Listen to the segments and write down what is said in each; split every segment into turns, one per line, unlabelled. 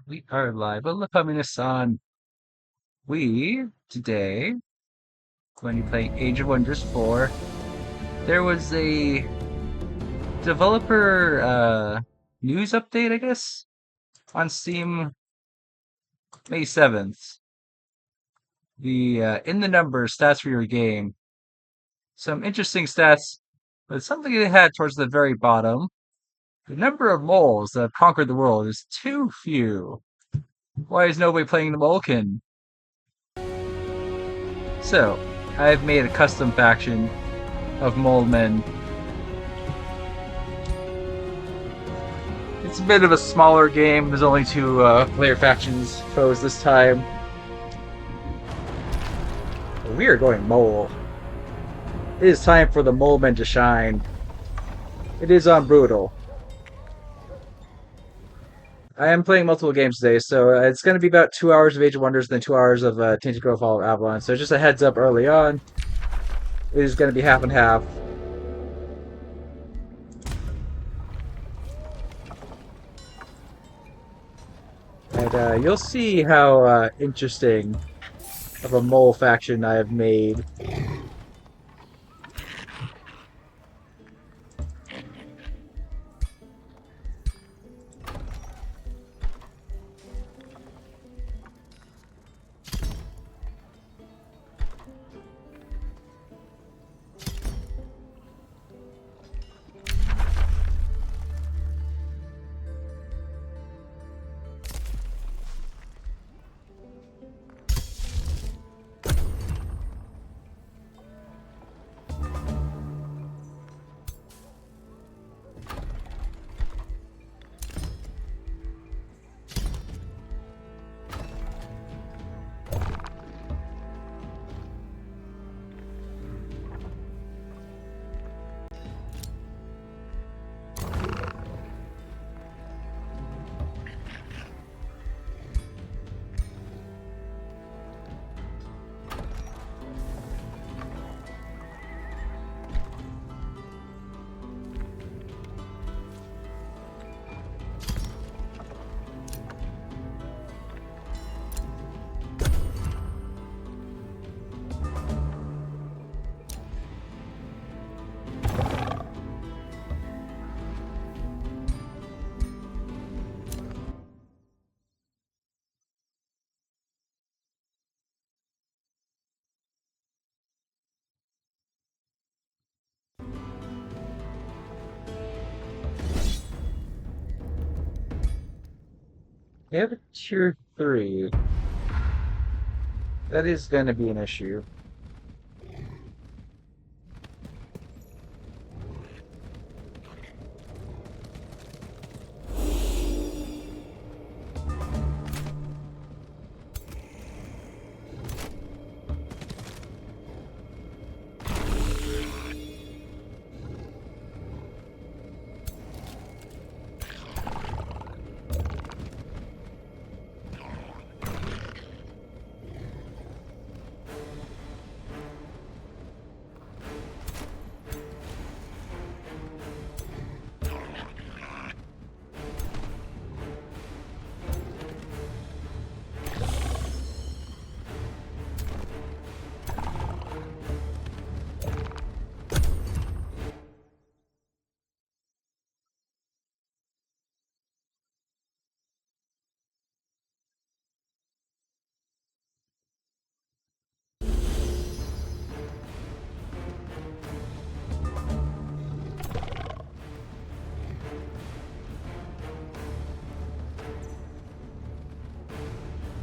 We are live. Well, look, Minasan. We today going to be playing Age of Wonders 4. There was a developer news update, I guess, on Steam May 7th. The in the numbers stats for your game. Some interesting stats, but something they had towards the very bottom. The number of moles that have conquered the world is too few. Why is nobody playing the Molekin? So, I've made a custom faction of mole men. It's a bit of a smaller game. There's only two player factions foes this time. We are going mole. It is time for the mole men to shine. It is on brutal. I am playing multiple games today, so it's going to be about 2 hours of Age of Wonders and then 2 hours of Tainted, grail, Avalon. So just a heads up early on. It is going to be half and half. And you'll see how interesting of a mole faction I have made. They have a tier 3. That is going to be an issue.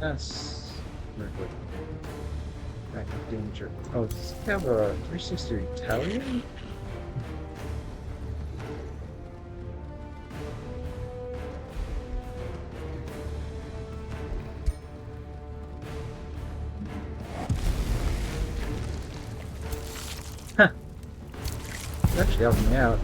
That's very good. Back of danger. Oh, does it have a 360 Italian? Huh. It's actually helping me out.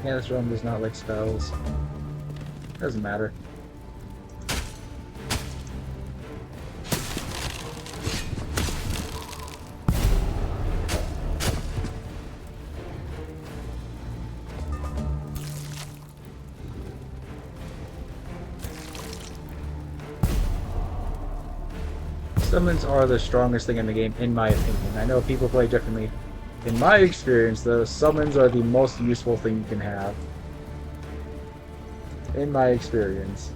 Yeah, this realm does not like spells. Doesn't matter. Summons are the strongest thing in the game, in my opinion. I know people play differently. In my experience, though, summons are the most useful thing you can have. In my experience.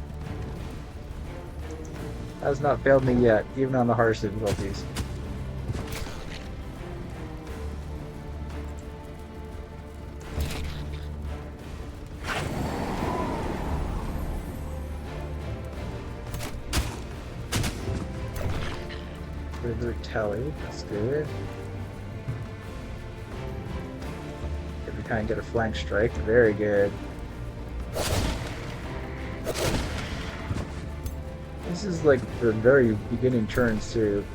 Has not failed me yet, even on the hardest difficulties. River Telly, that's good. Every time get a flank strike, very good. This is like the very beginning turns too.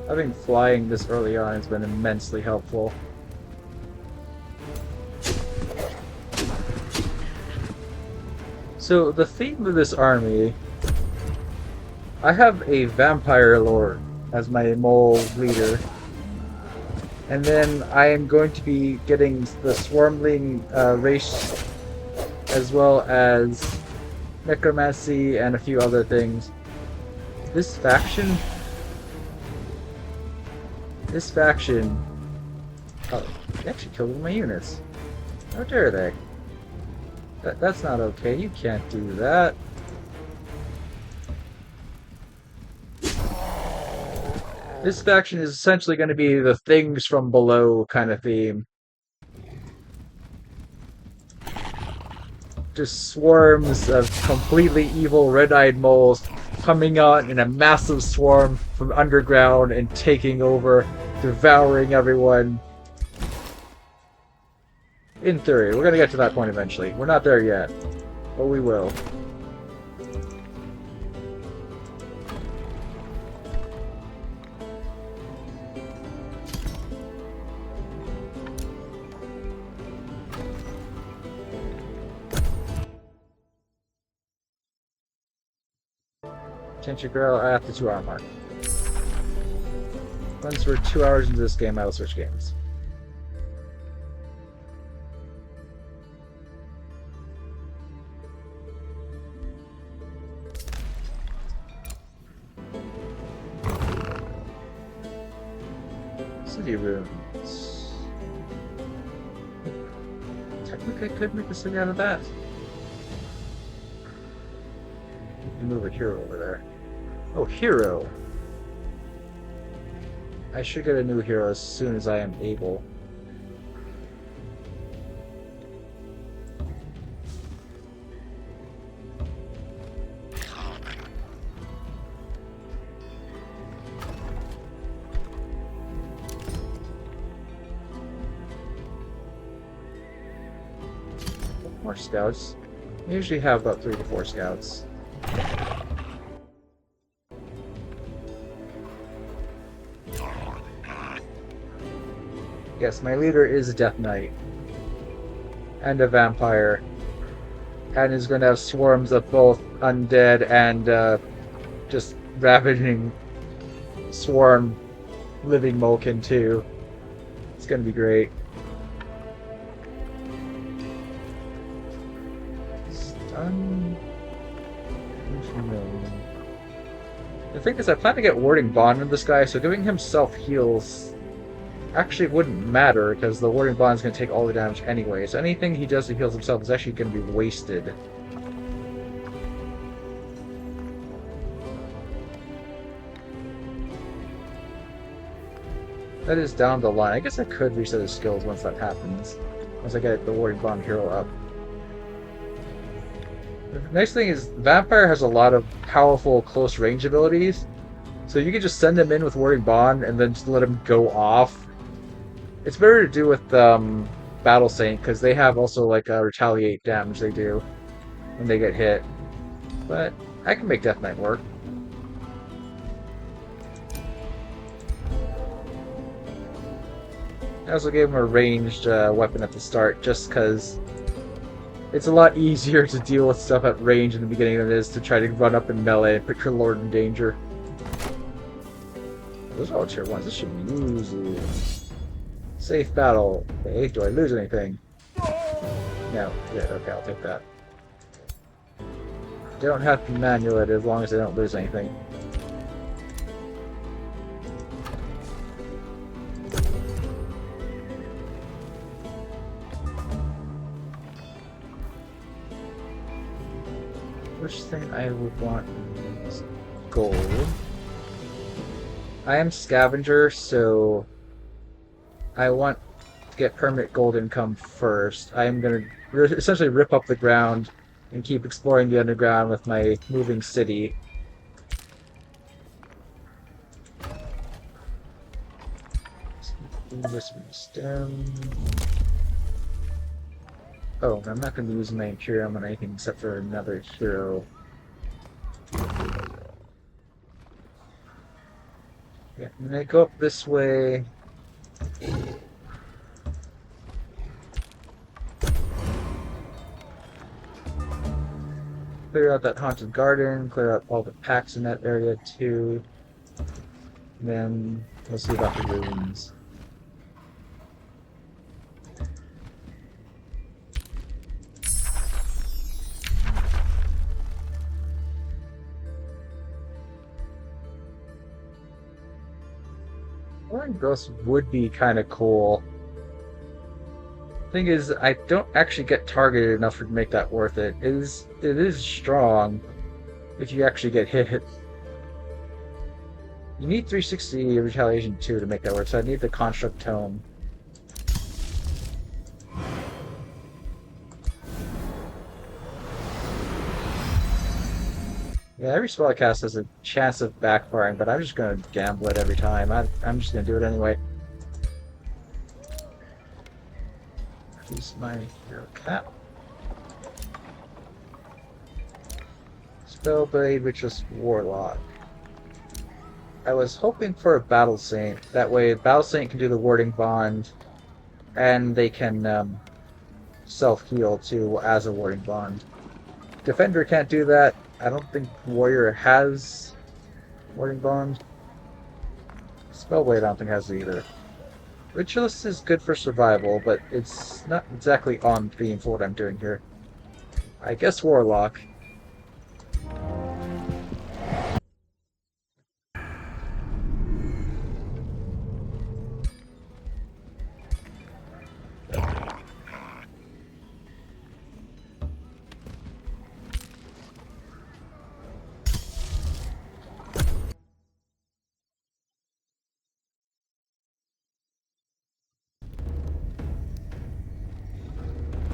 Having flying this early on has been immensely helpful. So the theme of this army, I have a vampire lord as my mole leader, and then I am going to be getting the swarmling race as well as necromancy and a few other things. This faction, oh, they actually killed one of my units. How dare they? That's not okay. You can't do that. This faction is essentially going to be the things from below kind of theme. Just swarms of completely evil red-eyed moles coming out in a massive swarm from underground and taking over, devouring everyone. In theory, we're going to get to that point eventually. We're not there yet, but we will. Tainted grail at the 2-hour mark. Once we're 2 hours into this game, I will switch games. City rooms. Technically, I could make a city out of that. Move a hero over there. Oh, hero! I should get a new hero as soon as I am able. More scouts. I usually have about 3 to 4 scouts. Yes, my leader is a Death Knight. And a vampire. And is going to have swarms of both undead and just ravaging swarm living Molekin too. It's going to be great. Stun. The thing is, I plan to get Warding Bond in this guy, so giving him self-heals actually wouldn't matter, because the Warding Bond is going to take all the damage anyway, so anything he does to heal himself is actually going to be wasted. That is down the line. I guess I could reset his skills once that happens. Once I get the Warding Bond hero up. The nice thing is, Vampire has a lot of powerful close range abilities, so you can just send him in with Warding Bond and then just let him go off. It's better to do with Battle Saint because they have also like a retaliate damage they do when they get hit. But I can make Death Knight work. I also gave him a ranged weapon at the start just because it's a lot easier to deal with stuff at range in the beginning than it is to try to run up in melee and put your lord in danger. Those are all tier 1s. This should be easy. Safe battle. Okay, do I lose anything? No. Good. Okay, I'll take that. They don't have to manual it as long as they don't lose anything. First thing I would want is gold. I am scavenger, so I want to get permanent gold income first. I am going to essentially rip up the ground and keep exploring the underground with my moving city. This stone. Oh, I'm not going to be using my Imperium on anything except for another hero. Yeah, I'm going to go up this way. Clear out that haunted garden, clear out all the packs in that area too. And then we'll see about the ruins. Orange Ghost would be kind of cool. Thing is, I don't actually get targeted enough to make that worth it. It is strong if you actually get hit. You need 360 retaliation too to make that work, so I need the construct tome. Yeah, every spell I cast has a chance of backfiring, but I'm just gonna gamble it every time. I'm just gonna do it anyway. Use my hero cap. Spellblade, which is Warlock. I was hoping for a Battle Saint. That way, Battle Saint can do the Warding Bond, and they can self-heal too as a Warding Bond. Defender can't do that. I don't think Warrior has Warding Bond. Spellblade I don't think has it either. Ritualist is good for survival, but it's not exactly on theme for what I'm doing here. I guess Warlock.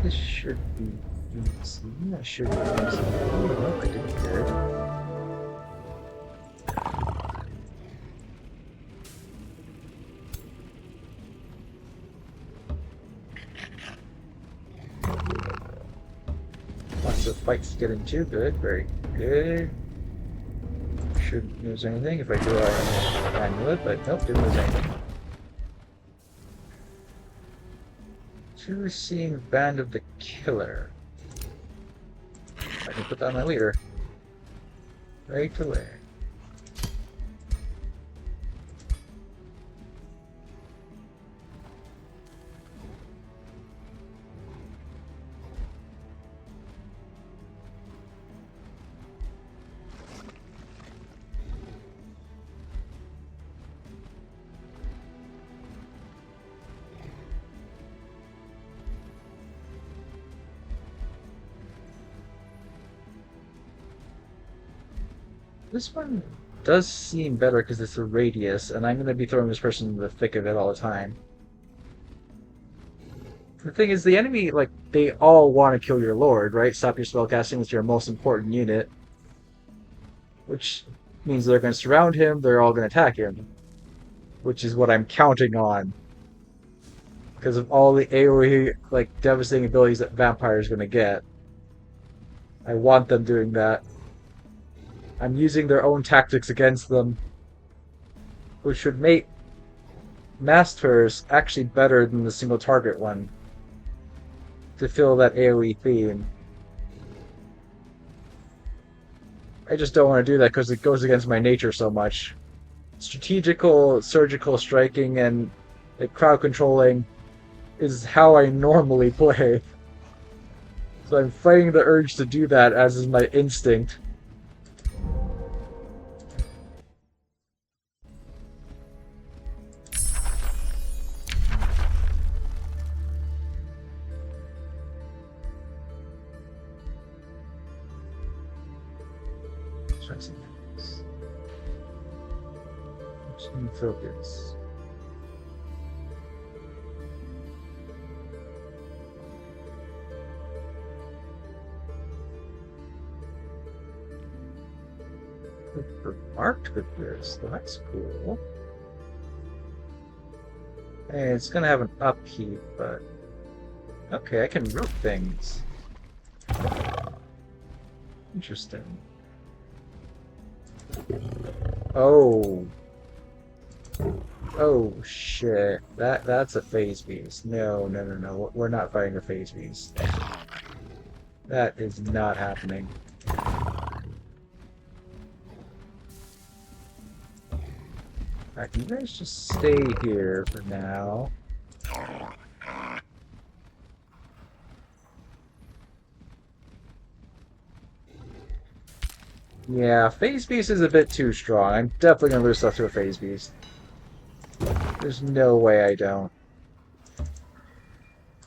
This should be easy. I should be easy. Oh, I did good. Lots of fights to get into. Good, very good. Shouldn't lose anything. If I do, I amulet, but nope, didn't lose anything. Seeing Band of the Killer. I can put that on my leader. Right away. This one does seem better because it's a radius, and I'm going to be throwing this person in the thick of it all the time. The thing is, the enemy, like, they all want to kill your lord, right? Stop your spellcasting with your most important unit. Which means they're going to surround him, they're all going to attack him. Which is what I'm counting on. because of all the AoE like devastating abilities that vampires gonna get. I want them doing that. I'm using their own tactics against them, which should make Masters actually better than the single target one to fill that AoE theme. I just don't want to do that because it goes against my nature so much. Strategical, surgical striking, and like, crowd controlling is how I normally play. So I'm fighting the urge to do that, as is my instinct. Focus. Marked with this, so that's cool. Hey, it's gonna have an upkeep, but okay, I can root things. Interesting. Oh. Oh shit. That's a phase beast. No, no, no, no. We're not fighting a phase beast. That is not happening. Alright, you guys just stay here for now. Yeah, phase beast is a bit too strong. I'm definitely gonna lose stuff to a phase beast. There's no way I don't.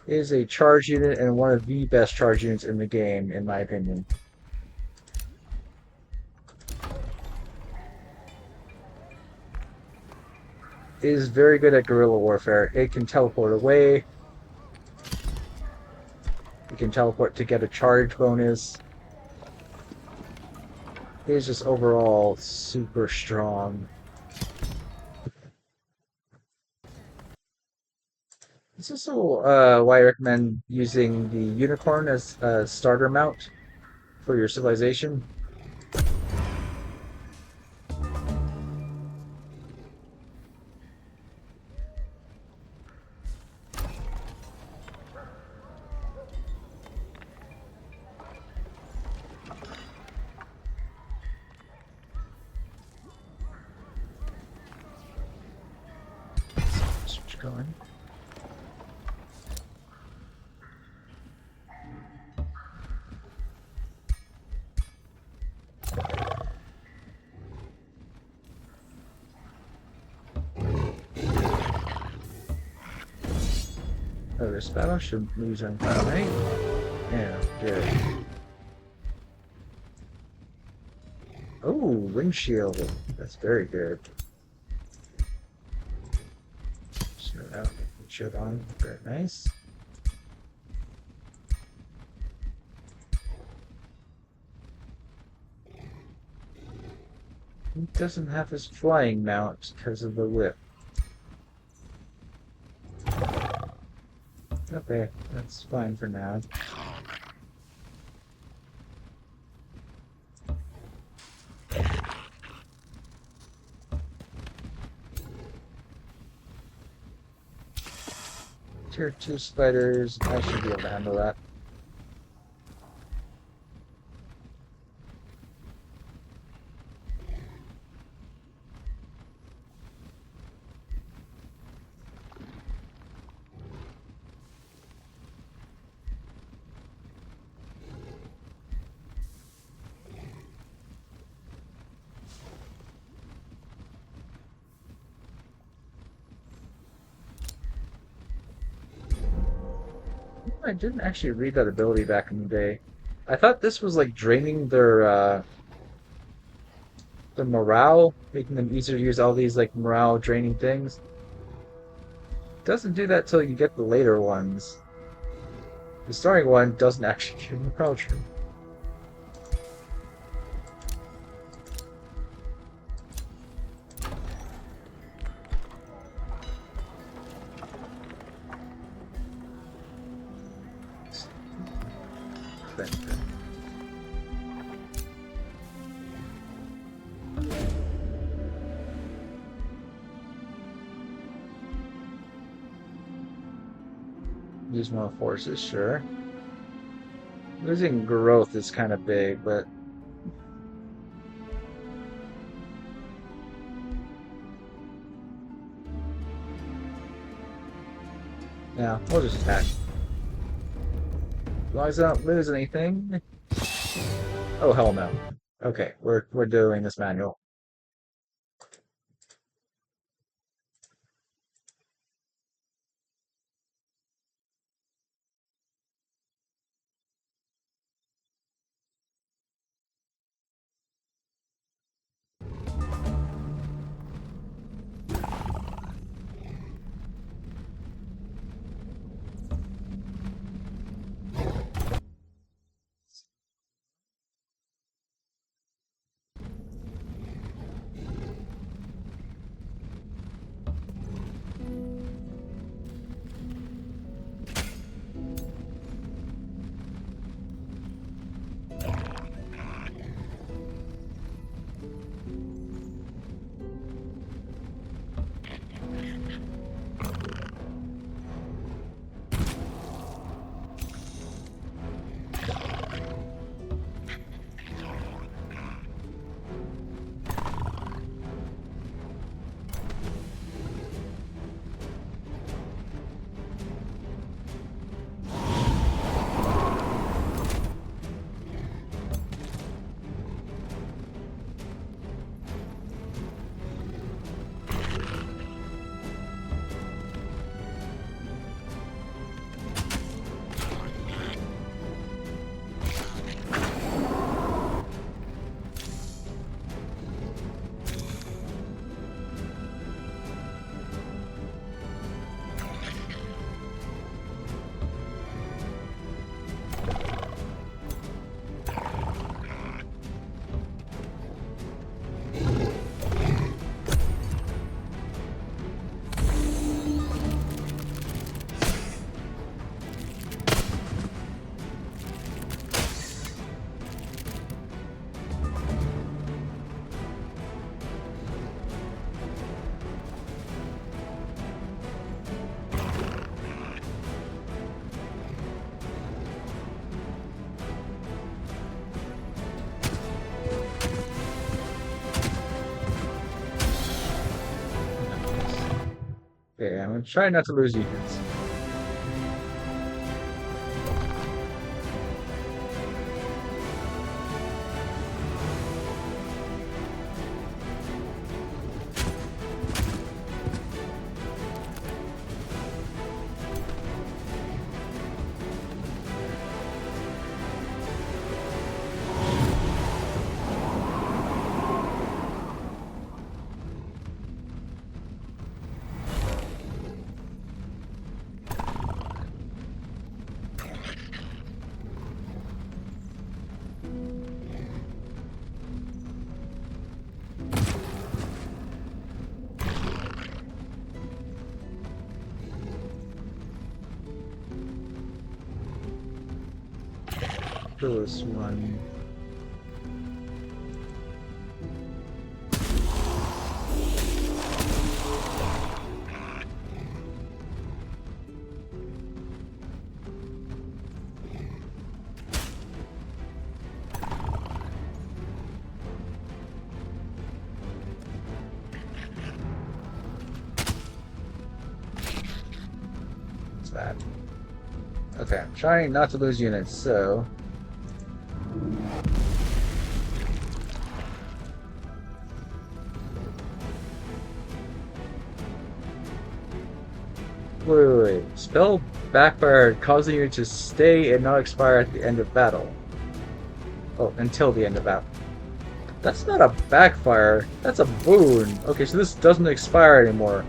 It is a charge unit and one of the best charge units in the game, in my opinion. It is very good at guerrilla warfare. It can teleport away. It can teleport to get a charge bonus. It is just overall super strong. This is also why I recommend using the unicorn as a starter mount for your civilization. Switch going. Oh, this battle should lose on time, right? Yeah, good. Oh, windshield. That's very good. Shield out, shield on. Very nice. He doesn't have his flying mount because of the whip. Okay, that's fine for now. Tier 2 spiders, I should be able to handle that. I didn't actually read that ability back in the day. I thought this was like draining their morale, making them easier to use all these like morale draining things. Doesn't do that till you get the later ones. The starting one doesn't actually give morale drain. Use more forces, sure. Losing growth is kind of big, but yeah, we'll just attack. As long as I don't lose anything. Oh hell no. Okay, we're doing this manual. Okay, I'm gonna try not to lose units. This one. What's that? Okay, I'm trying not to lose units, so wait. Spell backfired, causing you to stay and not expire at the end of battle. Oh, until the end of battle. That's not a backfire. That's a boon. Okay, so this doesn't expire anymore.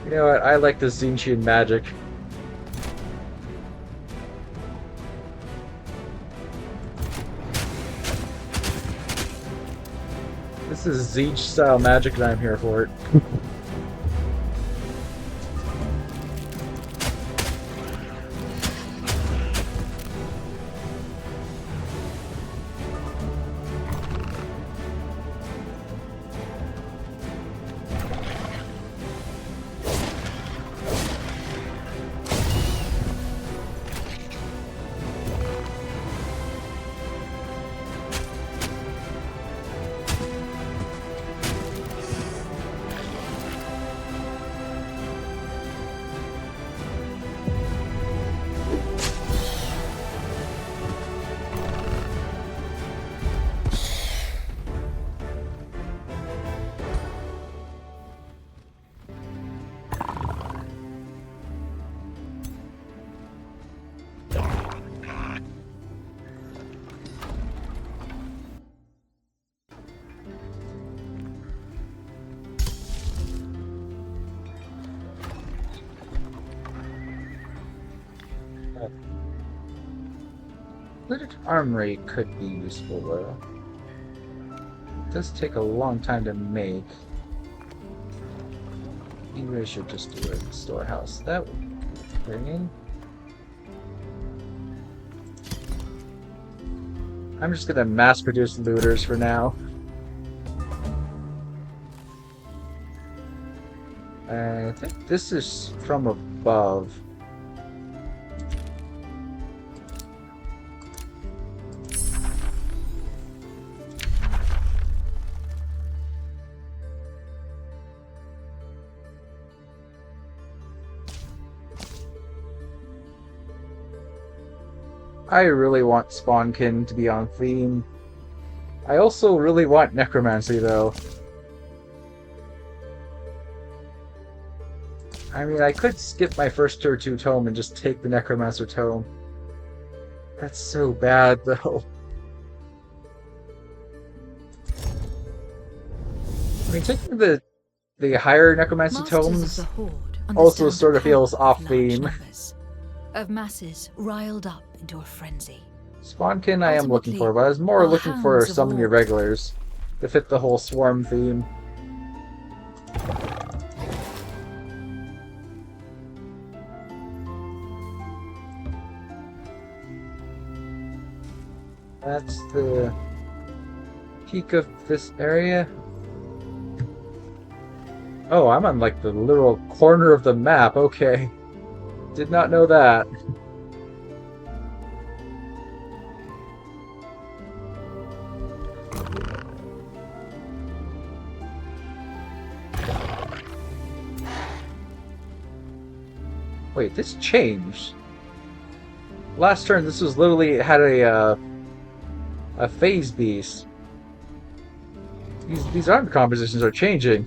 You know what? I like this Zinchian magic. This is Zeech style magic and I'm here for it. Looted armory could be useful, though. It does take a long time to make. Maybe I should just do a storehouse. That would bring in. I'm just gonna mass produce looters for now. I think this is from above. I really want Spawnkin to be on theme. I also really want Necromancy, though. I mean, I could skip my first Tier 2 tome and just take the Necromancer tome. That's so bad, though. I mean, taking the higher Necromancy tomes also sort of feels off-theme.
Of masses riled up into a frenzy.
Spawnkin I am looking for, but I was more looking for summon your regulars to fit the whole swarm theme. That's the peak of this area. Oh, I'm on like the literal corner of the map. Okay. Did not know that. Wait, this changed. Last turn, this was literally had a phase beast. These arm compositions are changing.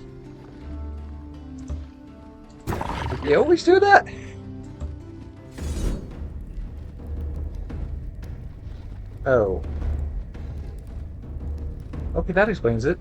Did they always do that? Oh. Okay, that explains it.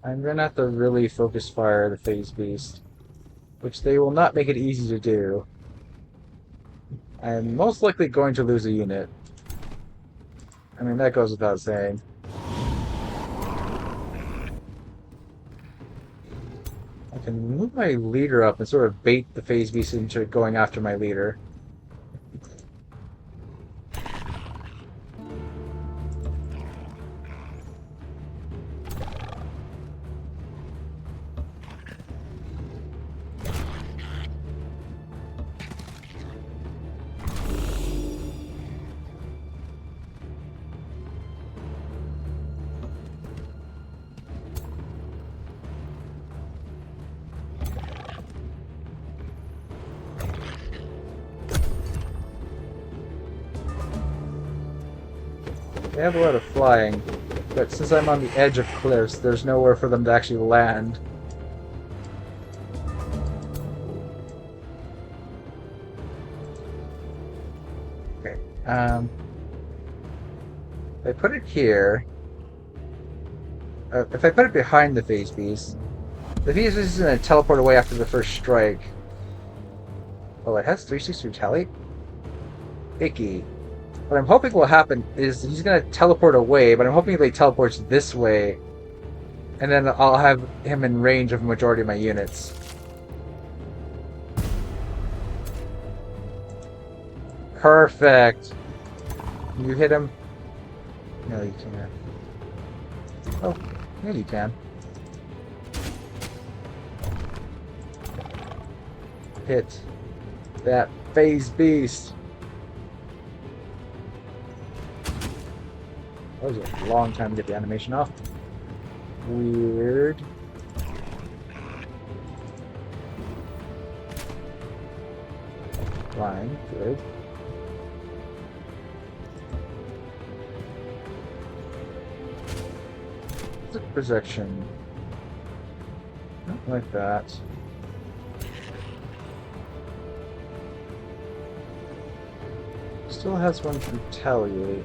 I'm gonna have to really focus fire the phase beast, which they will not make it easy to do. I'm most likely going to lose a unit. I mean, that goes without saying. I can move my leader up and sort of bait the phase beast into going after my leader. They have a lot of flying, but since I'm on the edge of cliffs, there's nowhere for them to actually land. Okay, if I put it here, if I put it behind the phase beast, the phase beast is going to teleport away after the first strike. Oh, it has 360 retaliate? Icky. What I'm hoping will happen is he's going to teleport away, but I'm hoping he teleports this way, and then I'll have him in range of a majority of my units. Perfect! Can you hit him? No, you can't. Oh, yeah, you can. Hit that phase beast! That was a long time to get the animation off. Weird. Fine, good. Projection. Not like that. Still has one to retaliate.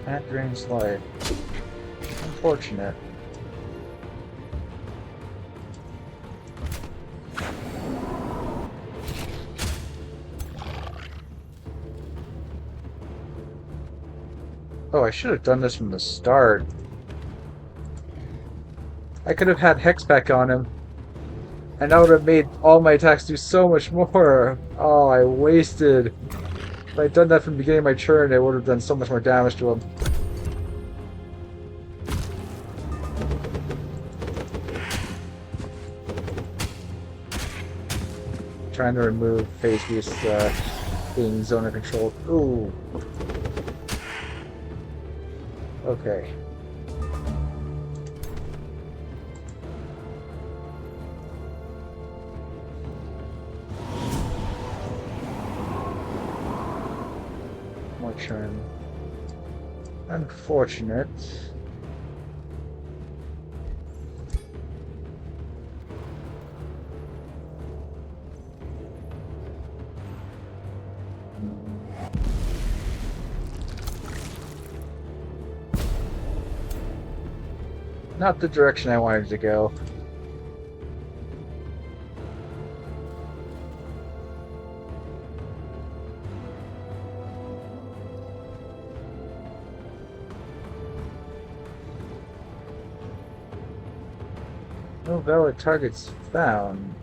That drains life. Unfortunate. Oh, I should have done this from the start. I could have had Hex back on him. And that would have made all my attacks do so much more. Oh, I wasted. If I'd done that from the beginning of my turn, it would have done so much more damage to him. Trying to remove phase beast being zone controlled. Ooh. Okay. More turn. Unfortunate. Not the direction I wanted to go. No valid targets found.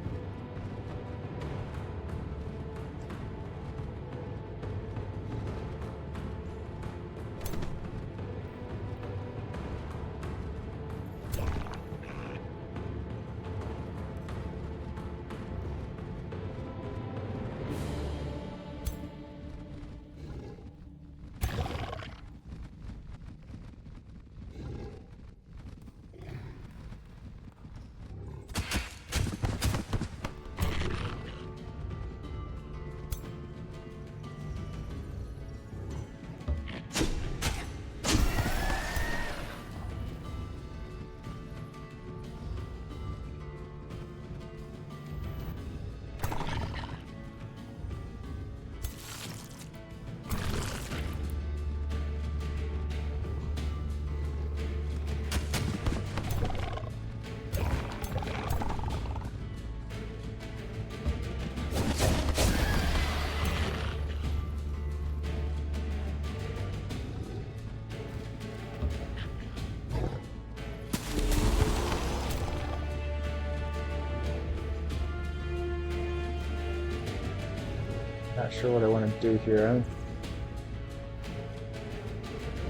Not sure what I want to do here. I'm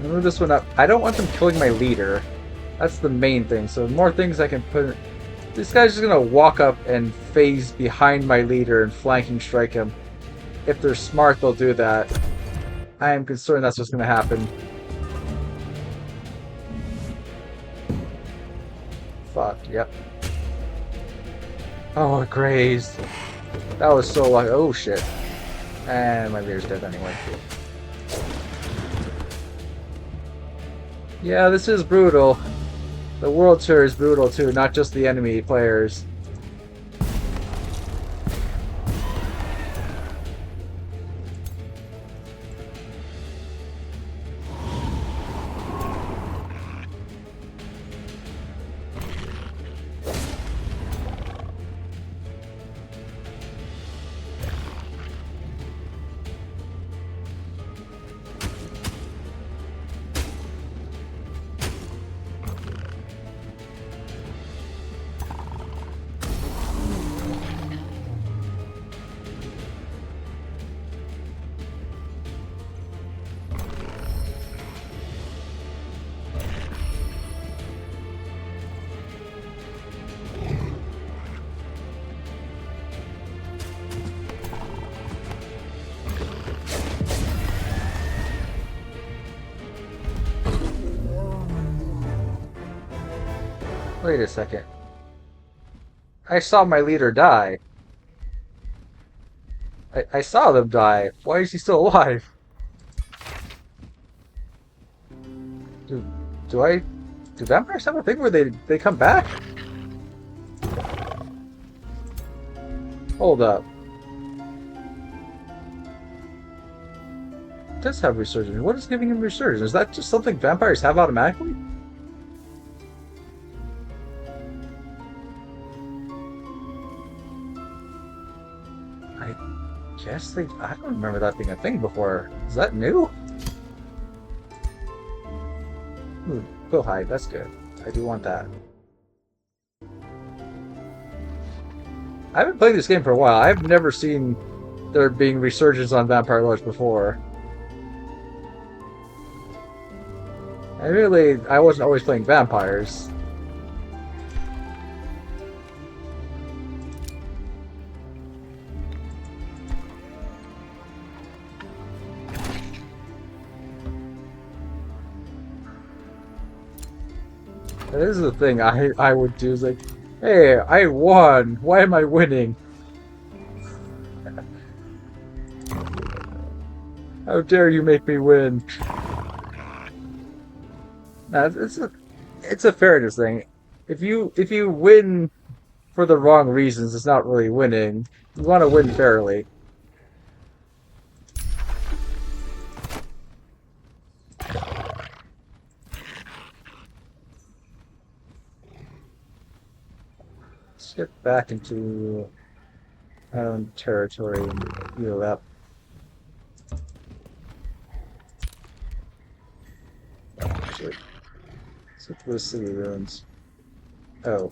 gonna move this one up. I don't want them killing my leader. That's the main thing. So the more things I can put. This guy's just gonna walk up and phase behind my leader and flanking strike him. If they're smart, they'll do that. I am concerned that's what's gonna happen. Fuck. Yep. Oh, it grazed. That was so lucky. Oh shit. And my leader's dead anyway. Yeah, this is brutal. The world tour is brutal too, not just the enemy players. Wait a second. I saw my leader die. I saw them die. Why is he still alive? Do, do I... Do vampires have a thing where they come back? Hold up. It does have resurgence. What is giving him resurgence? Is that just something vampires have automatically? I guess they... I don't remember that being a thing before. Is that new? Ooh, quill hide. That's good. I do want that. I haven't played this game for a while. I've never seen there being resurgence on vampire lords before. I wasn't always playing vampires. This is the thing I would do is like, hey, I won. Why am I winning? How dare you make me win? Nah, it's a fairness thing. If you win for the wrong reasons, it's not really winning. You want to win fairly. Let's get back into our own territory and heal up. Actually, let's look for the city ruins. Oh.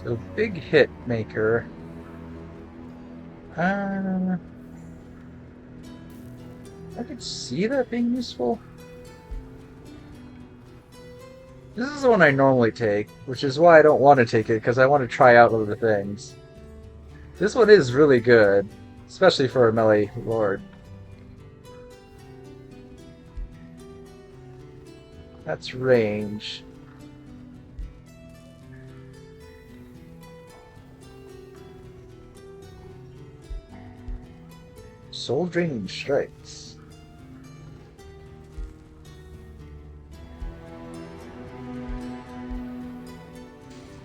So big hit maker. I could see that being useful. This is the one I normally take, which is why I don't want to take it, because I want to try out other things. This one is really good, especially for a melee lord. That's range. Soul draining strikes.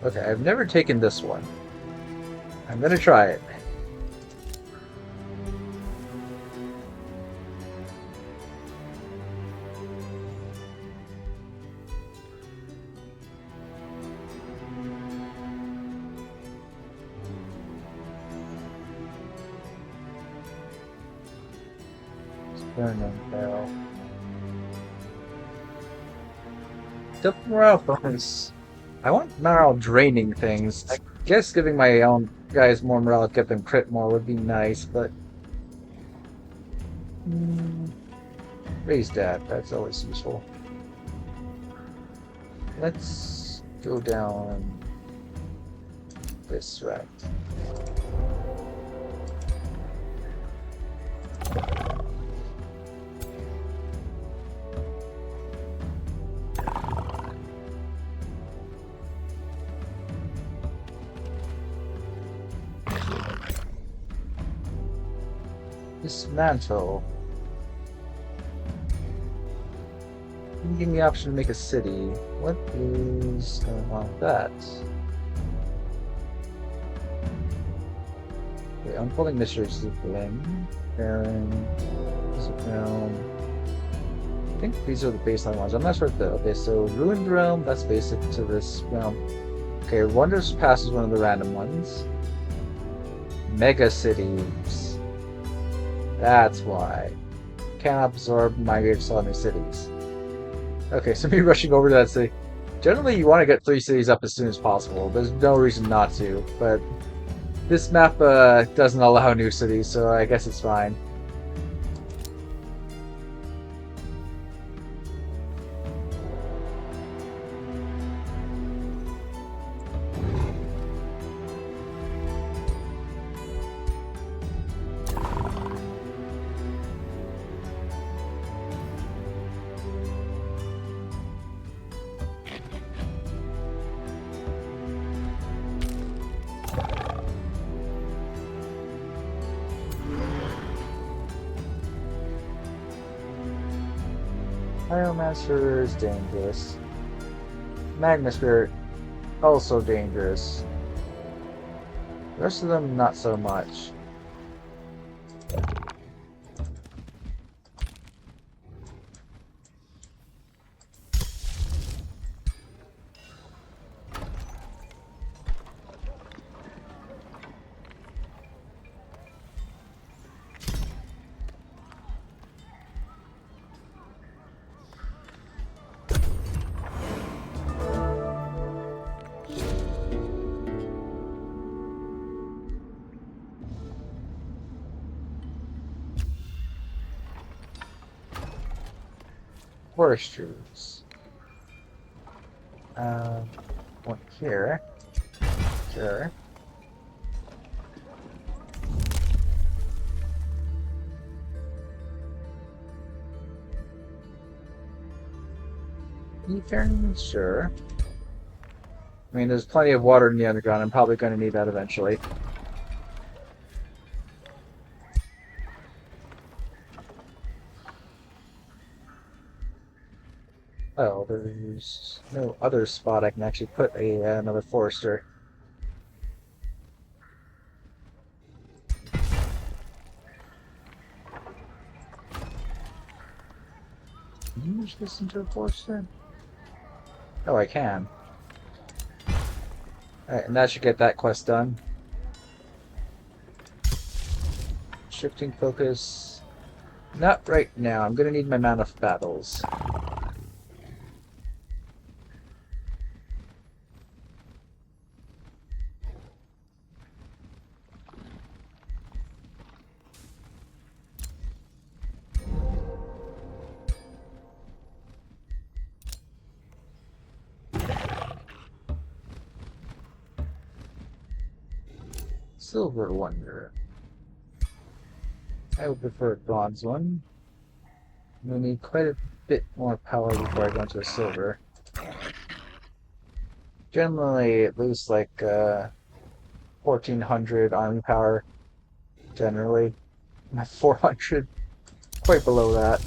Okay, I've never taken this one. I'm gonna try it. Barrel. Double morale bonus. I want morale draining things. I guess giving my own guys more morale to get them crit more would be nice, but raise that. That's always useful. Let's go down this route. Dismantle. You can give me the option to make a city. What is going on with that? Okay, unfolding mysteries is a thing. Baron, is it realm? I think these are the baseline ones. I'm not sure if the okay, so ruined realm, that's basic to this realm. Okay, Wondrous Pass is one of the random ones. Mega cities. That's why. Can't absorb migrate to new cities. Okay, so me rushing over to that city. Generally, you want to get 3 cities up as soon as possible. There's no reason not to, but this map doesn't allow new cities, so I guess it's fine. Pyromancer is dangerous. Magma Spirit, also dangerous. The rest of them, not so much. Foresters. One here. Sure. Ethan, sure. I mean, there's plenty of water in the underground. I'm probably going to need that eventually. Oh, there's no other spot I can actually put another forester. Can you use this into a forester? Oh, I can. Alright, and that should get that quest done. Shifting focus. Not right now. I'm gonna need my mana of battles. Silver Wonder. I would prefer a bronze one. We'll need quite a bit more power before I go into a silver. Generally, at least like 1400 army power. Generally, not 400. Quite below that.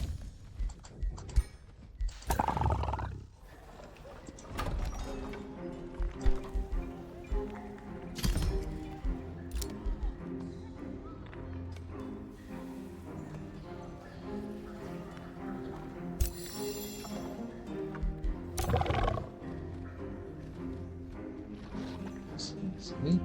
See?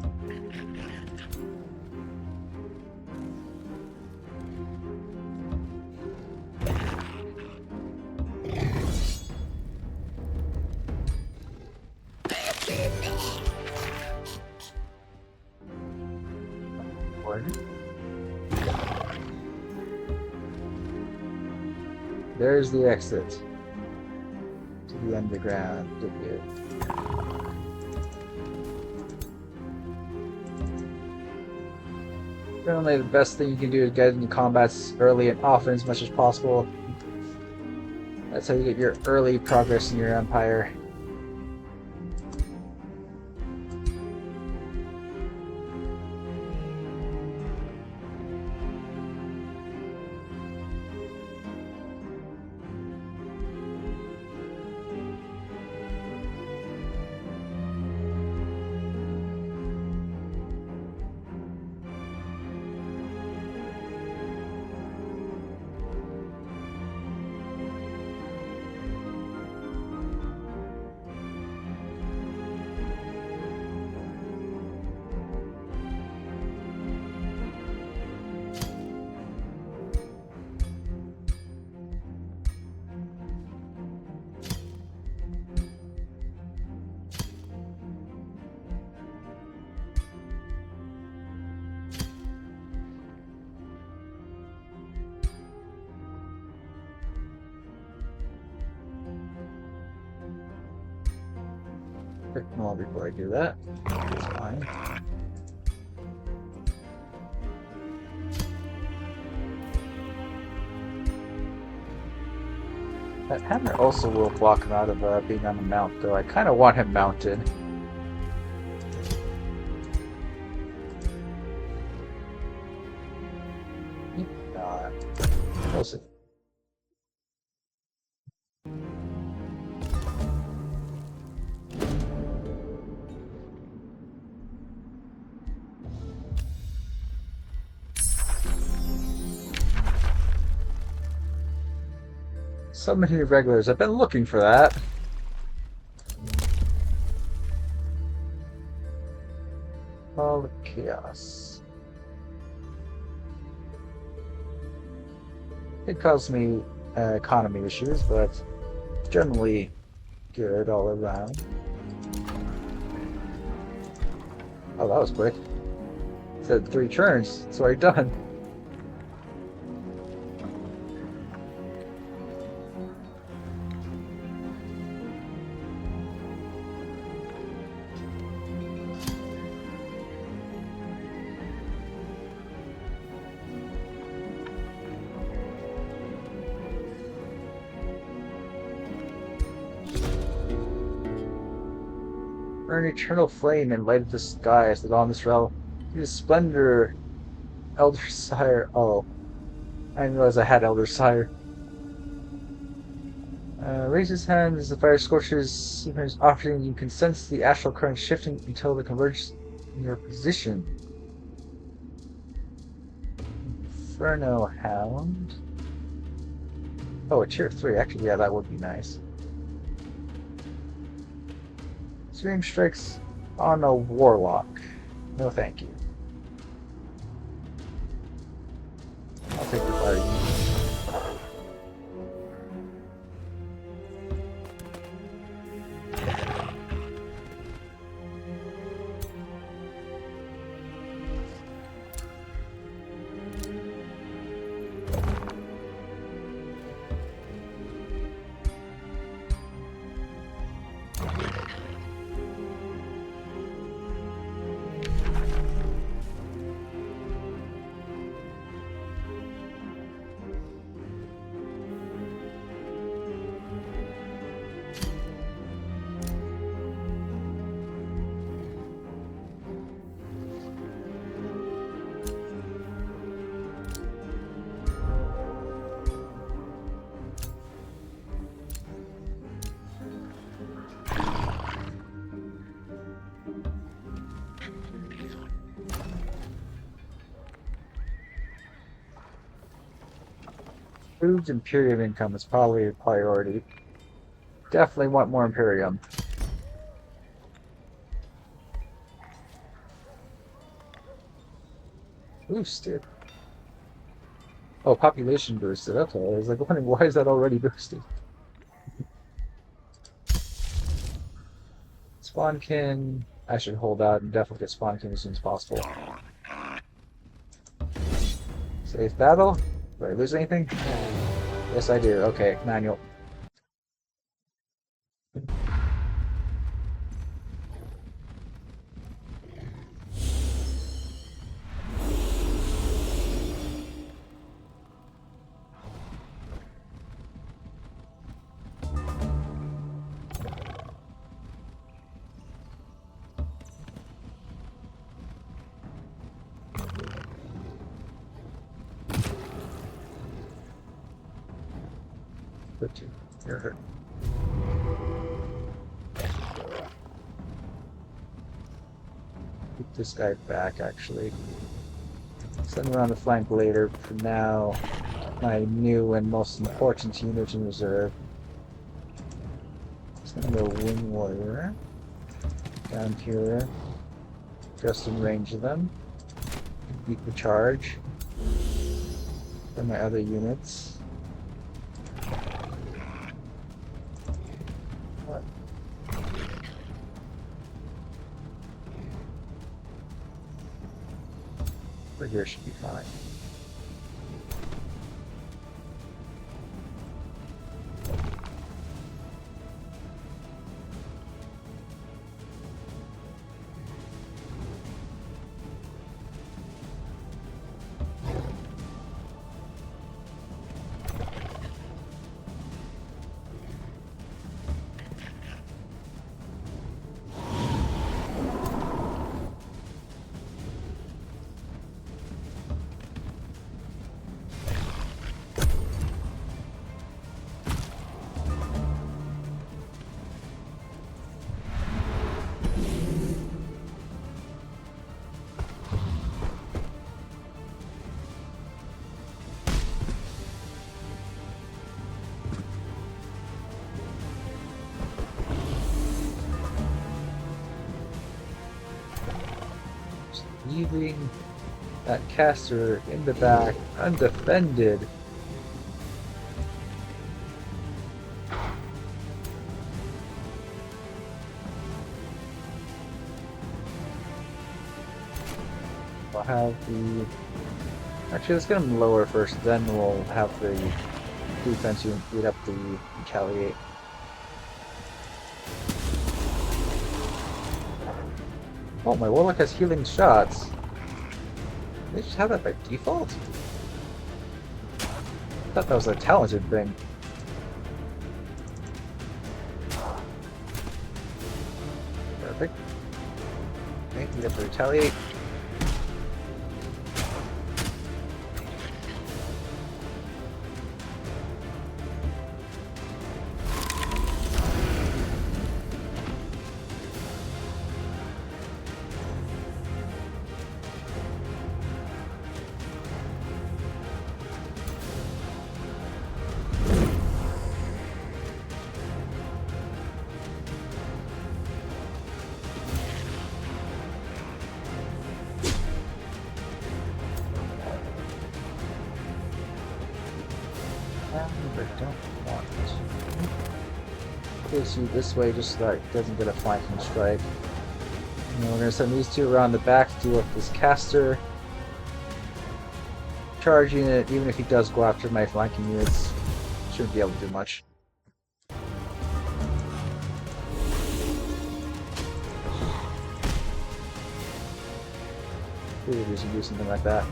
There's the exit to the underground. Generally, the best thing you can do is get into combats early and often as much as possible. That's how you get your early progress in your empire. quick more before I do that. That's fine. That hammer also will block him out of being on the mount, though I kind of want him mounted. Not. We'll see. So many regulars. I've been looking for that. All the chaos. It caused me economy issues, but generally good all around. Oh, that was quick. It said 3 turns. It's already done. Burn eternal flame and light up the sky as the dawn this realm. Use splendor, Elder Sire. Oh, I didn't realize I had Elder Sire. Raise his hand as the fire scorches. Often you can sense the astral current shifting until they converge in your position. Inferno Hound. Oh, a tier 3. Actually, yeah, that would be nice. Stream strikes on a warlock. No, thank you. I'll take the fire unit. Improved Imperium income is probably a priority. Definitely want more Imperium. Boosted. Oh, population boosted. Okay, I was like wondering why is that already boosted? Spawnkin. I should hold out and definitely get Spawnkin as soon as possible. Safe battle? Did I lose anything? Yes, I do. Okay, manual. You're hurt. Keep this guy back, actually. Send him around the flank later. For now, my new and most important unit in reserve. Send the Wing Warrior down here, just in range of them. Beat the charge. Then my other units. Over here should be fine. leaving that caster in the back undefended. We'll have the... Actually, let's get him lower first, then we'll have the defense beat up the retaliate. Oh, my Warlock has healing shots. They just have that by default? I thought that was a talented thing. Perfect. Okay, we have to retaliate. I don't want to place you this way just so that it doesn't get a flanking strike. And then we're going to send these two around the back to deal with this caster. Charging it, even if he does go after my flanking units, shouldn't be able to do much. Really we should do something like that.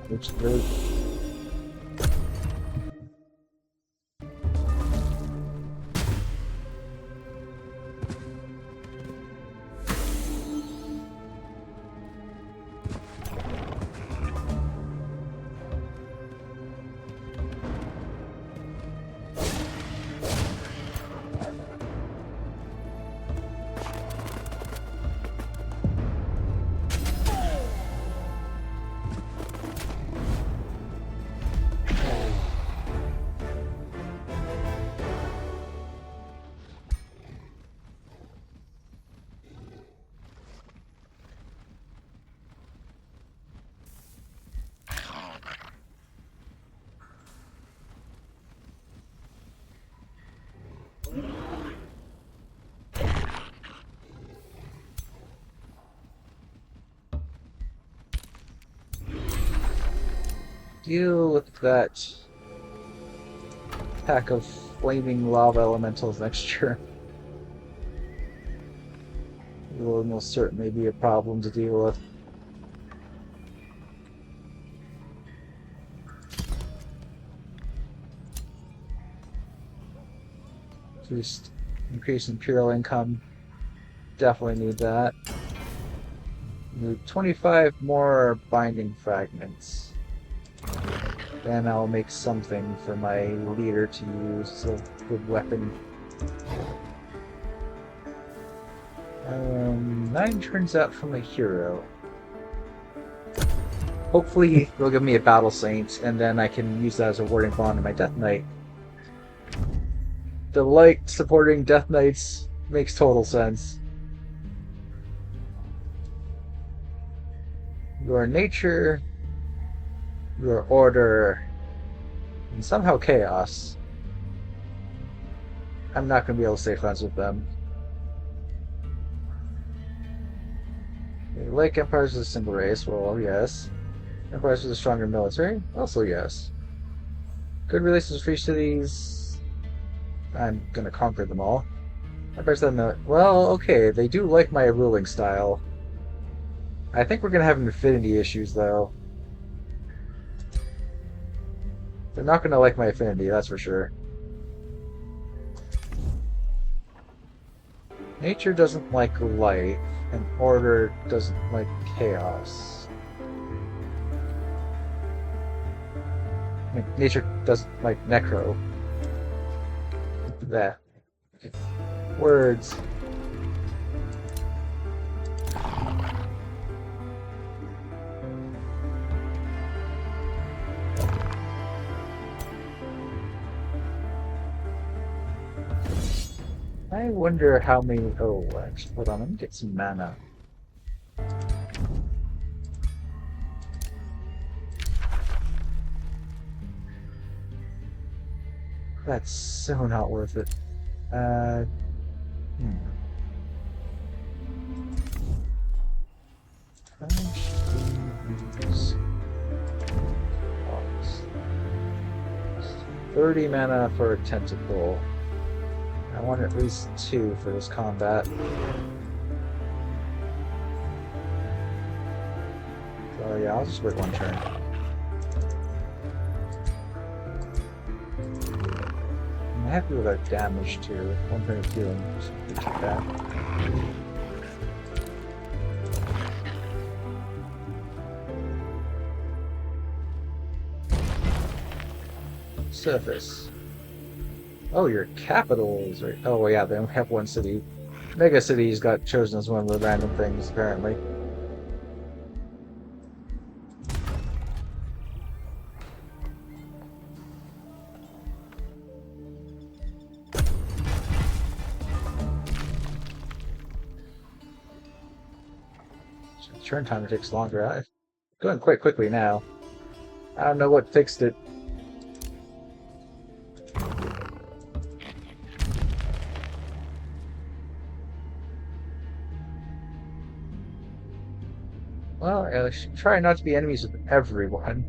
Which really... Deal with that pack of flaming lava elementals next turn. It will almost certainly be a problem to deal with. Just increase Imperial income. Definitely need that. Need 25 more binding fragments. Then I'll make something for my leader to use as a good weapon. 9 turns out from a hero. Hopefully they'll give me a Battle Saint, and then I can use that as a warding bond in my Death Knight. The light supporting Death Knights makes total sense. Your nature, your order, and somehow chaos. I'm not going to be able to stay friends with them. The Lake Empire is a single race, well, yes. Empires with a stronger military? Also yes. Good relations with free cities. I'm gonna conquer them all. Empires that well, okay, they do like my ruling style. I think we're gonna have affinity issues though. They're not gonna like my affinity, that's for sure. Nature doesn't like light, and order doesn't like chaos. I mean, nature doesn't like necro. That. Words. I wonder how many. Oh, actually, hold on. Let me get some mana. That's so not worth it. Hmm. Use 30 mana for a tentacle. I want at least 2 for this combat. So yeah, I'll just wait one turn. I'm happy with our damage too. 1 turn of healing. Just keep that. Surface. Oh, your capital is right. Oh, yeah, they only have 1 city. Mega Cities got chosen as one of the random things, apparently. Turn timer takes longer. I'm going quite quickly now. I don't know what fixed it. Well, I should try not to be enemies with everyone.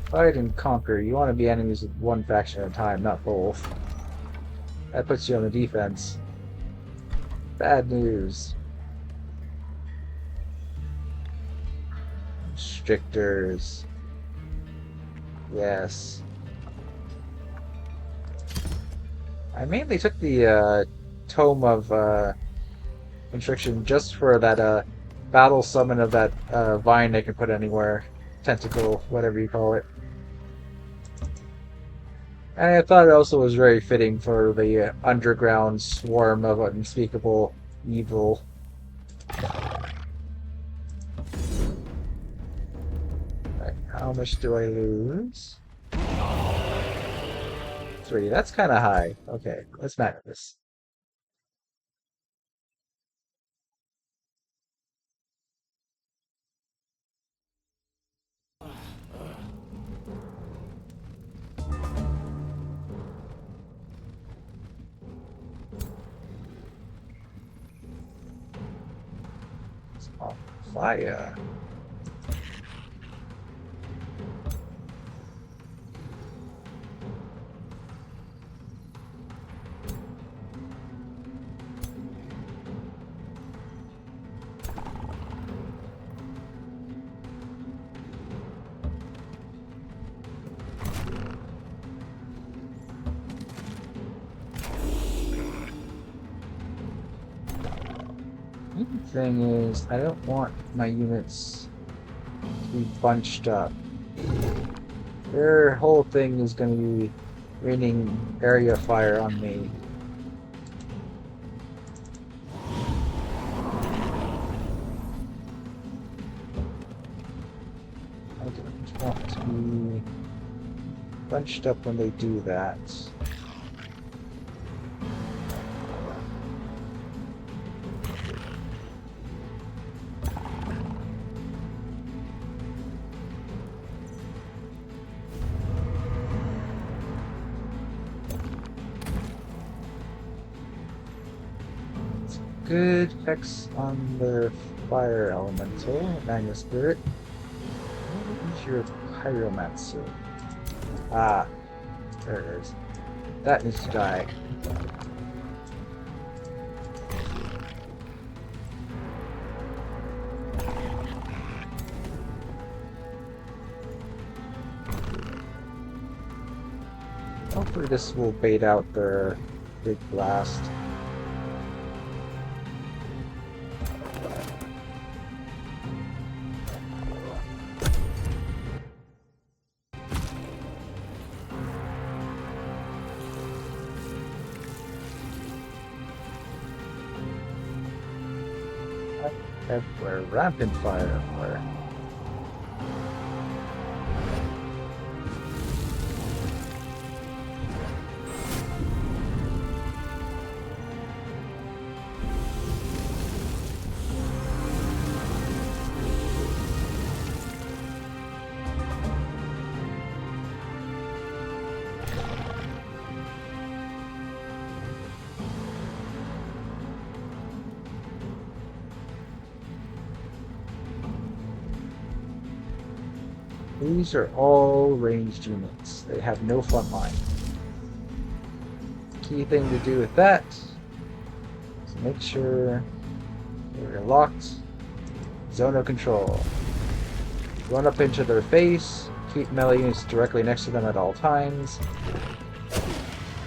Fight and conquer. You want to be enemies with one faction at a time, not both. That puts you on the defense. Bad news. Strictors. Yes. I mainly took the Tome of Constriction just for that battle summon of that vine they can put anywhere. Tentacle, whatever you call it. And I thought it also was very fitting for the underground swarm of unspeakable evil. Right, how much do I lose? 3. That's kind of high. Okay, let's match this. Oh, fire. The thing is, I don't want my units to be bunched up. Their whole thing is going to be raining area fire on me. I don't want to be bunched up when they do that.
good hex on the fire elemental, manual spirit. What is your pyromancer? Ah, there it is. That needs to die. Hopefully this will bait out the big blast. Everywhere, rampant fire everywhere. These are all ranged units. They have no front line. Key thing to do with that is make sure you're locked. Zone of control. Run up into their face. Keep melee units directly next to them at all times.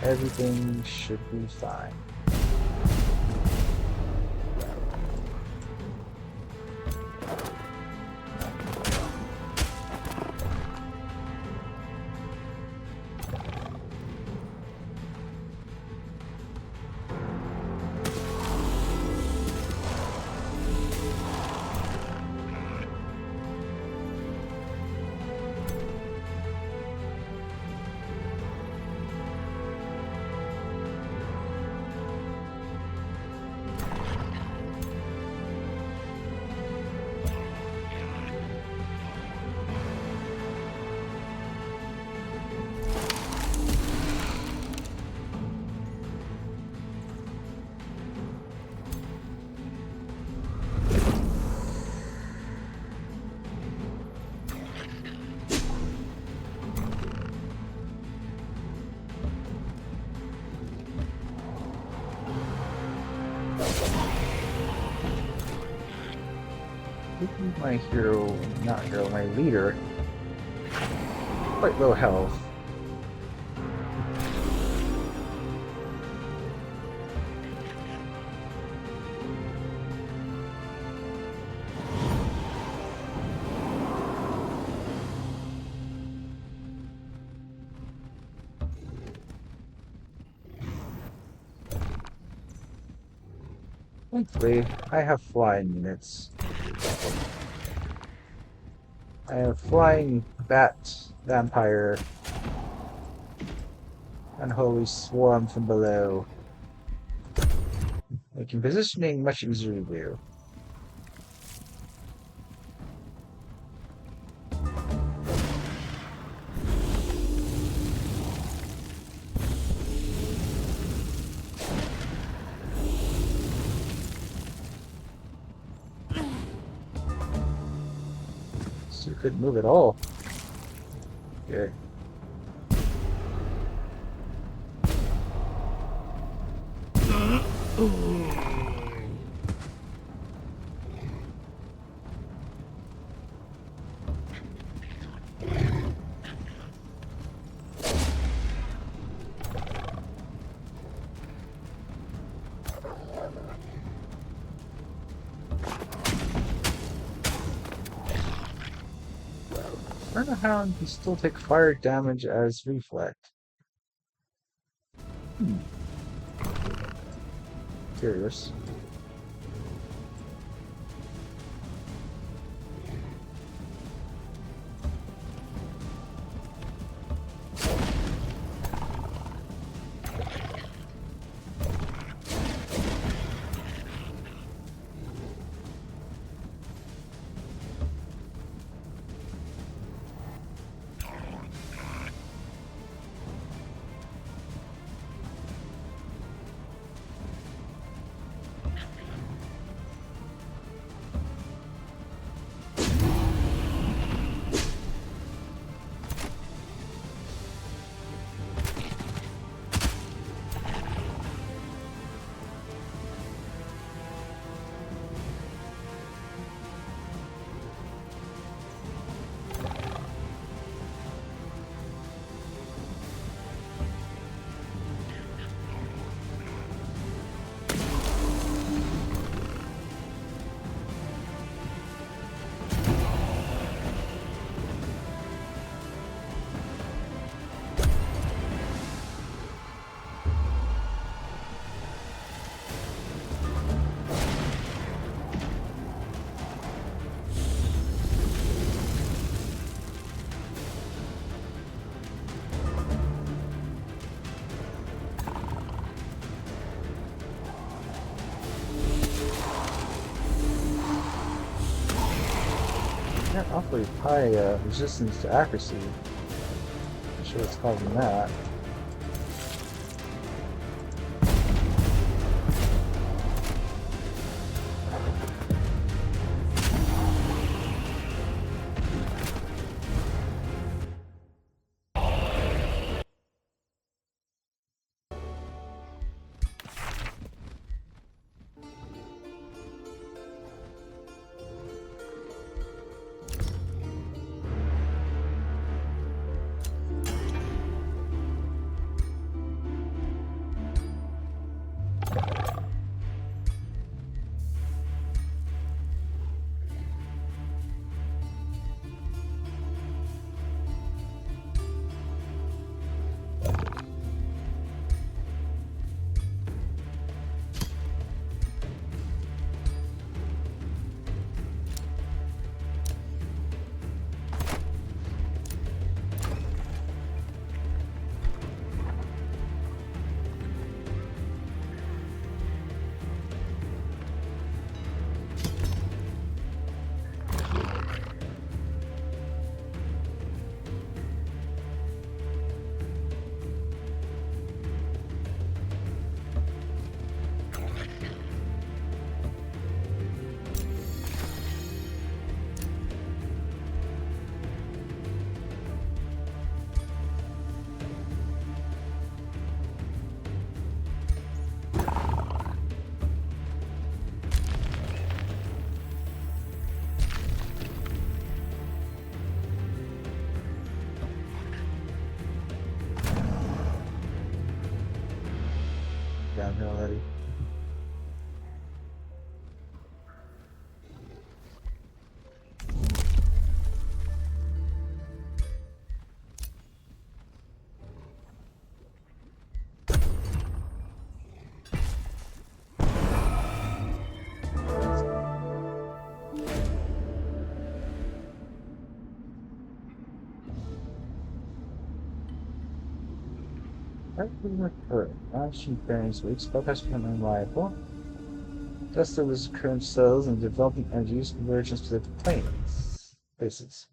Everything should be fine. My hero, not hero, my leader, quite low health. Thankfully, I have flying units. I have flying bat, vampire, unholy swarm from below, making positioning much easier to do. So you couldn't move at all. Okay. Hound can still take fire damage as reflect. Curious. got awfully high resistance to accuracy. Not sure what's causing that. Down here already. Sheep bearings weak, spellcast become unreliable. Dusted was current cells and developing energies converge in specific places.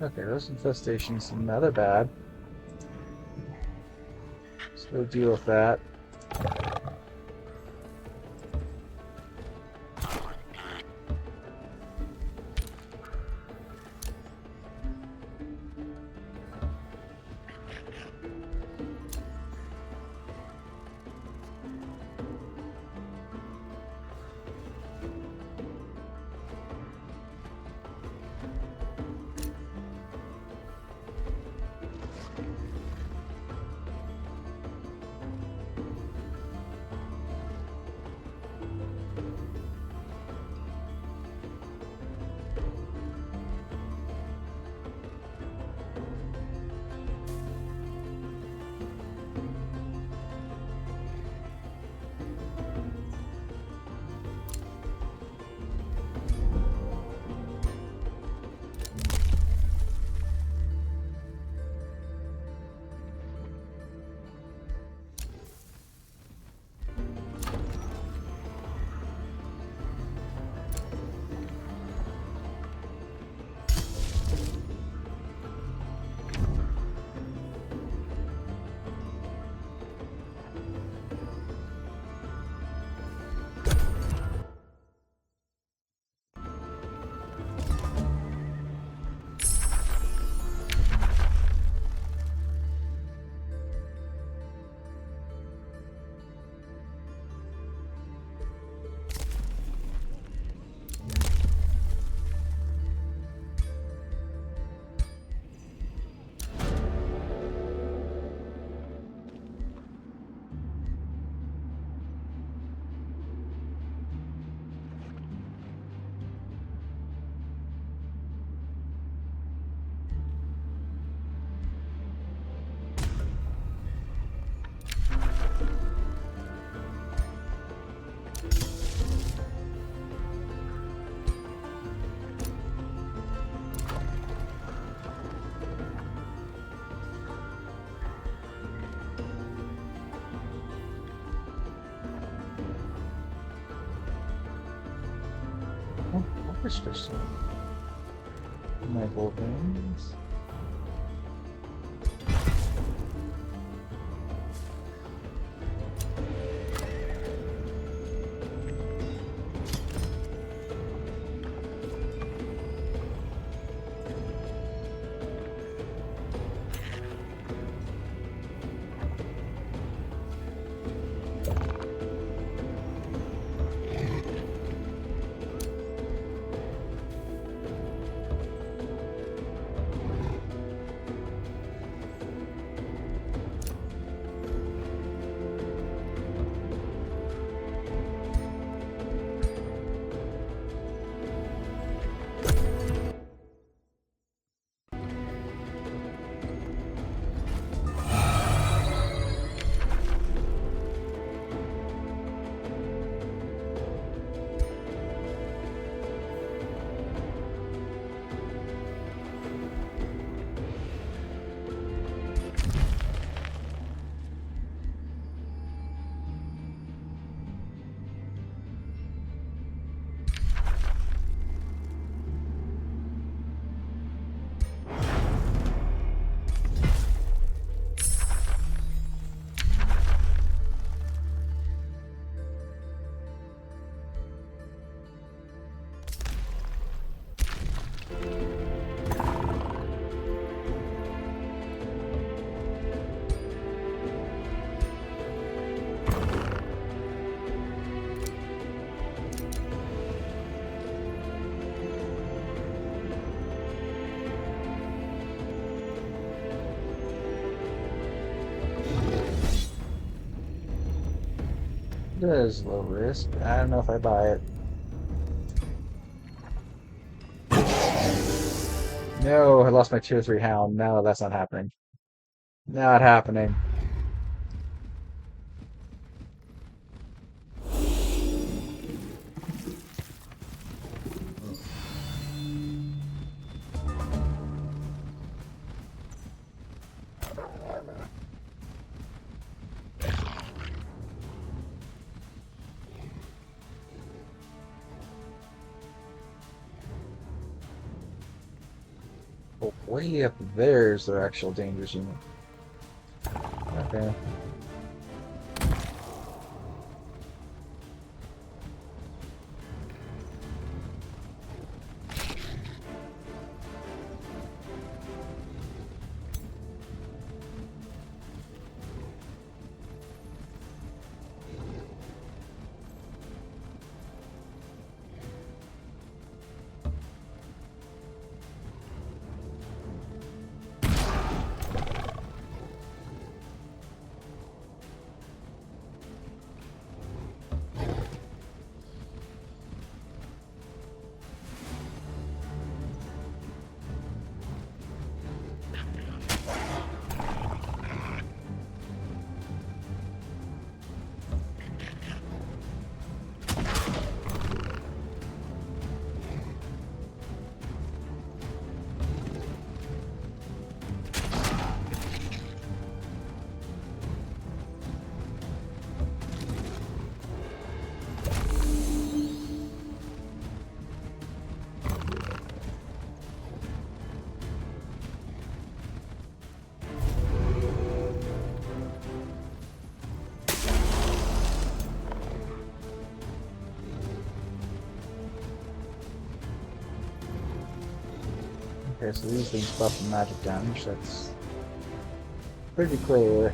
Okay, those infestations seem rather bad. So we'll deal with that. Fish fish. My Vulcans. It is low risk. I don't know if I buy it. No, I lost my tier 3 hound. No, that's not happening. Not happening. Oh, way up there's their actual dangerous unit. Okay. Okay, so these things buff the magic damage. That's pretty clear.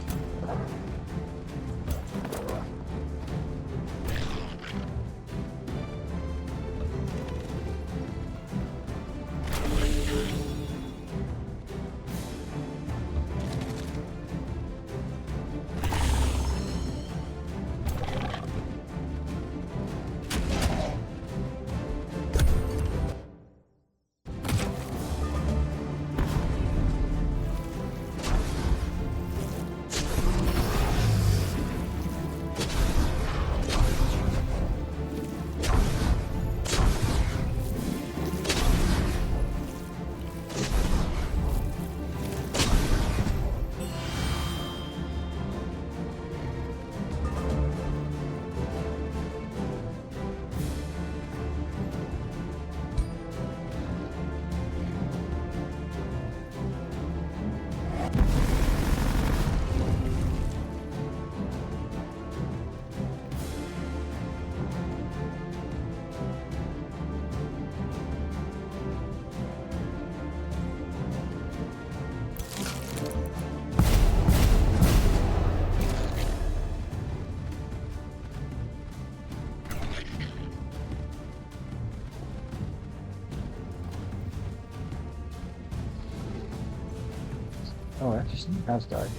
Oh, actually, someone has died.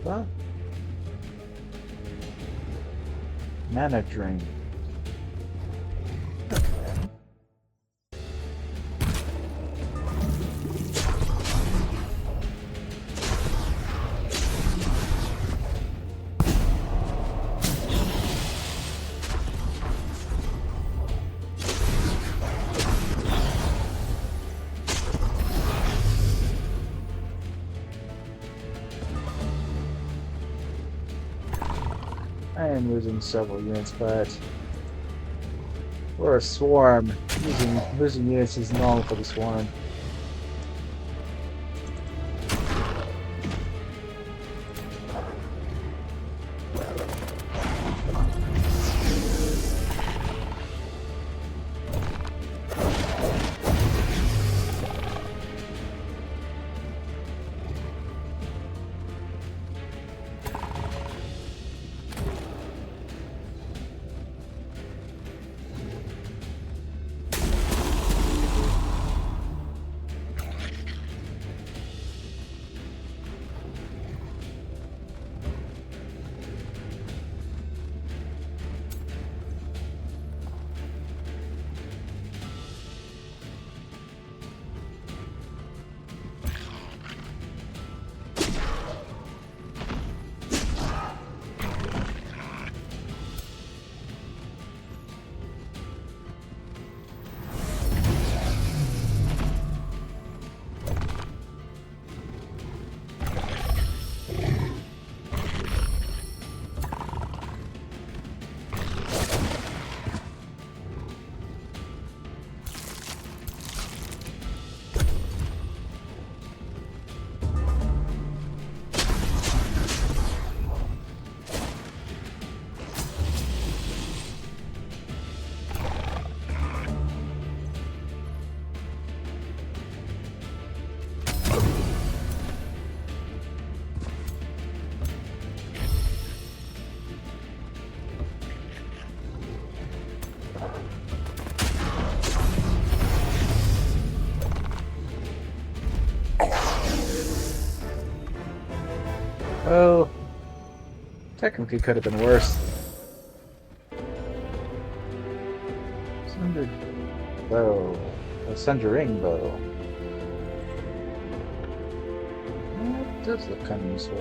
What? Mana drain. I am losing several units, but we're a swarm. Losing units is normal for the swarm. Oh, technically could have been worse. 100. Whoa. A Sundering bow. It does look kind of useful.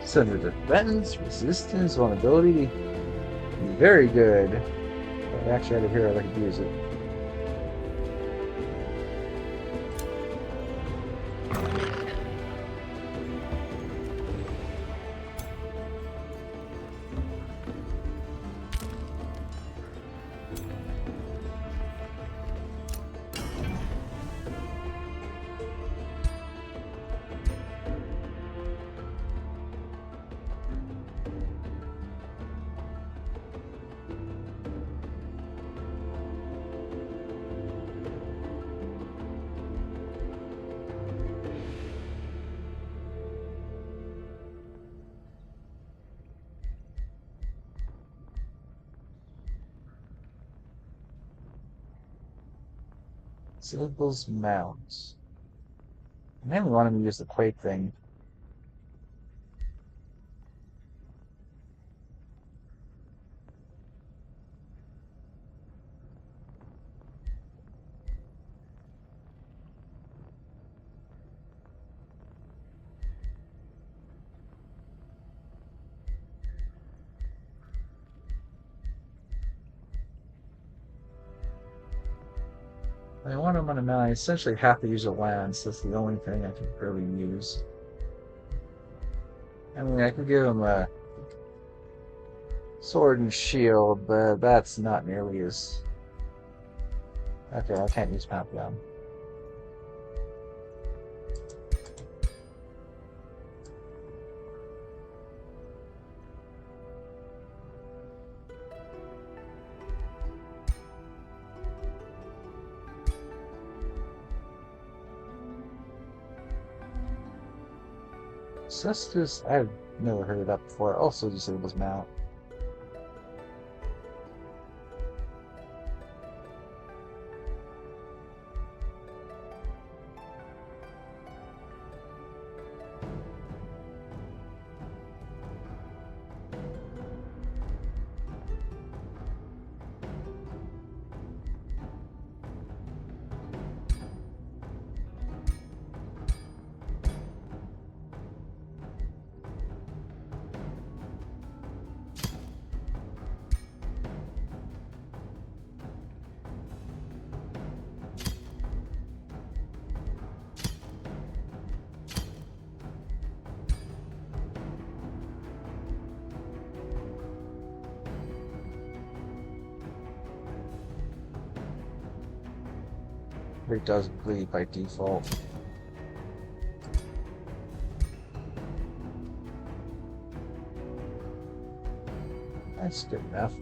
Sunder defense, resistance, vulnerability. Very good. If I actually had a hero that could use it. Syllables mount. I mainly want him to use the Quake thing. I want him on a 9. I essentially have to use a lance. That's the only thing I can really use. I mean, I could give him a sword and shield, but that's not nearly as... Okay, I can't use Pantheon. Cestus, I've never heard of that before. Also disables mount. It does bleed by default. That's good enough.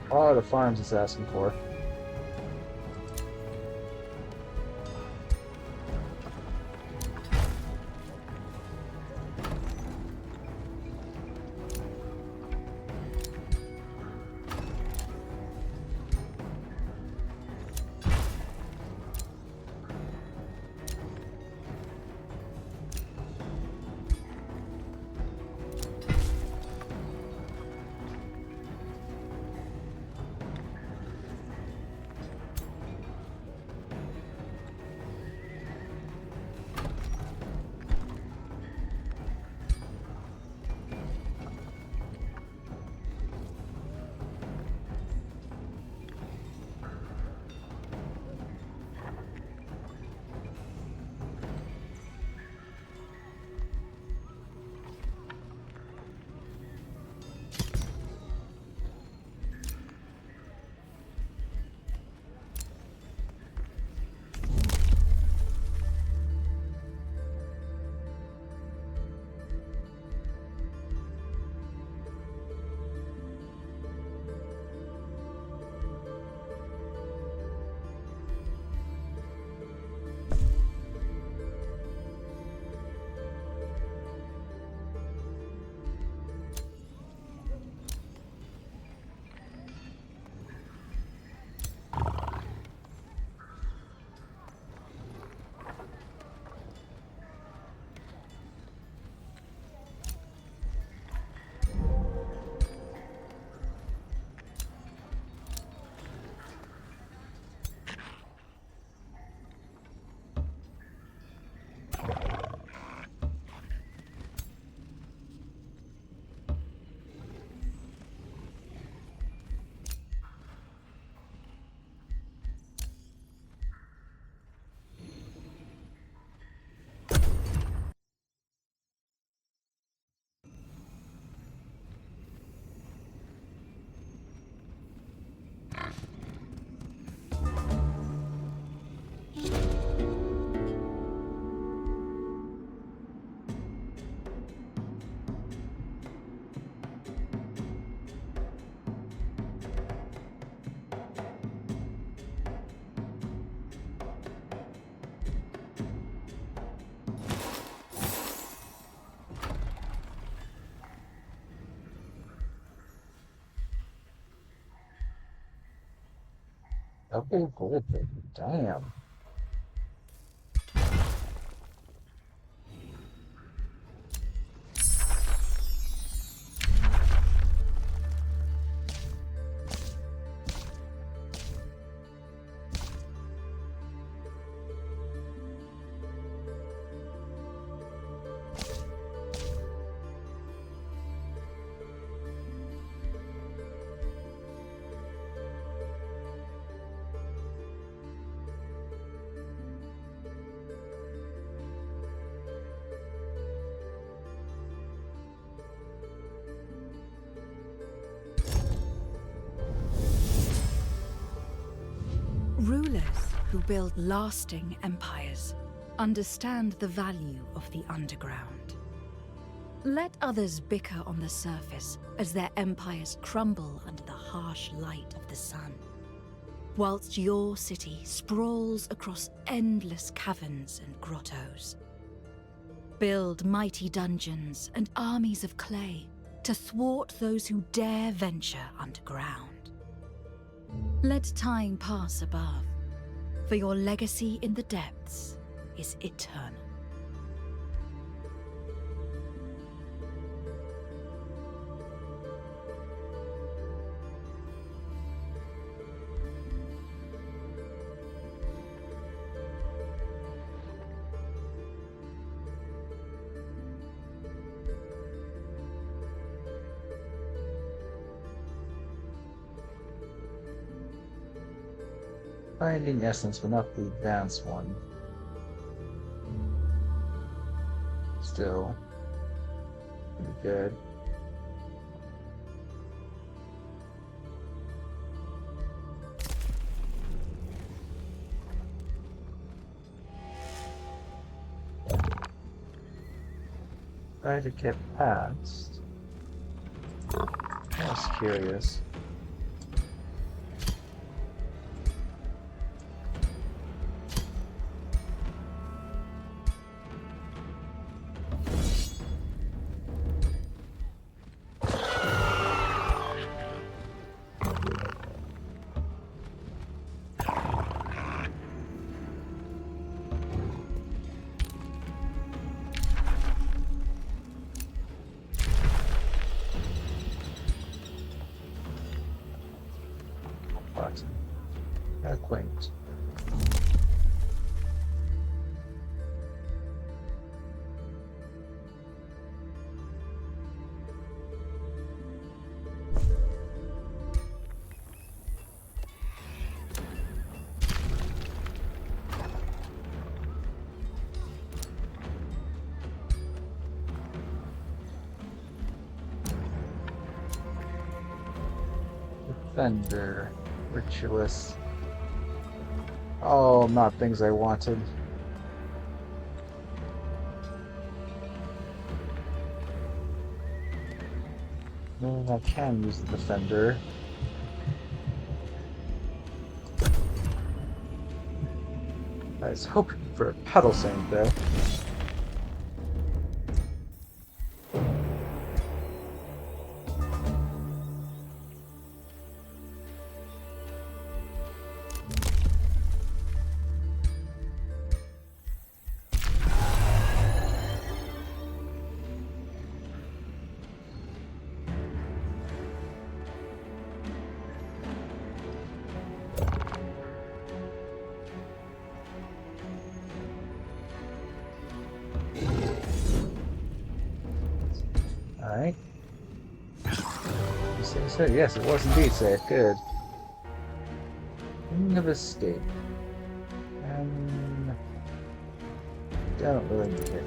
A lot of farms it's asking for. Double gold. Damn.
Rulers who build lasting empires understand the value of the underground. Let others bicker on the surface as their empires crumble under the harsh light of the sun, whilst your city sprawls across endless caverns and grottos. Build mighty dungeons and armies of clay to thwart those who dare venture underground. Let time pass above, for your legacy in the depths is eternal.
Binding essence, but not the advanced one. Still pretty good. Try to get past. I was curious. But quaint. Defender, Ritualist. Oh, not things I wanted. I can use the Defender. I was hoping for a pedal sink though. Alright. You say so? Yes, it was indeed safe. Good. Ring of Escape. Don't really need it.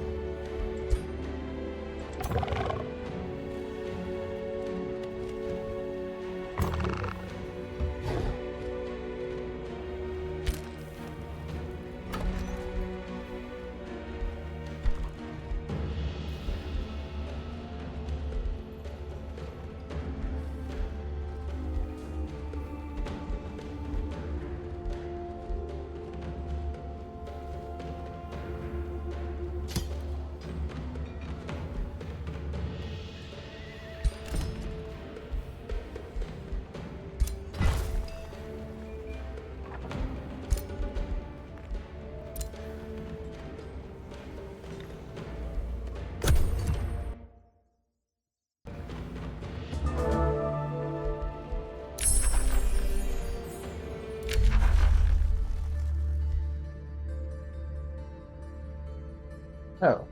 Oh,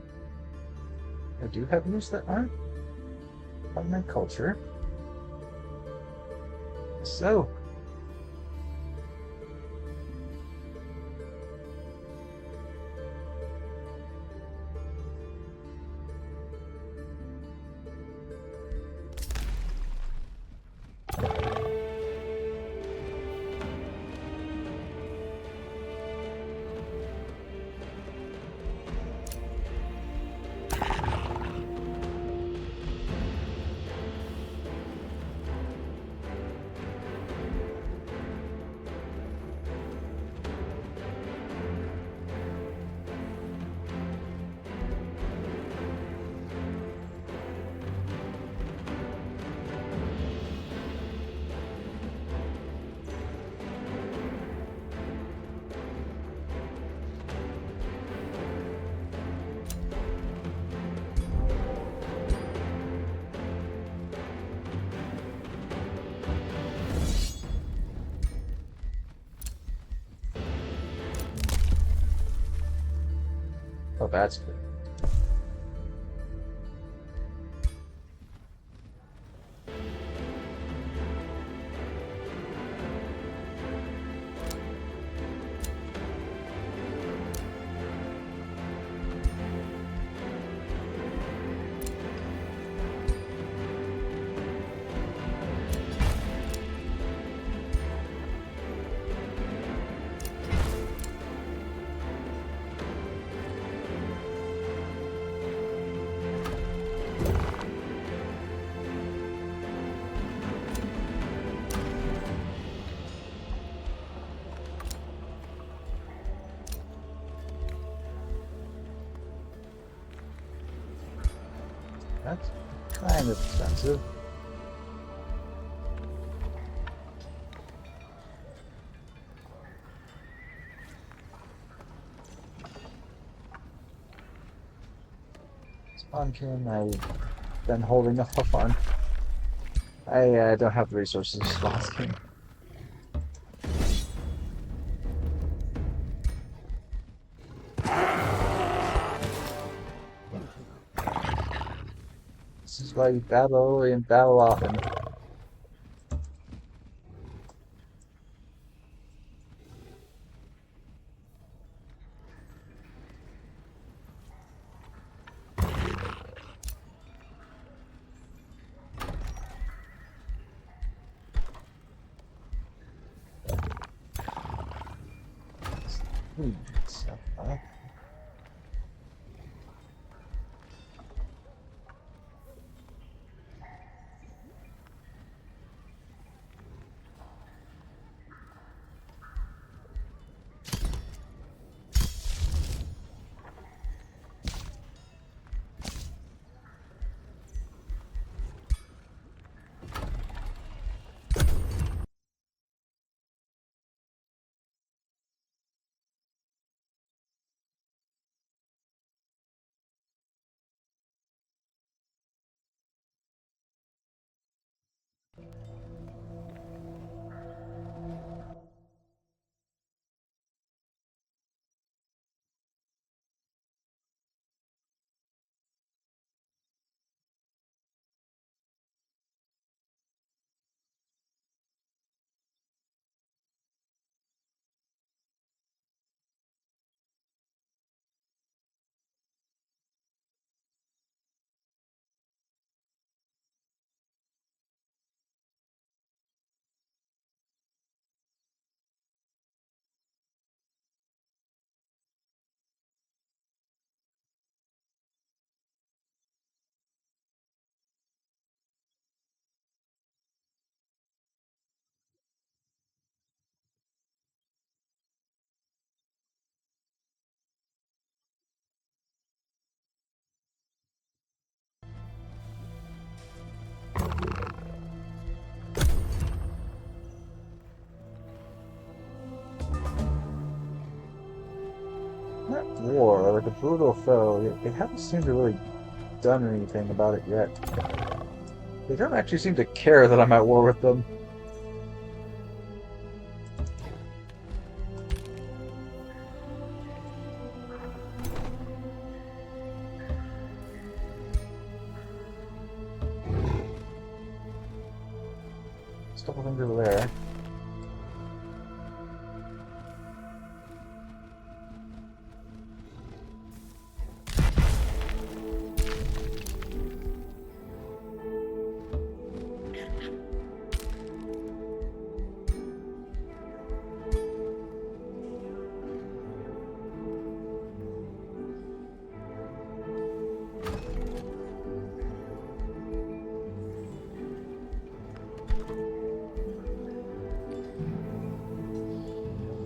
I do have news that aren't on my culture. So, oh, that's good. That's kind of expensive. Spawnkin, I've been holding off on. I don't have the resources to Spawnkin. This is why you battle early and battle often. So, that war, like a brutal foe, they haven't seemed to really done anything about it yet. They don't actually seem to care that I'm at war with them. There's a couple things over there.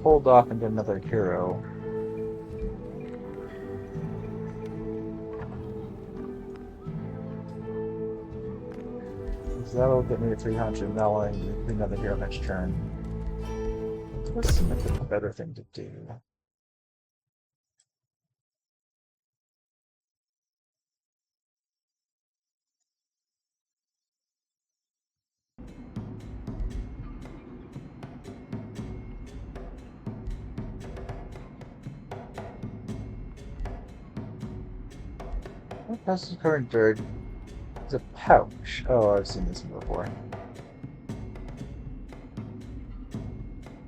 Hold off and get another hero. So that'll get me to 300, and that'll let me do another hero next turn. What's the better thing to do? What passes current dirt? It's a pouch. Oh, I've seen this one before.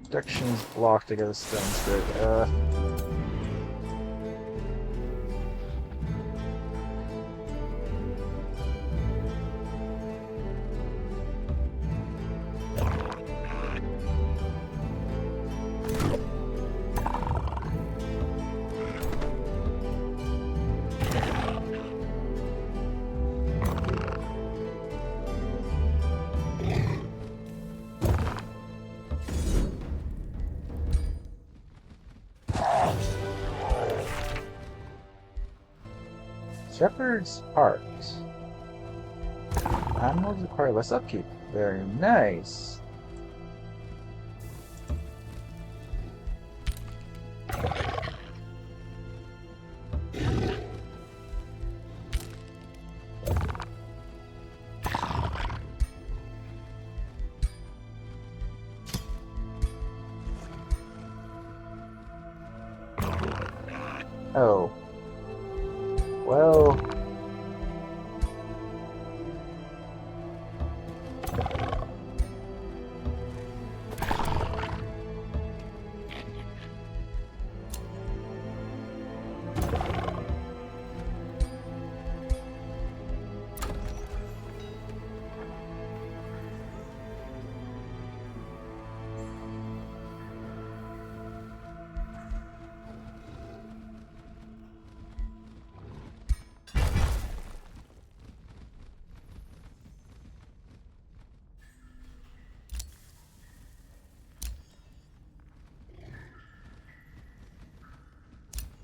Protection's blocked against stone spirit. Shepherd's Heart. Animals require less upkeep. Very nice. Oh. Well.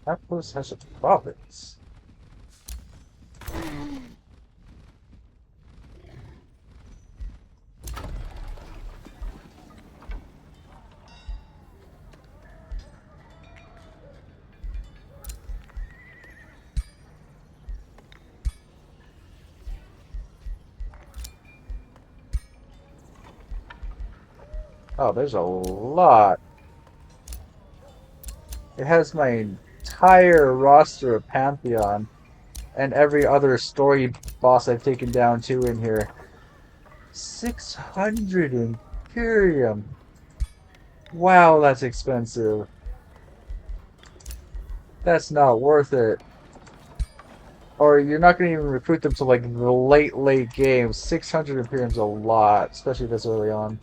Apples has a province. Oh, there's a lot. It has my entire roster of Pantheon and every other story boss I've taken down too in here. 600 Imperium. Wow, that's expensive. That's not worth it. Or you're not going to even recruit them till like the late game. 600 Imperium's a lot, especially this early on.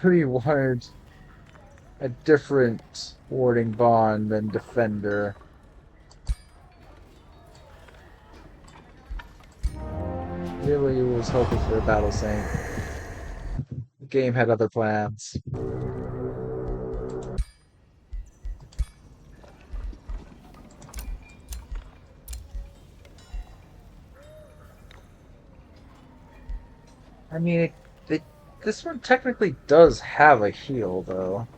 Really wanted a different warding bond than defender. Really was hoping for a battle saint. The game had other plans. I mean, this one technically does have a heal, though.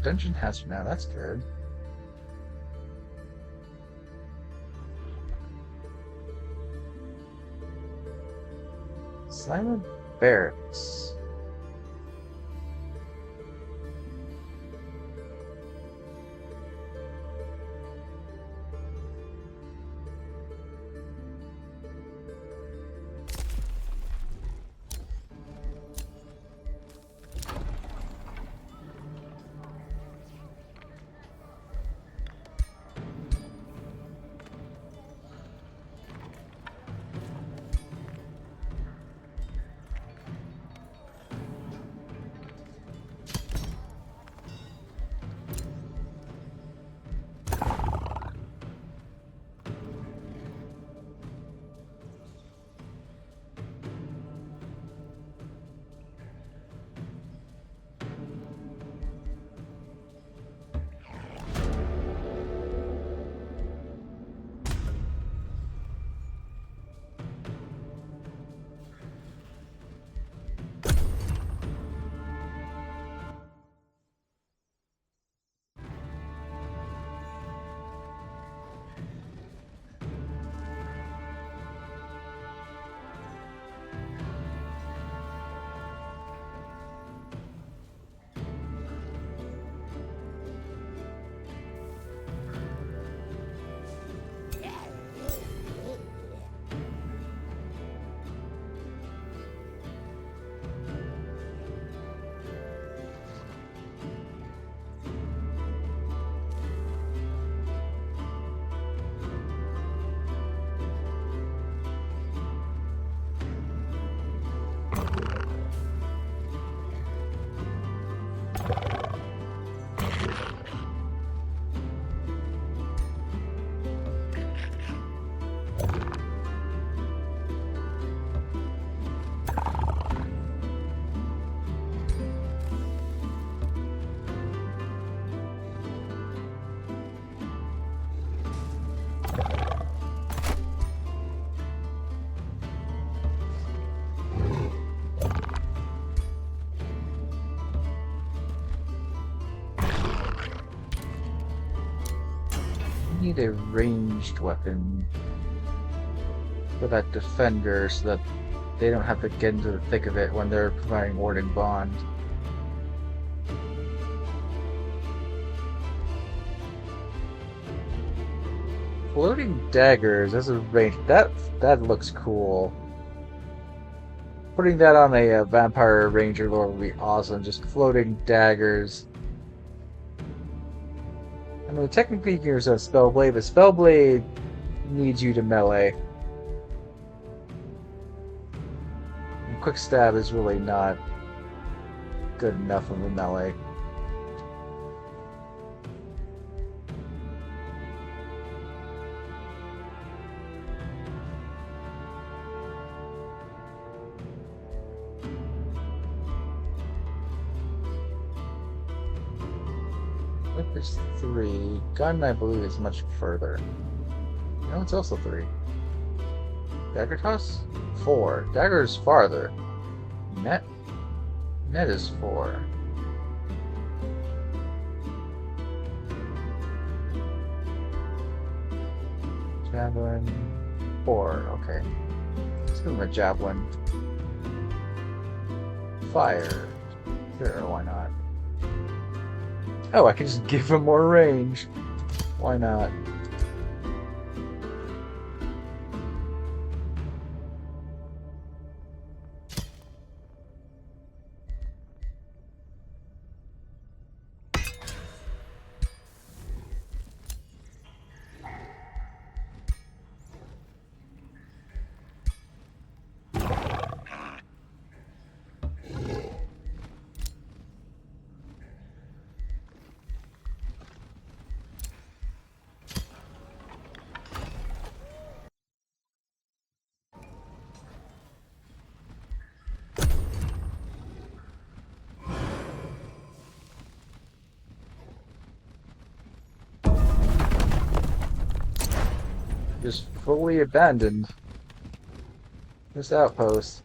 dungeon has now. That's good. Simon Barracks. Need a ranged weapon for that defender so that they don't have to get into the thick of it when they're providing warding bond. Floating daggers as a range, that looks cool. Putting that on a vampire ranger lord would be awesome. Just floating daggers. I mean, technically you can use a Spellblade, but Spellblade needs you to melee. And Quick Stab is really not good enough of a melee. There's 3. Gun, I believe, is much further. No, it's also 3. Dagger toss? 4. Dagger is farther. Net? Net is 4. Javelin, 4. Okay. Let's give him a javelin. Fire. Sure, why not? Oh, I can just give him more range. Why not? Just fully abandoned this outpost.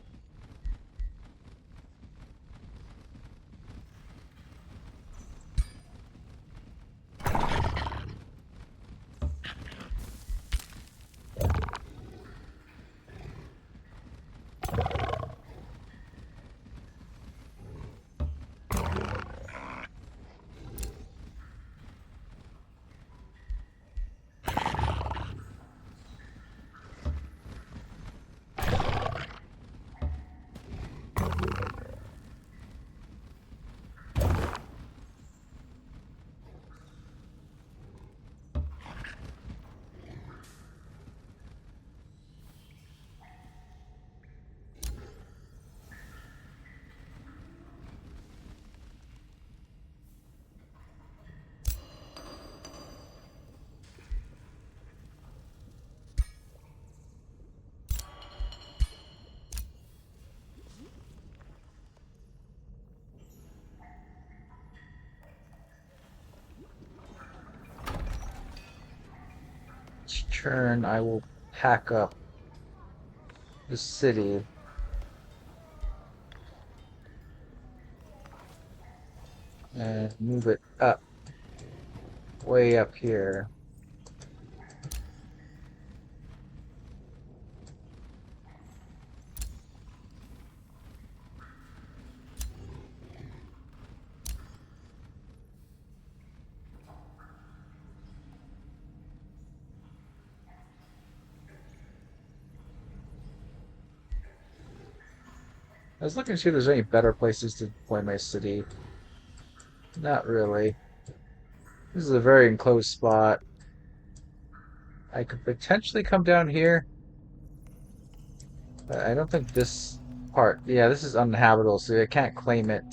Each turn, I will pack up the city. And move it up, way up here. I was looking to see if there's any better places to deploy my city. Not really. This is a very enclosed spot. I could potentially come down here, but I don't think this part... Yeah, this is uninhabitable, so I can't claim it.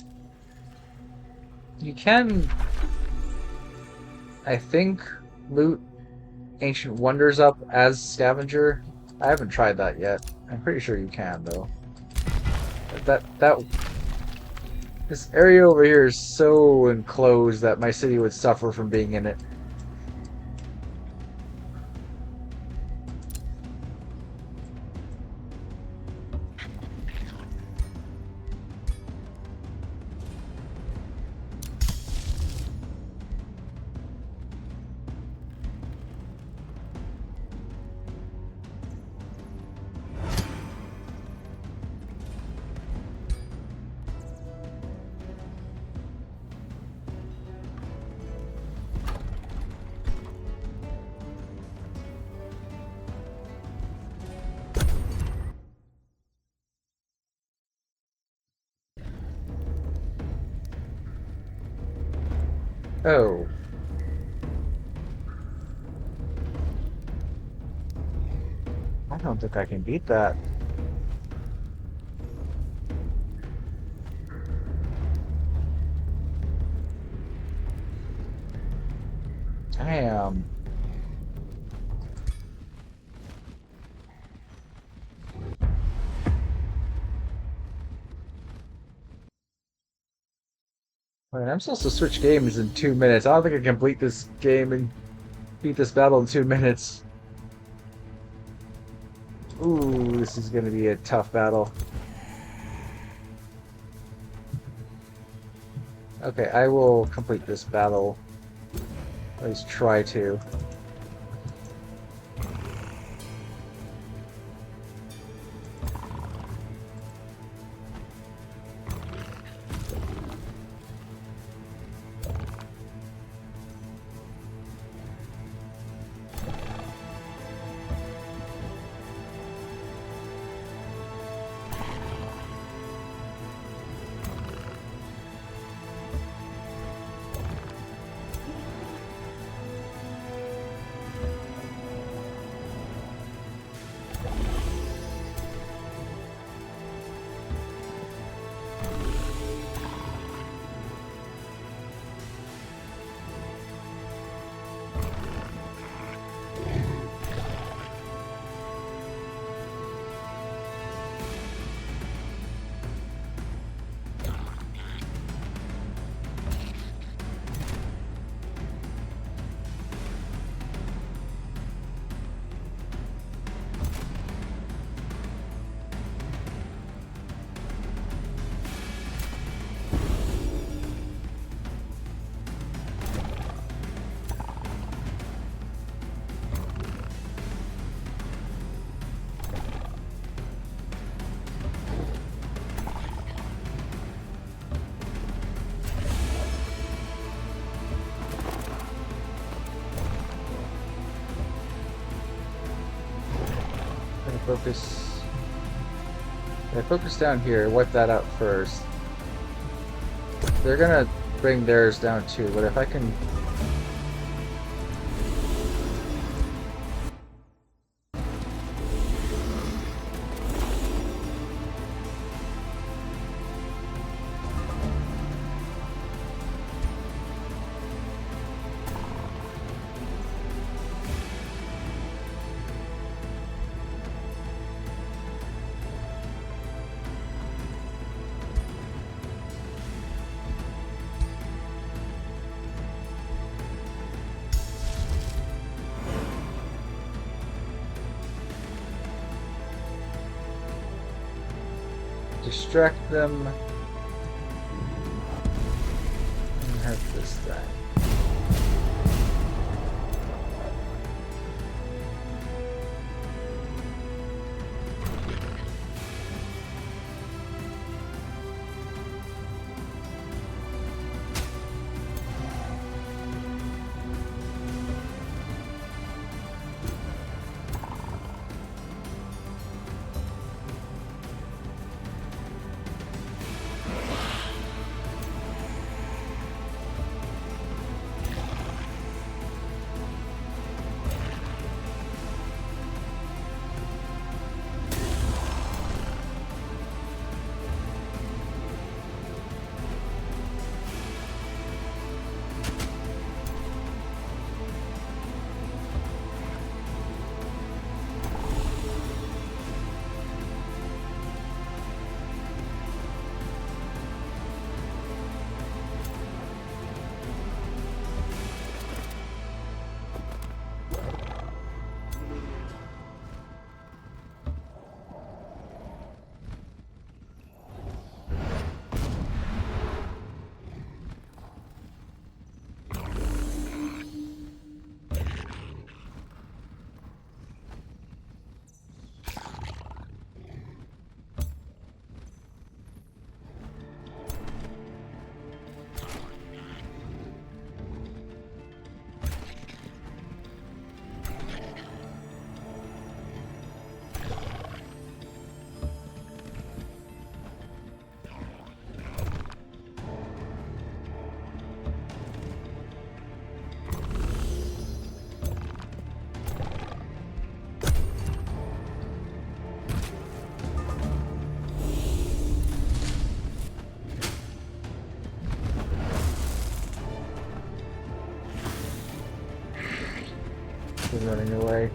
You can, I think, loot Ancient Wonders up as Scavenger. I haven't tried that yet. I'm pretty sure you can, though. That this area over here is so enclosed that my city would suffer from being in it. Oh, I don't think I can beat that. Damn. Wait, I'm supposed to switch games in 2 minutes. I don't think I can complete this game and beat this battle in 2 minutes. Ooh, this is gonna be a tough battle. Okay, I will complete this battle. At least try to. Focus. I focus down here, wipe that out first. They're gonna bring theirs down too, but if I can... distract them. And hurt this time. She's running away.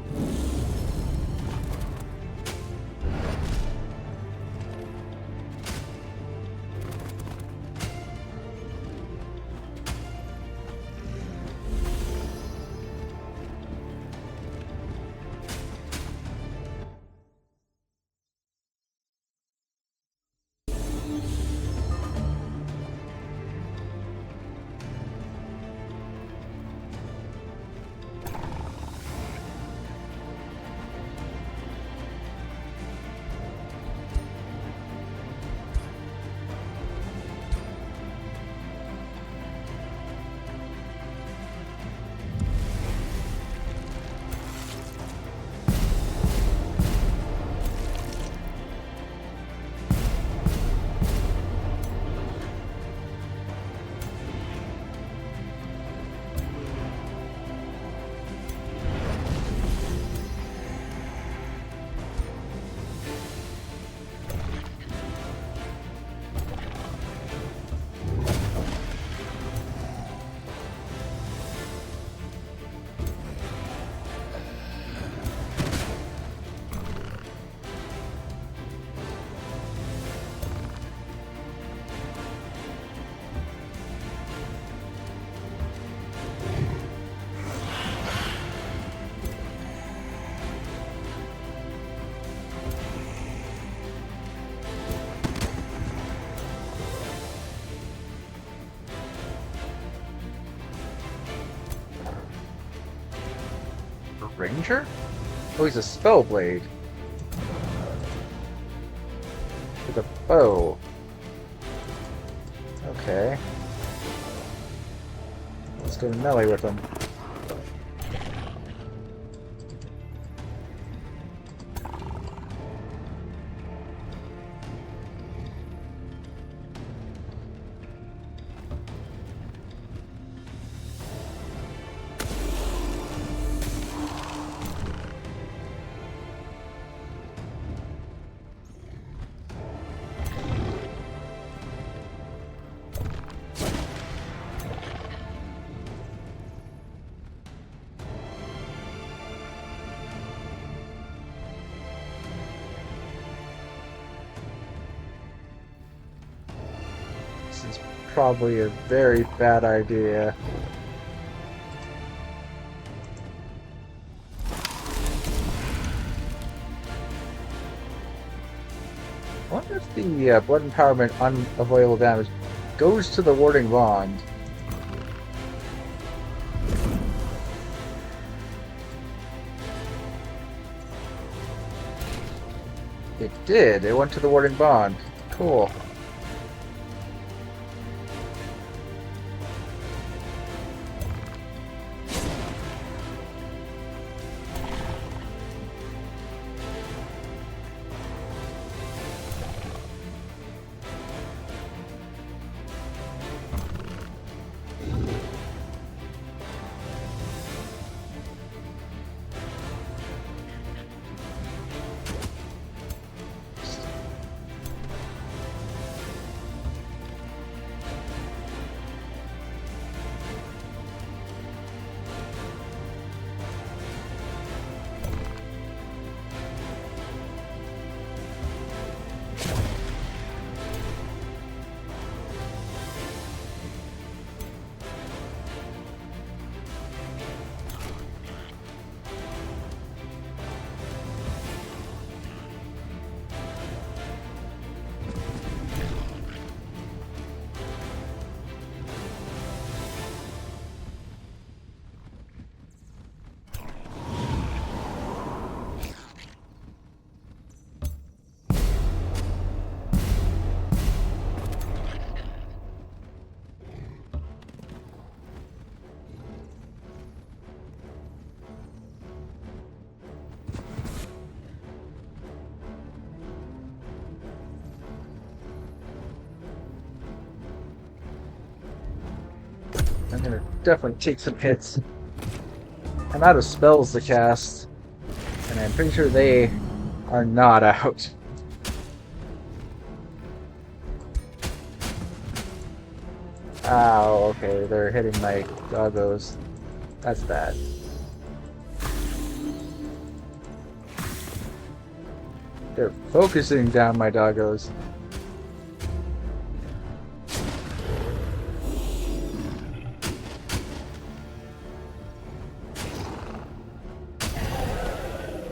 Ranger? Oh, he's a spellblade. With a bow. Okay. Let's go melee with him. This is probably a very bad idea. I wonder if the blood empowerment unavoidable damage goes to the warding bond. It did. It went to the warding bond. Cool. I'm gonna definitely take some hits. I'm out of spells to cast, and I'm pretty sure they are not out. Ow, okay, they're hitting my doggos. That's bad. They're focusing down my doggos.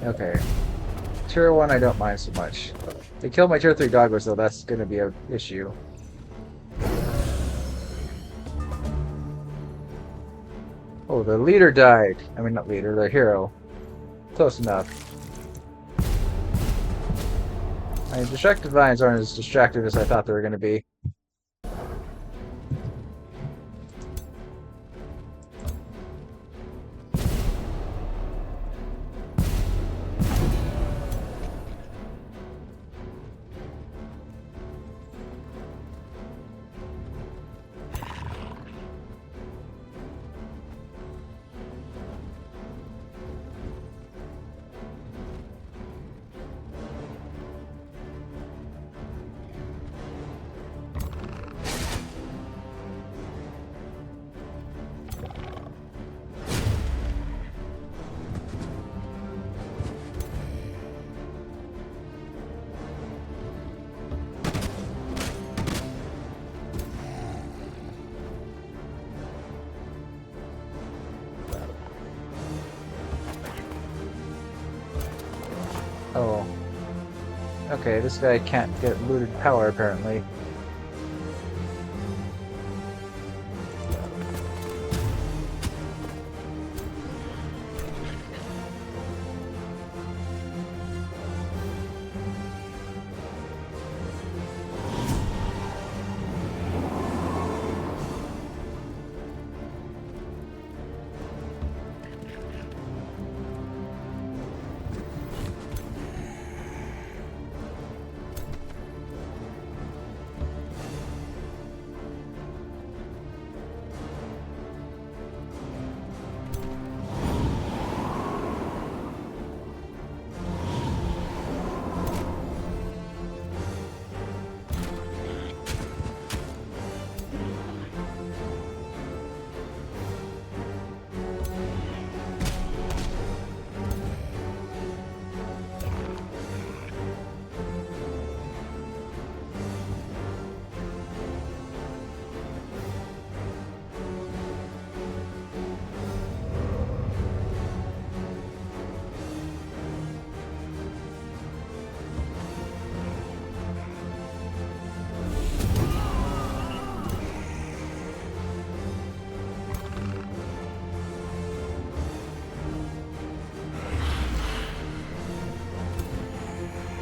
Okay. Tier 1 I don't mind so much. If they kill my tier 3 doggos though, that's gonna be an issue. Oh, the leader died. I mean, not leader, the hero. Close enough. I mean, distracted vines aren't as distracted as I thought they were gonna be. Oh. Okay, this guy can't get looted power apparently.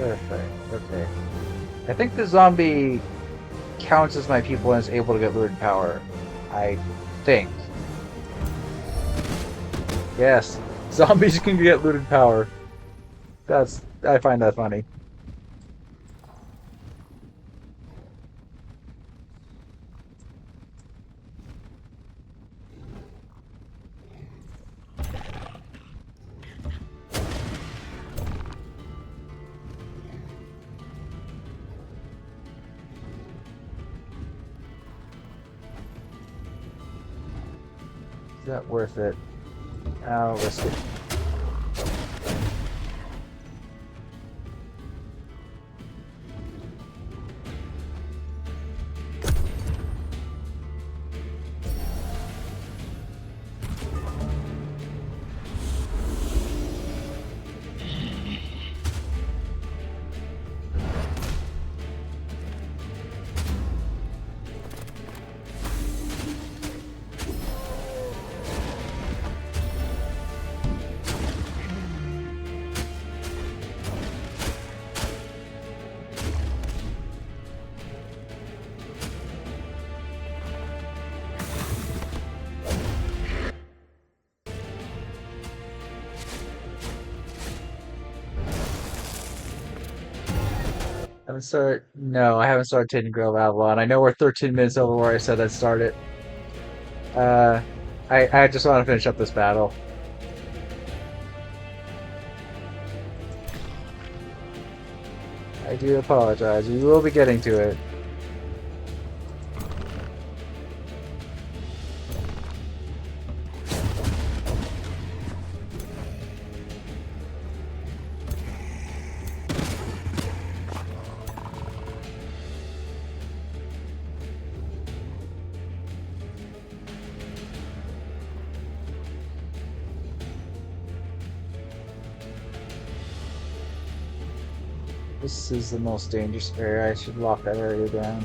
Perfect. Okay. I think the zombie counts as my people and is able to get looted power. I think. Yes. Zombies can get looted power. I find that funny. Is that worth it? I'll risk it. No, I haven't started Tainted Grail of Avalon. I know we're 13 minutes over where I said I'd start it. Uh, I just want to finish up this battle. I do apologize. We will be getting to it. This is the most dangerous area. I should lock that area down.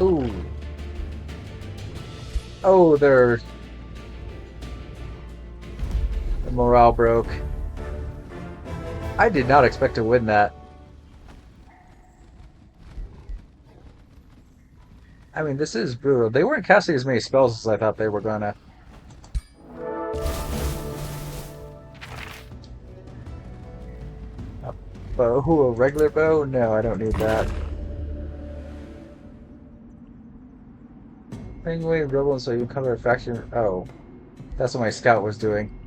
Ooh. Oh, the morale broke. I did not expect to win that. I mean, this is brutal. They weren't casting as many spells as I thought they were gonna. A bow? A regular bow? No, I don't need that. Penguin rebel, so you cover a faction. Oh, that's what my scout was doing.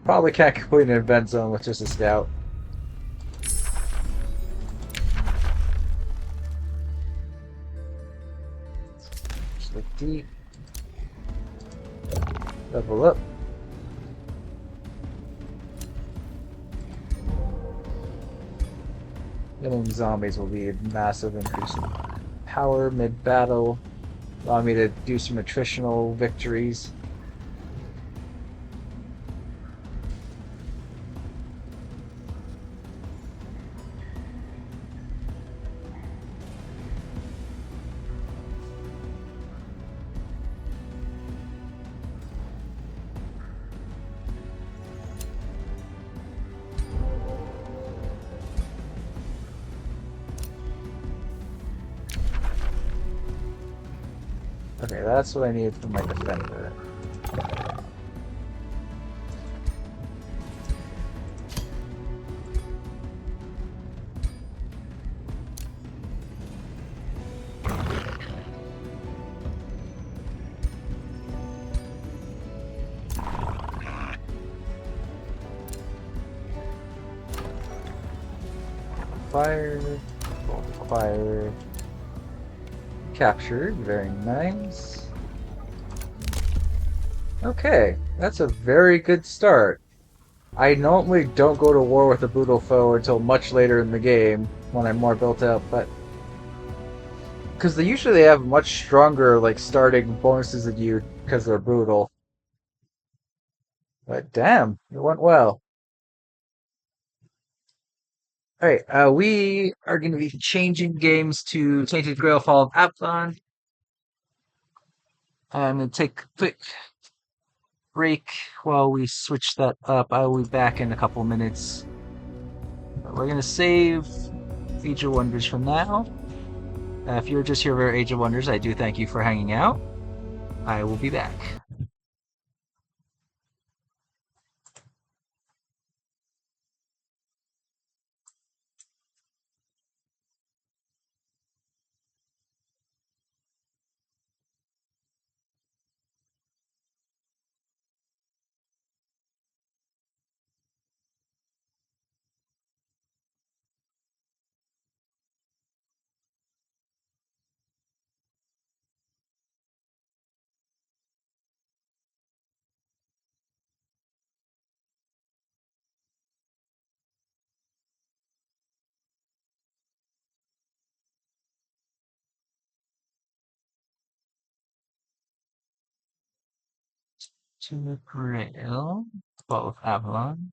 Probably can't complete an event zone with just a scout. Just look deep. Level up. Killing zombies will be a massive increase in power mid-battle. Allow me to do some attritional victories. Okay, that's what I need for my defender. Fire, fire, captured, very nice. Okay, that's a very good start. I normally don't go to war with a brutal foe until much later in the game, when I'm more built up, but because they usually have much stronger like starting bonuses than you because they're brutal. But damn, it went well. Alright, we are going to be changing games to Tainted Grail Fall of Avalon. I'm going to take a quick break while we switch that up. I will be back in a couple minutes. But we're going to save Age of Wonders for now. If you're just here for Age of Wonders, I do thank you for hanging out. I will be back. To the Grail, Fall of Avalon.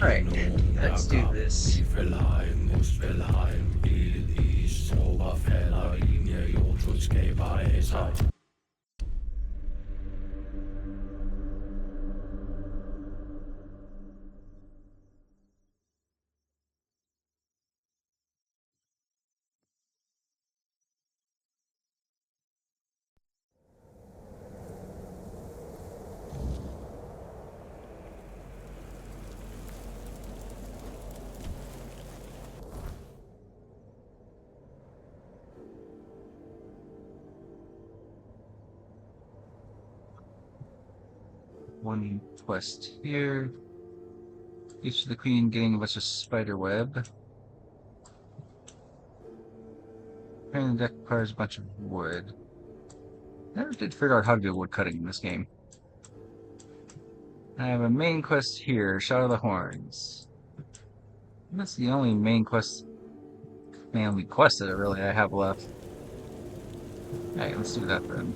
Alright, let's do this.
one quest here. Each of the queen getting a bunch of spider web. Apparently the deck requires a bunch of wood. Never did figure out how to do wood cutting in this game. I have a main quest here, Shadow of the Horns. That's the only main quest, mainly quest that really I have left. Alright, let's do that then.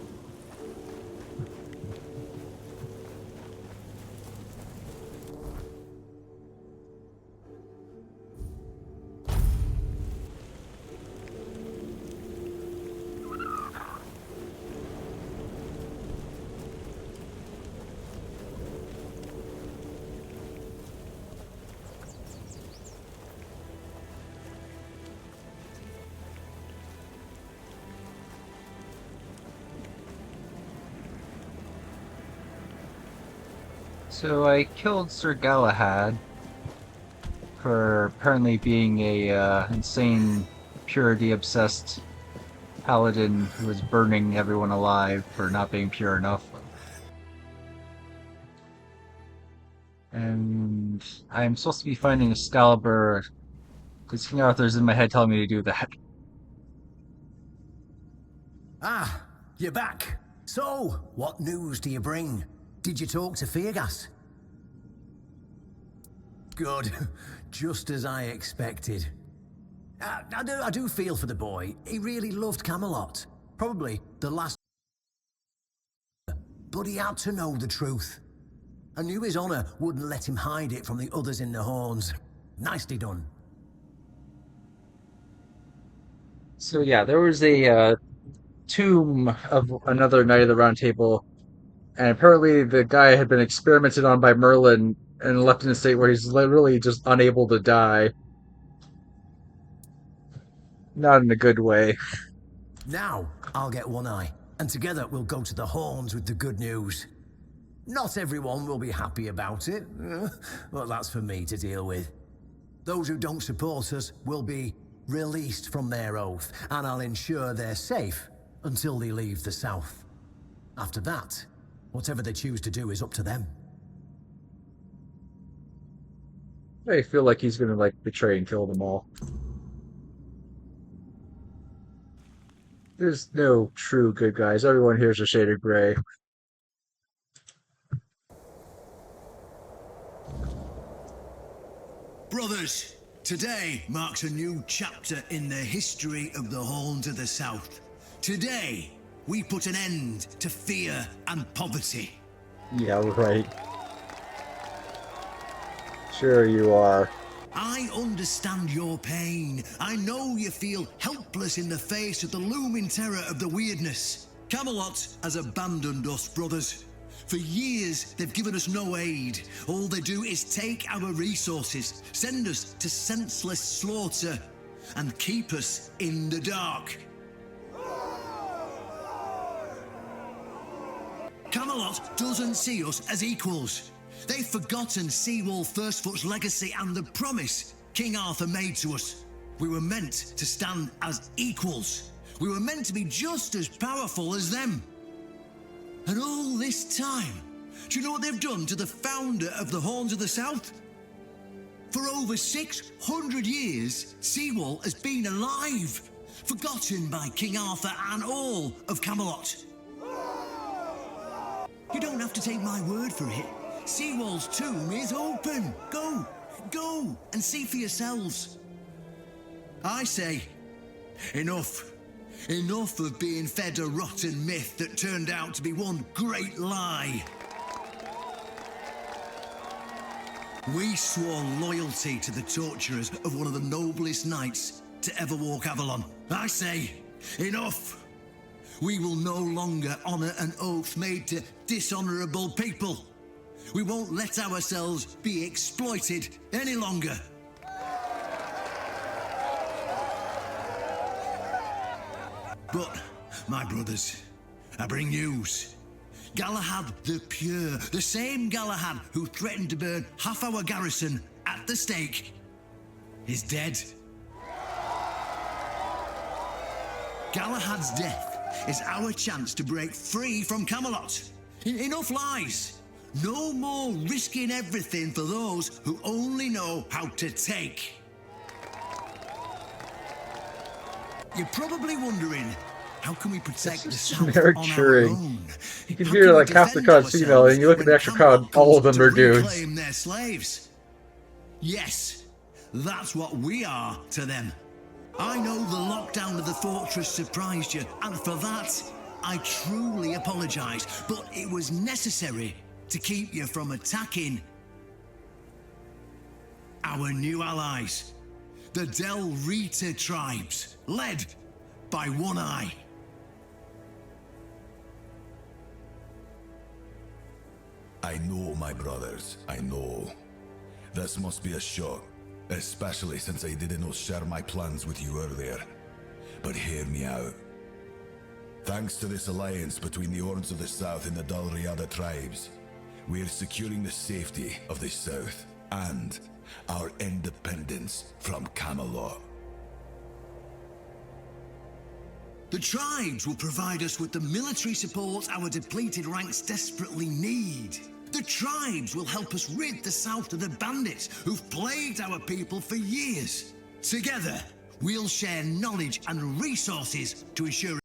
So I killed Sir Galahad for apparently being a insane, purity-obsessed paladin who was burning everyone alive for not being pure enough. And I'm supposed to be finding Excalibur, because King Arthur's in my head telling me to do that.
Ah, you're back. So, what news do you bring? Did you talk to Feargas? Good. Just as I expected. I do feel for the boy. He really loved Camelot. Probably the last... But he had to know the truth. I knew his honor wouldn't let him hide it from the others in the horns. Nicely done.
So yeah, there was a tomb of another Knight of the Round Table, and apparently the guy had been experimented on by Merlin and left in a state where he's literally just unable to die. Not in a good way.
Now, I'll get one eye, and together we'll go to the horns with the good news. Not everyone will be happy about it, but that's for me to deal with. Those who don't support us will be released from their oath, and I'll ensure they're safe until they leave the south. After that, whatever they choose to do is up to them.
I feel like he's gonna like betray and kill them all. There's no true good guys. Everyone here is a shade of gray.
Brothers, today marks a new chapter in the history of the Horns of the South. Today, we put an end to fear and poverty.
Yeah, right. Sure you are.
I understand your pain. I know you feel helpless in the face of the looming terror of the weirdness. Camelot has abandoned us, brothers. For years, they've given us no aid. All they do is take our resources, send us to senseless slaughter, and keep us in the dark. Camelot doesn't see us as equals. They've forgotten Seawall Firstfoot's legacy and the promise King Arthur made to us. We were meant to stand as equals. We were meant to be just as powerful as them. And all this time, do you know what they've done to the founder of the Horns of the South? For over 600 years, Seawall has been alive, forgotten by King Arthur and all of Camelot. You don't have to take my word for it. Seawall's tomb is open. Go and see for yourselves. I say, enough. Enough of being fed a rotten myth that turned out to be one great lie. We swore loyalty to the torturers of one of the noblest knights to ever walk Avalon. I say, enough. We will no longer honor an oath made to dishonorable people. We won't let ourselves be exploited any longer. But, my brothers, I bring news. Galahad the Pure, the same Galahad who threatened to burn half our garrison at the stake, is dead. Galahad's death is our chance to break free from Camelot. Enough lies. No more risking everything for those who only know how to take. You're probably wondering, how can we protect the
It's just
South
generic
on our
cheering.
own?
You can
How
hear
can we
like half the
defend
crowd's female,
ourselves
and you look at the
when
extra crowd,
Camelot
all of
comes
them are
to
dudes.
reclaim their slaves? Yes, that's what we are to them. I know the lockdown of the fortress surprised you, and for that, I truly apologize, but it was necessary to keep you from attacking our new allies, the Del Rita tribes, led by One Eye.
I know, my brothers, I know. This must be a shock, especially since I didn't share my plans with you earlier. But hear me out. Thanks to this alliance between the Horns of the South and the Dalriada tribes, we are securing the safety of the South and our independence from Camelot.
The tribes will provide us with the military support our depleted ranks desperately need. The tribes will help us rid the South of the bandits who've plagued our people for years. Together, we'll share knowledge and resources to ensure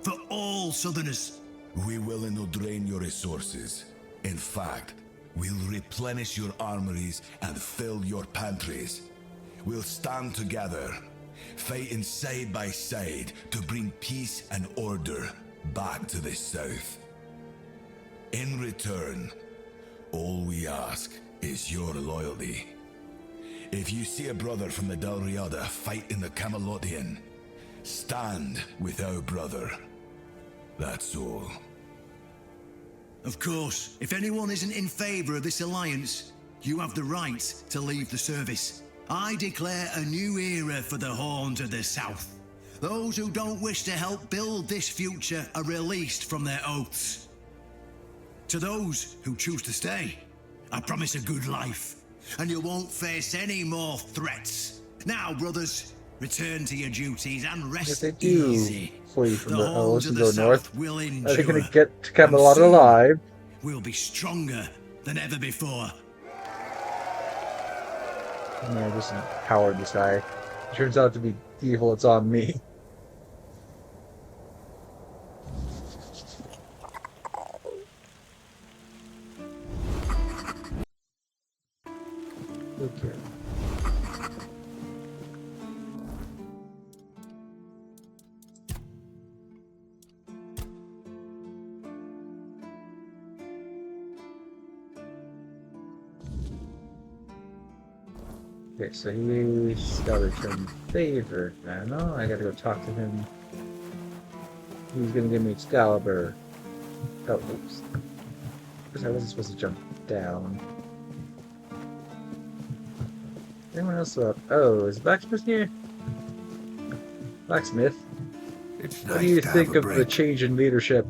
for all Southerners.
We will not drain your resources. In fact, we'll replenish your armories and fill your pantries. We'll stand together, fighting side by side to bring peace and order back to the South. In return, all we ask is your loyalty. If you see a brother from the Dalriada fight in the Camelotian, stand with our brother. That's all.
Of course, if anyone isn't in favor of this alliance, you have the right to leave the service. I declare a new era for the Horns of the South. Those who don't wish to help build this future are released from their oaths. To those who choose to stay, I promise a good life, and you won't face any more threats. Now, brothers, return to your duties and
If
rest
they do
easy.
flee from
The
the
Horns
and
of
go
the
north,
South will
are
endure.
they going to get to
and
Camelot
soon
alive?
We'll be stronger than ever before.
Man, I just empowered this guy. Turns out to be evil, it's on me. Okay. Okay, so he's got to return favor. No, I gotta go talk to him. He's gonna give me Excalibur. Oh, oops. Because I wasn't supposed to jump down. Anyone else up? Oh, is Blacksmith here? Blacksmith,
It's
what do you
nice to have
think
a
of the
break.
change in leadership?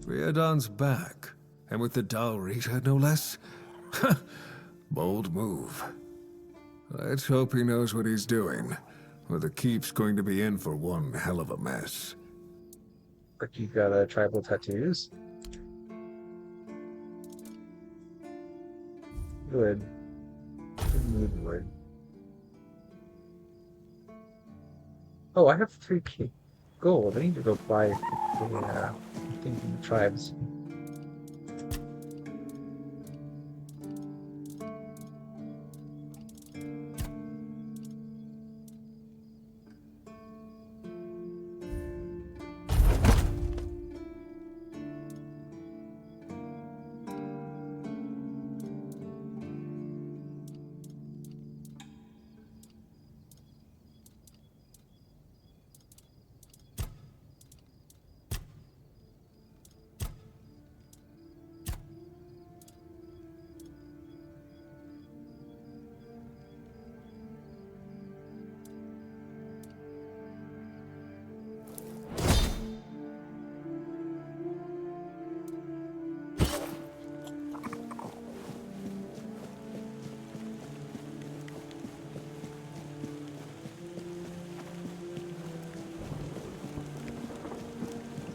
Riordan's back, and with the Dalrita, no less. Bold move. Let's hope he knows what he's doing, or the keep's going to be in for one hell of a mess.
Like you got tribal tattoos? Good. Good mood wood. Oh, I have 3K gold. I need to go buy the thing from the tribes.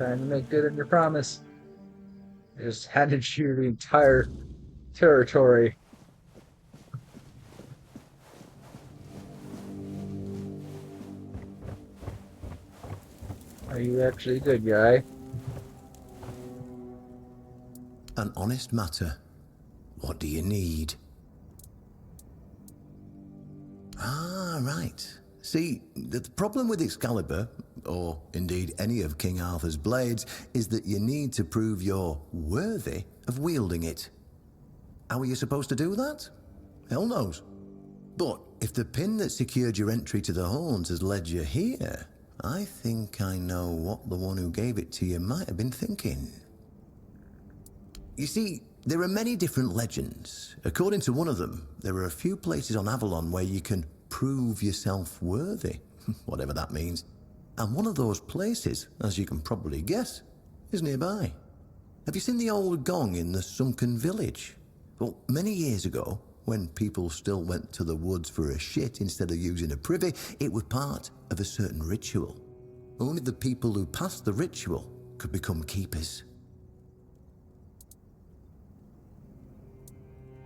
Trying to make good on your promise. I just handed you the entire territory. Are you actually a good guy?
An honest matter. What do you need? Ah, right. See, the problem with Excalibur, or indeed any of King Arthur's blades, is that you need to prove you're worthy of wielding it. How are you supposed to do that? Hell knows. But if the pin that secured your entry to the horns has led you here, I think I know what the one who gave it to you might have been thinking. You see, there are many different legends. According to one of them, there are a few places on Avalon where you can prove yourself worthy, whatever that means. And one of those places, as you can probably guess, is nearby. Have you seen the old gong in the sunken village? Well, many years ago, when people still went to the woods for a shit instead of using a privy, it was part of a certain ritual. Only the people who passed the ritual could become keepers.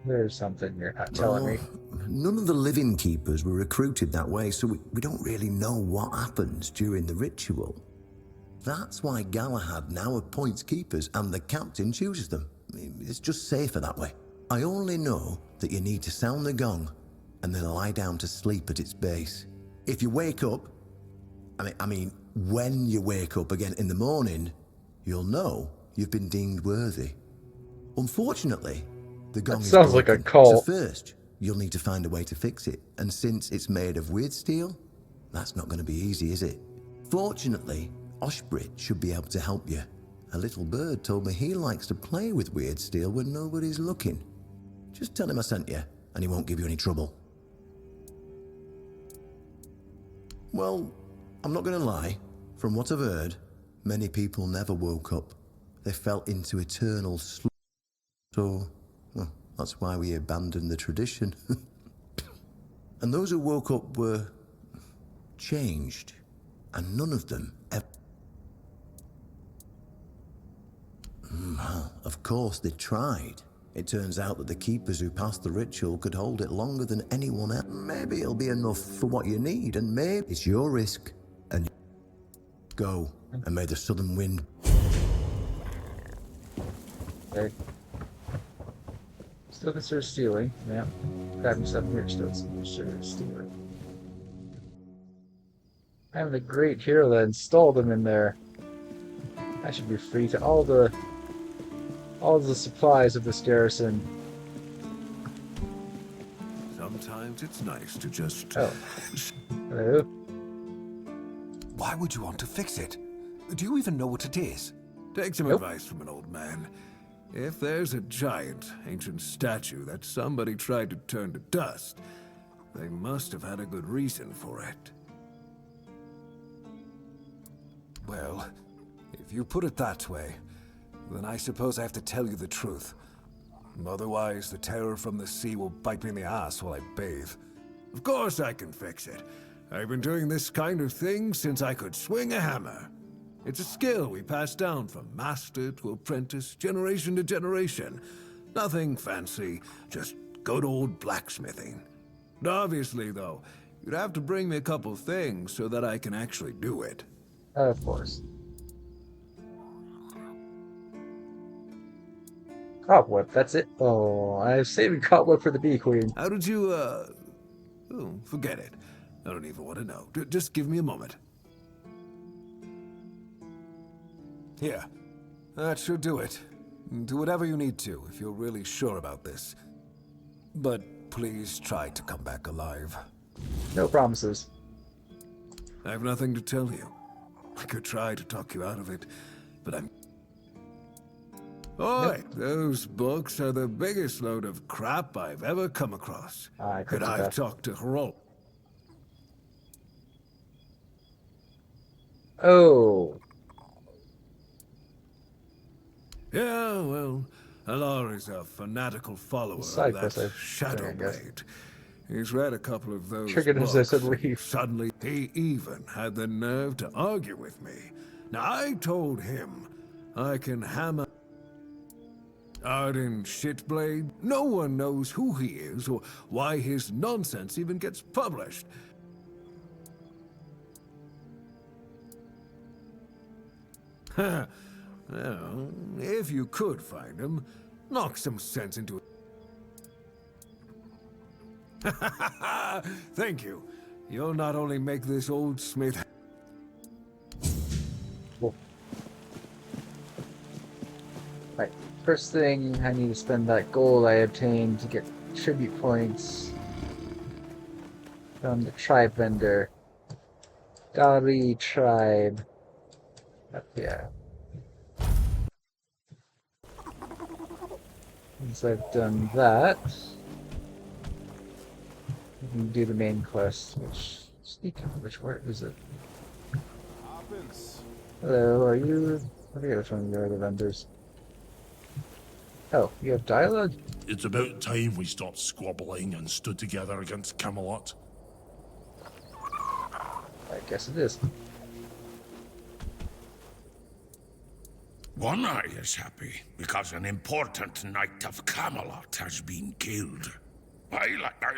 There's something you're not telling me.
None of the living keepers were recruited that way, so we don't really know what happens during the ritual. That's why Galahad now appoints keepers and the captain chooses them. It's just safer that way. I only know that you need to sound the gong and then lie down to sleep at its base. If you wake up, when you wake up again in the morning, you'll know you've been deemed worthy. Unfortunately, the gong is
sounds like a
broken.
cult.
So first, you'll need to find a way to fix it. And since it's made of weird steel, that's not going to be easy, is it? Fortunately, Oshbrit should be able to help you. A little bird told me he likes to play with weird steel when nobody's looking. Just tell him I sent you, and he won't give you any trouble. Well, I'm not going to lie. From what I've heard, many people never woke up. They fell into eternal sleep. So, well, that's why we abandoned the tradition. And those who woke up were changed, and none of them ever... Well, of course they tried. It turns out that the keepers who passed the ritual could hold it longer than anyone else. Maybe it'll be enough for what you need, and maybe it's your risk. And go, and may the southern wind...
Okay. Still consider stealing. Yeah. Grabbing stuff here still consider stealing. I'm the great hero that installed them in there. I should be free to all the supplies of this garrison.
Sometimes it's nice to just...
Oh. Hello?
Why would you want to fix it? Do you even know what it is?
Take some
Nope.
advice from an old man. If there's a giant, ancient statue that somebody tried to turn to dust, they must have had a good reason for it.
Well, if you put it that way, then I suppose I have to tell you the truth. Otherwise, the terror from the sea will bite me in the ass while I bathe.
Of course I can fix it. I've been doing this kind of thing since I could swing a hammer. It's a skill we pass down from master to apprentice, generation to generation. Nothing fancy, just good old blacksmithing. Obviously, though, you'd have to bring me a couple things so that I can actually do it.
Of course. Cobweb, that's it. Oh, I was saving Cobweb for the Bee Queen.
How did you, Oh, forget it. I don't even want to know. Just give me a moment.
Here, that should do it. Do whatever you need to if you're really sure about this. But please try to come back alive.
No promises.
I have nothing to tell you. I could try to talk you out of it, but I'm... Oi, those books are the biggest load of crap I've ever come across.
I could
And
do
I've
that.
talked to Hrol.
Oh.
Yeah, well, Alar is a fanatical follower
Side
of
quest,
that
I
Shadow
think, I guess.
Blade. He's read a couple of those
Triggered as I
books.
said leave.
Suddenly, he even had the nerve to argue with me. Now, I told him I can hammer out in Shitblade. No one knows who he is or why his nonsense even gets published. Well, if you could find him, knock some sense into it. Thank you. You'll not only make this old smith...
Cool. Right. First thing, I need to spend that gold I obtained to get tribute points from the tribe vendor. Gallery tribe. Yeah. Once I've done that, we can do the main quest, which, speaking of which, where is it? Hello, are you? I forget which one of the other vendors. Oh, you have dialogue?
It's about time we stopped squabbling and stood together against Camelot.
I guess it is.
One Eye is happy because an important knight of Camelot has been killed. I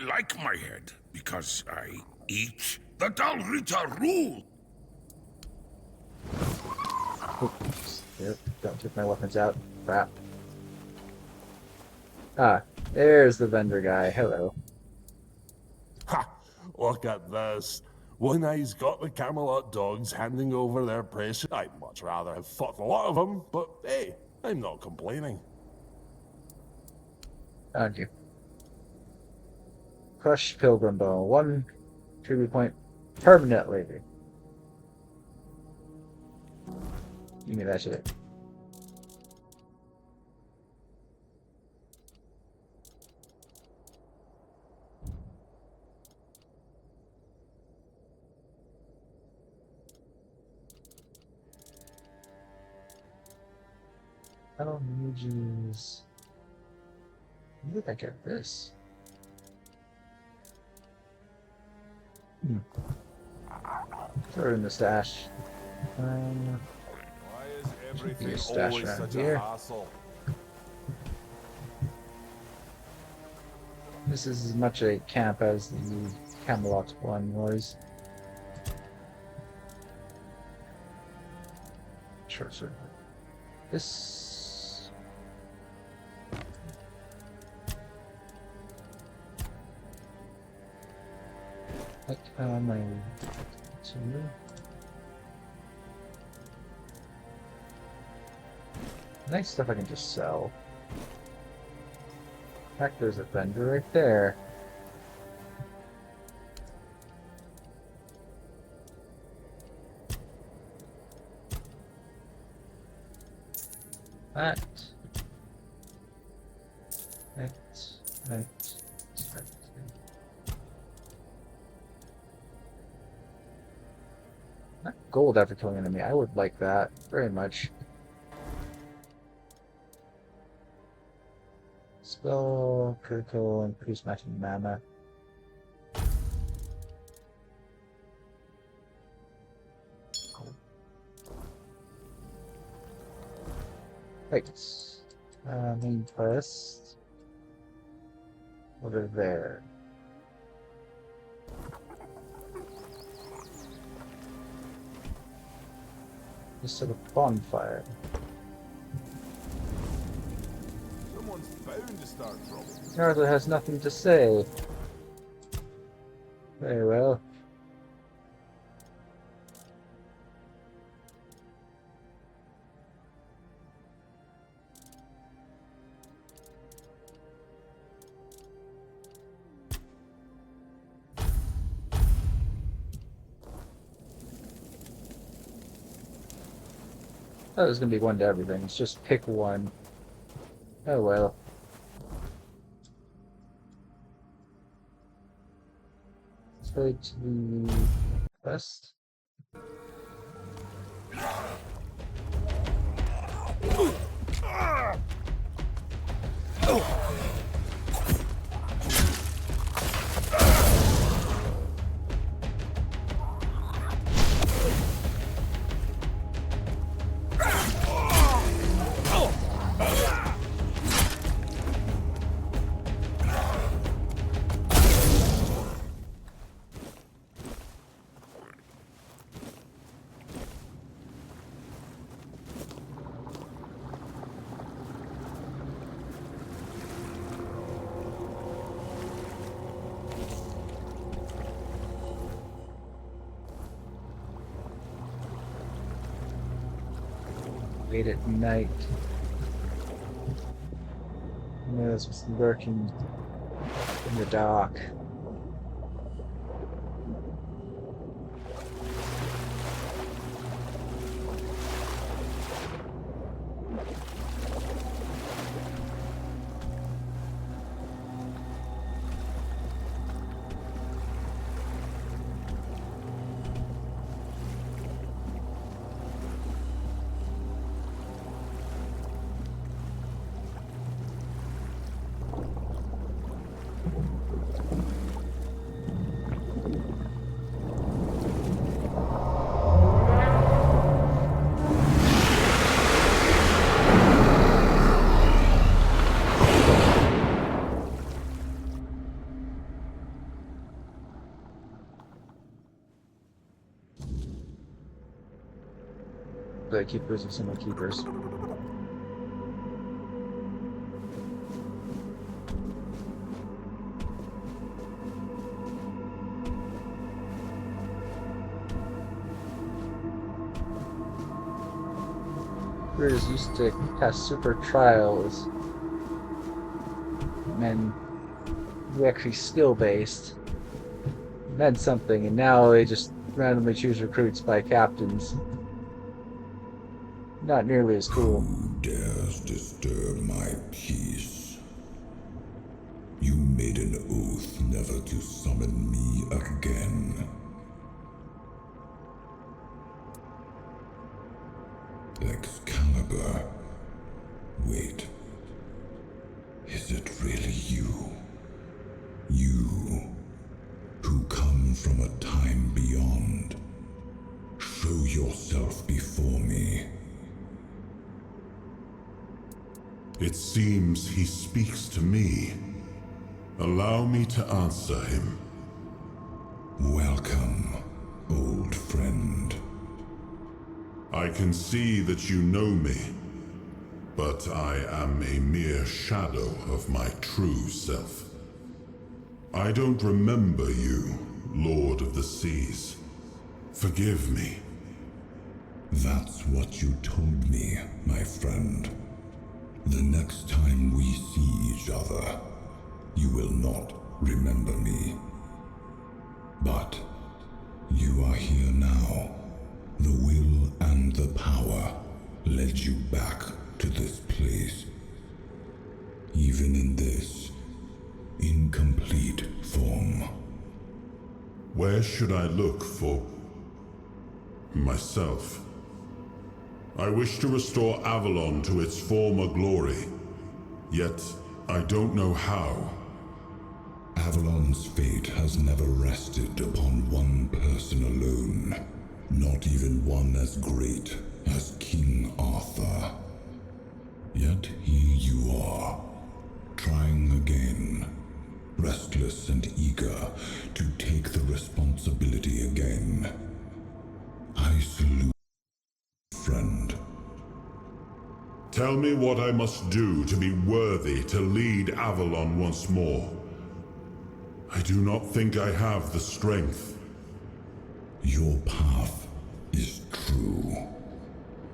like my head because I eat the Dalrita rule.
Oops. Yep, don't take my weapons out. Crap. Ah, there's the vendor guy. Hello.
Ha! Look at this. One Eye's got the Camelot dogs handing over their precious. I'd much rather have fought a lot of them, but hey, I'm not complaining.
Thank you. Crushed Pilgrim Bow. 1 tribute point permanently. Give me that shit. I don't need these. Where did I get this? Throw it in the stash.
Why is
everything always such a
hassle?
This is as much a camp as the Camelot one was. Sure. This. Like, my. Nice stuff I can just sell. In fact, there's a vendor right there. That. Not gold after killing an enemy. I would like that very much. Spell, critical, increase matching mana. Right. Main quest. Over there. Just at a bonfire.
Someone's bound to start trouble.
Arthur has nothing to say. Very well. I thought it was going to be one to everything. It's just pick one. Oh well. Let's go to the quest. Late at night. There's what's lurking in the dark. But I keep losing some of my keepers. Creators used to have super trials, and we actually skill based. Meant something, and now they just randomly choose recruits by captains. Not nearly as cool.
Who dares disturb my peace? You made an oath never to summon me again. Excalibur. Wait. Is it really you? You, who come from a time beyond. Show yourself before me.
It seems he speaks to me. Allow me to answer him.
Welcome, old friend.
I can see that you know me, but I am a mere shadow of my true self. I don't remember you, Lord of the Seas. Forgive me.
That's what you told me, my friend. The next time we see each other, you will not remember me. But you are here now. The will and the power led you back to this place. Even in this incomplete form.
Where should I look for myself? I wish to restore Avalon to its former glory, yet I don't know how.
Avalon's fate has never rested upon one person alone, not even one as great as King Arthur. Yet here you are, trying again, restless and eager to take the responsibility again. I salute you, friend.
Tell me what I must do to be worthy to lead Avalon once more. I do not think I have the strength.
Your path is true.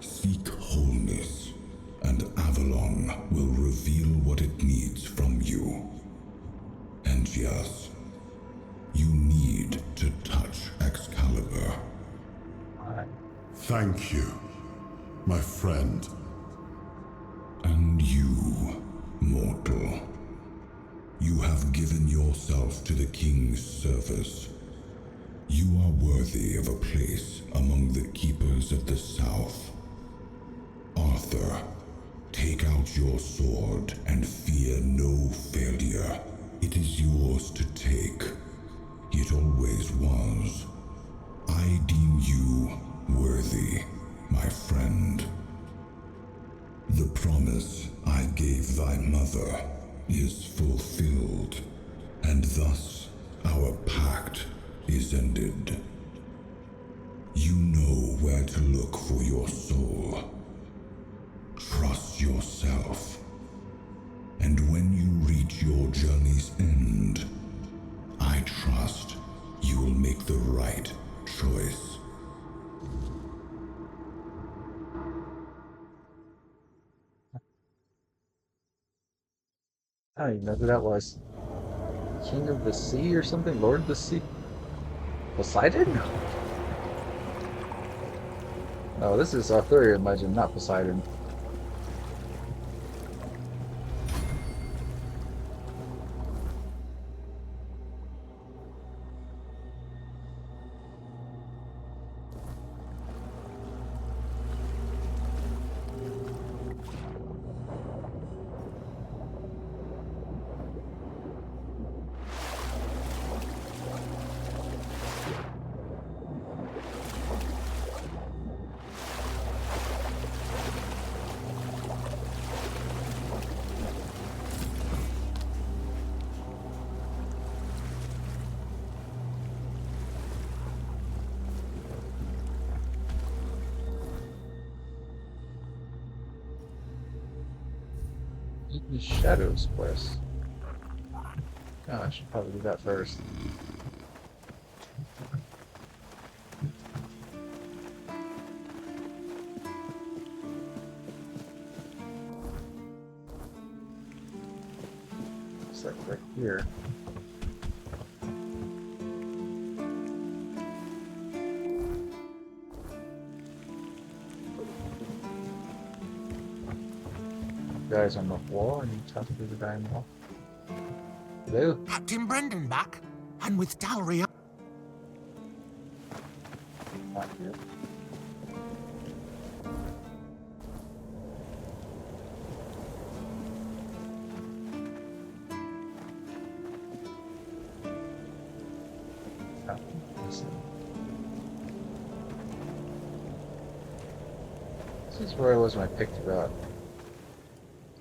Seek wholeness, and Avalon will reveal what it needs from you. And yes, you need to touch Excalibur.
Thank you, my friend.
And you, mortal. You have given yourself to the King's service. You are worthy of a place among the Keepers of the South. Arthur, take out your sword and fear no failure. It is yours to take. It always was. I deem you worthy, my friend. The promise I gave thy mother is fulfilled, and thus our pact is ended. You know where to look for your soul. Trust yourself. And when you reach your journey's end, I trust you will make the right choice.
I don't even know who that was. King of the Sea or something? Lord of the Sea? Poseidon? Oh, this is Arthurian legend, not Poseidon. The Shadows quest. Oh, I should probably do that first. It's like right here. Guys on the wall, and you talk to the guy on the wall. Hello?
Captain Brendan back, and with Dalry.
Not here. Oh, listen. This is where I was when I picked it up.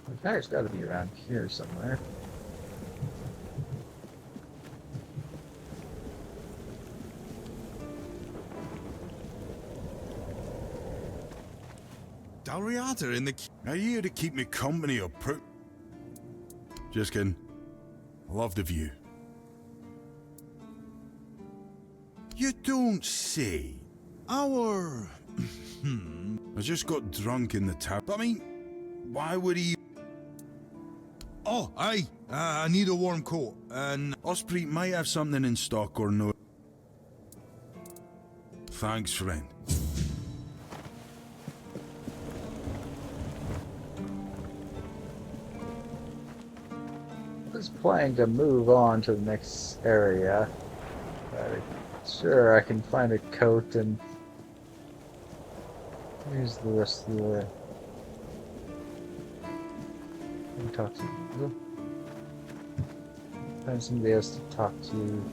The fire's got to be around here somewhere.
Dalriata in the... Are you here to keep me company or Just kidding. Love the view. You don't say. Our... I just got drunk in the tower. I mean, why would he... Oh, aye. I need a warm coat. And Osprey might have something in stock or no. Thanks, friend.
I was planning to move on to the next area. Sure, I can find a coat and... Here's the rest of the... Let me talk to you. Find somebody else to talk to.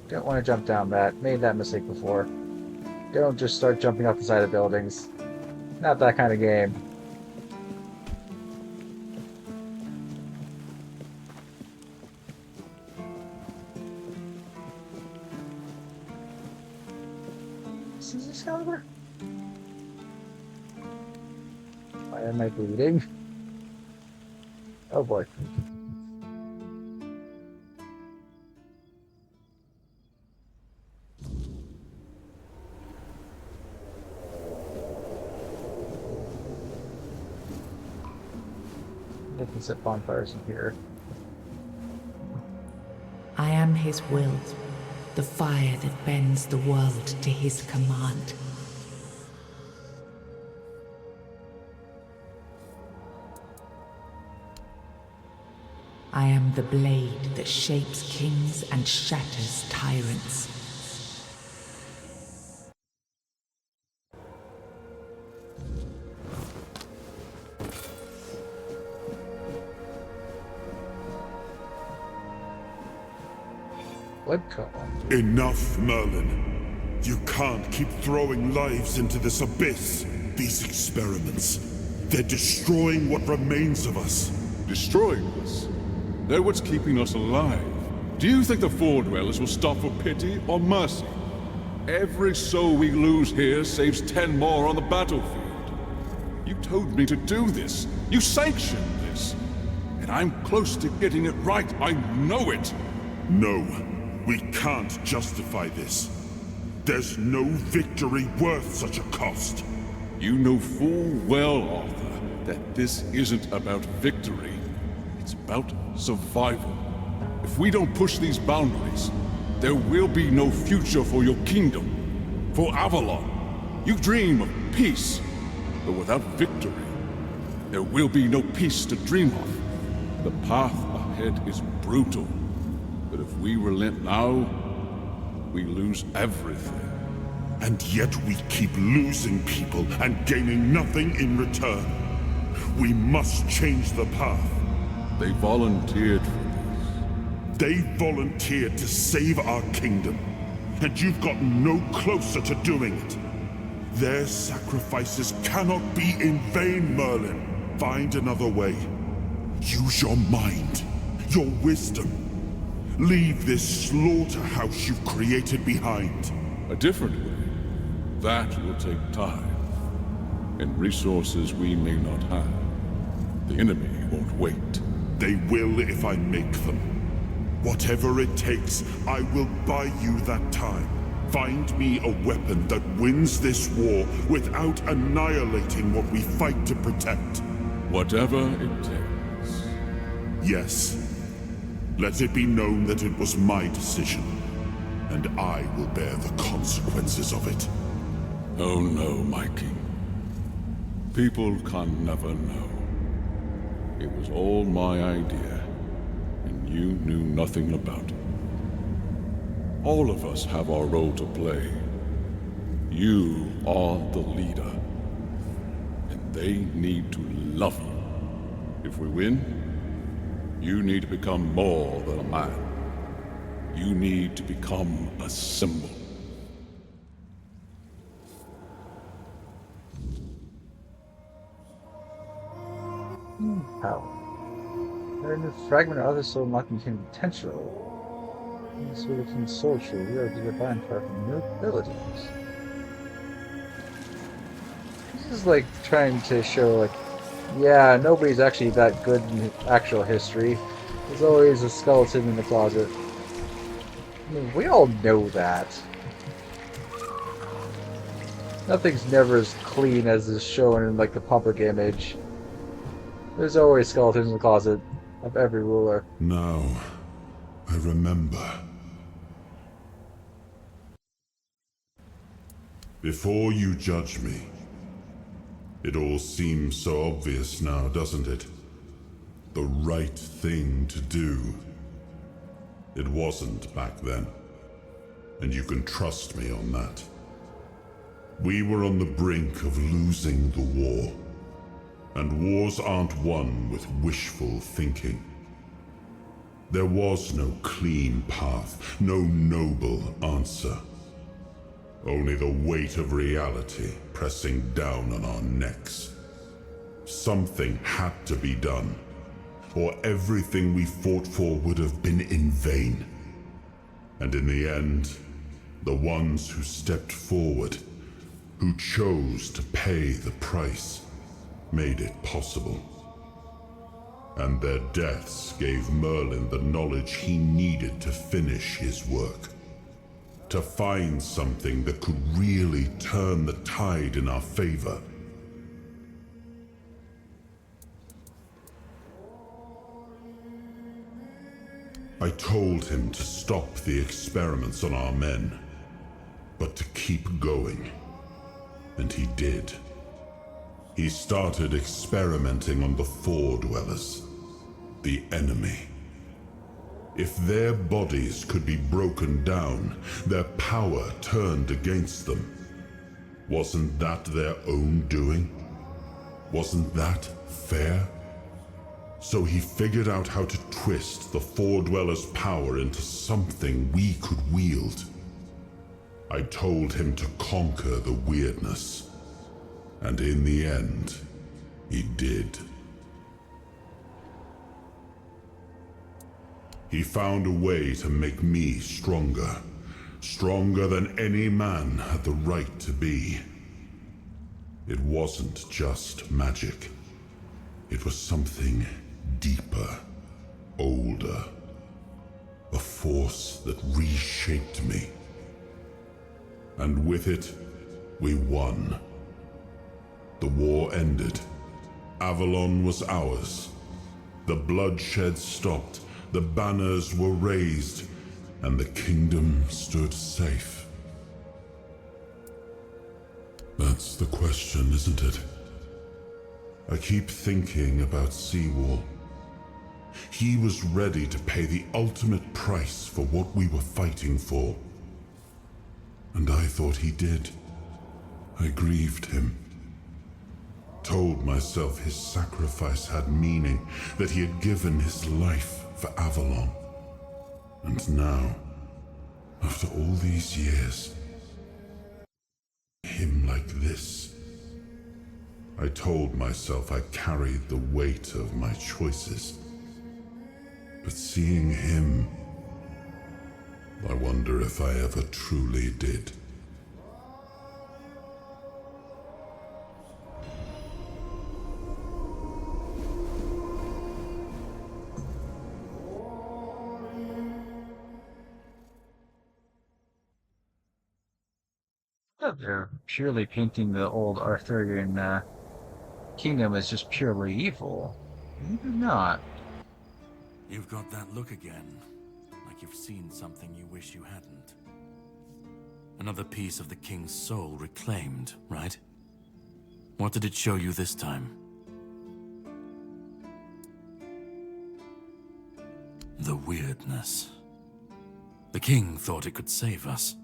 Don't want to jump down that. Made that mistake before. Don't just start jumping off the side of buildings. Not that kind of game. Is this Excalibur? Why am I bleeding? Oh boy. They can set bonfires in here.
I am his will, the fire that bends the world to his command. I am the blade that shapes kings and shatters tyrants.
Enough, Merlin. You can't keep throwing lives into this abyss. These experiments, they're destroying what remains of us.
Destroying us? They're what's keeping us alive. Do you think the Four Dwellers will stop for pity or mercy? Every soul we lose here saves 10 more on the battlefield. You told me to do this. You sanctioned this. And I'm close to getting it right. I know it.
No, we can't justify this. There's no victory worth such a cost.
You know full well, Arthur, that this isn't about victory. It's about survival. If we don't push these boundaries, there will be no future for your kingdom, for Avalon. You dream of peace, but without victory, there will be no peace to dream of. The path ahead is brutal, but if we relent now, we lose everything.
And yet we keep losing people and gaining nothing in return. We must change the path.
They volunteered for this.
They volunteered to save our kingdom, and you've gotten no closer to doing it. Their sacrifices cannot be in vain, Merlin. Find another way. Use your mind, your wisdom. Leave this slaughterhouse you've created behind.
A different way. That will take time, and resources we may not have. The enemy won't wait.
They will if I make them. Whatever it takes, I will buy you that time. Find me a weapon that wins this war without annihilating what we fight to protect.
Whatever it takes.
Yes. Let it be known that it was my decision, and I will bear the consequences of it.
Oh no, my king. People can never know. It was all my idea, and you knew nothing about it. All of us have our role to play. You are the leader, and they need to love you. If we win, you need to become more than a man. You need to become a symbol.
How? There a new fragment or other soul unlocking human potential. This would have been so true. We are divine far from new abilities. This is like trying to show, like, yeah, nobody's actually that good in actual history. There's always a skeleton in the closet. I mean, we all know that. Nothing's never as clean as is shown in, like, the public image. There's always skeletons in the closet of every ruler.
Now, I remember. Before you judge me, it all seems so obvious now, doesn't it? The right thing to do. It wasn't back then, and you can trust me on that. We were on the brink of losing the war. And wars aren't won with wishful thinking. There was no clean path, no noble answer. Only the weight of reality pressing down on our necks. Something had to be done, or everything we fought for would have been in vain. And in the end, the ones who stepped forward, who chose to pay the price, made it possible. And their deaths gave Merlin the knowledge he needed to finish his work. To find something that could really turn the tide in our favor. I told him to stop the experiments on our men, but to keep going. And he did. He started experimenting on the Four Dwellers, the enemy. If their bodies could be broken down, their power turned against them, wasn't that their own doing? Wasn't that fair? So he figured out how to twist the Four Dwellers' power into something we could wield. I told him to conquer the weirdness. And in the end, he did. He found a way to make me stronger. Stronger than any man had the right to be. It wasn't just magic. It was something deeper, older. A force that reshaped me. And with it, we won. The war ended, Avalon was ours. The bloodshed stopped, the banners were raised, and the kingdom stood safe. That's the question, isn't it? I keep thinking about Seawall. He was ready to pay the ultimate price for what we were fighting for. And I thought he did. I grieved him. Told myself his sacrifice had meaning, that he had given his life for Avalon. And now, after all these years, him like this. I told myself I carried the weight of my choices. But seeing him, I wonder if I ever truly did.
They're purely painting the old Arthurian kingdom as just purely evil. Maybe not.
You've got that look again, like you've seen something you wish you hadn't. Another piece of the king's soul reclaimed, right? What did it show you this time? The weirdness. The king thought it could save us.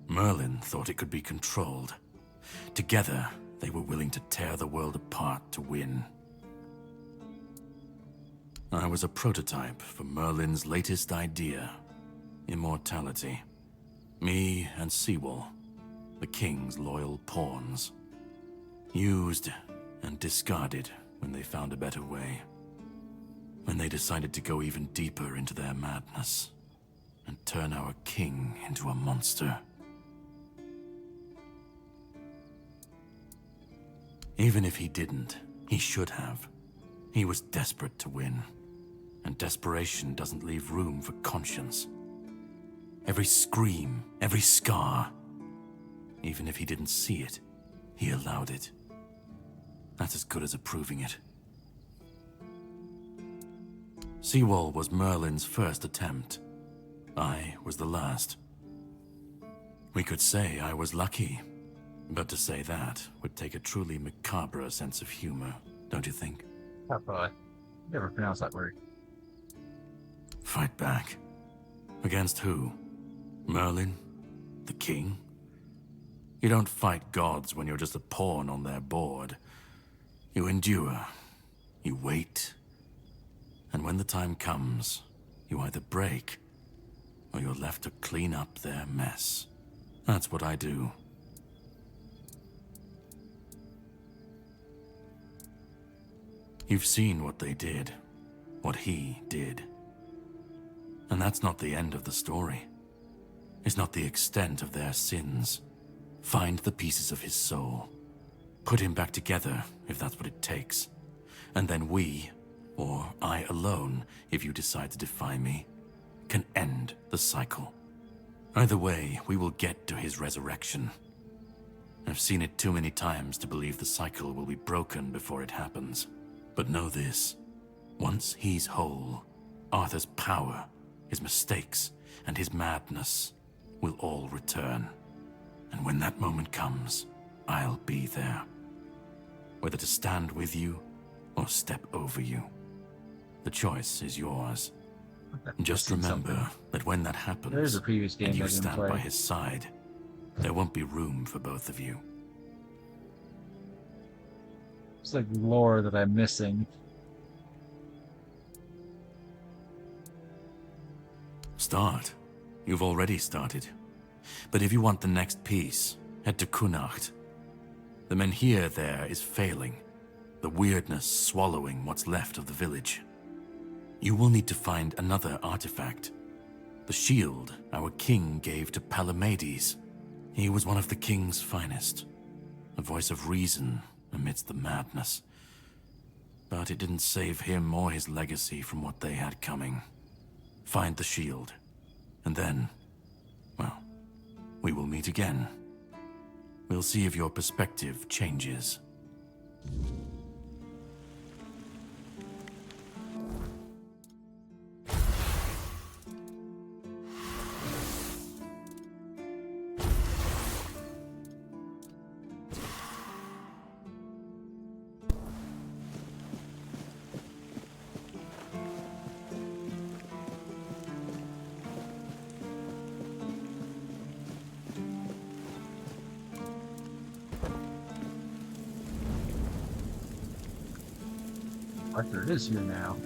Merlin thought it could be controlled. Together, they were willing to tear the world apart to win. I was a prototype for Merlin's latest idea, immortality. Me and Seawall, the king's loyal pawns. Used and discarded when they found a better way. When they decided to go even deeper into their madness and turn our king into a monster. Even if he didn't, he should have. He was desperate to win. And desperation doesn't leave room for conscience. Every scream, every scar, even if he didn't see it, he allowed it. That's as good as approving it. Seawall was Merlin's first attempt. I was the last. We could say I was lucky, but to say that would take a truly macabre sense of humor, don't you think?
I never pronounced that word.
Fight back. Against who? Merlin? The king? You don't fight gods when you're just a pawn on their board. You endure. You wait. And when the time comes, you either break, or you're left to clean up their mess. That's what I do. You've seen what they did. What he did. And that's not the end of the story. It's not the extent of their sins. Find the pieces of his soul. Put him back together, if that's what it takes. And then we, or I alone, if you decide to defy me, can end the cycle. Either way, we will get to his resurrection. I've seen it too many times to believe the cycle will be broken before it happens. But know this. Once he's whole, Arthur's power, his mistakes, and his madness will all return. And when that moment comes, I'll be there. Whether to stand with you or step over you. The choice is yours. Just remember that when that happens,
There's a previous game
and you
I didn't
stand
play.
by his side, there won't be room for both of you.
It's like lore that I'm missing.
Start. You've already started. But if you want the next piece, head to Kunacht. The menhir there is failing, the weirdness swallowing what's left of the village. You will need to find another artifact. The shield our king gave to Palamedes. He was one of the king's finest. A voice of reason amidst the madness. But it didn't save him or his legacy from what they had coming. Find the shield. And then, well, we will meet again. We'll see if your perspective changes.
Arthur, it is here now.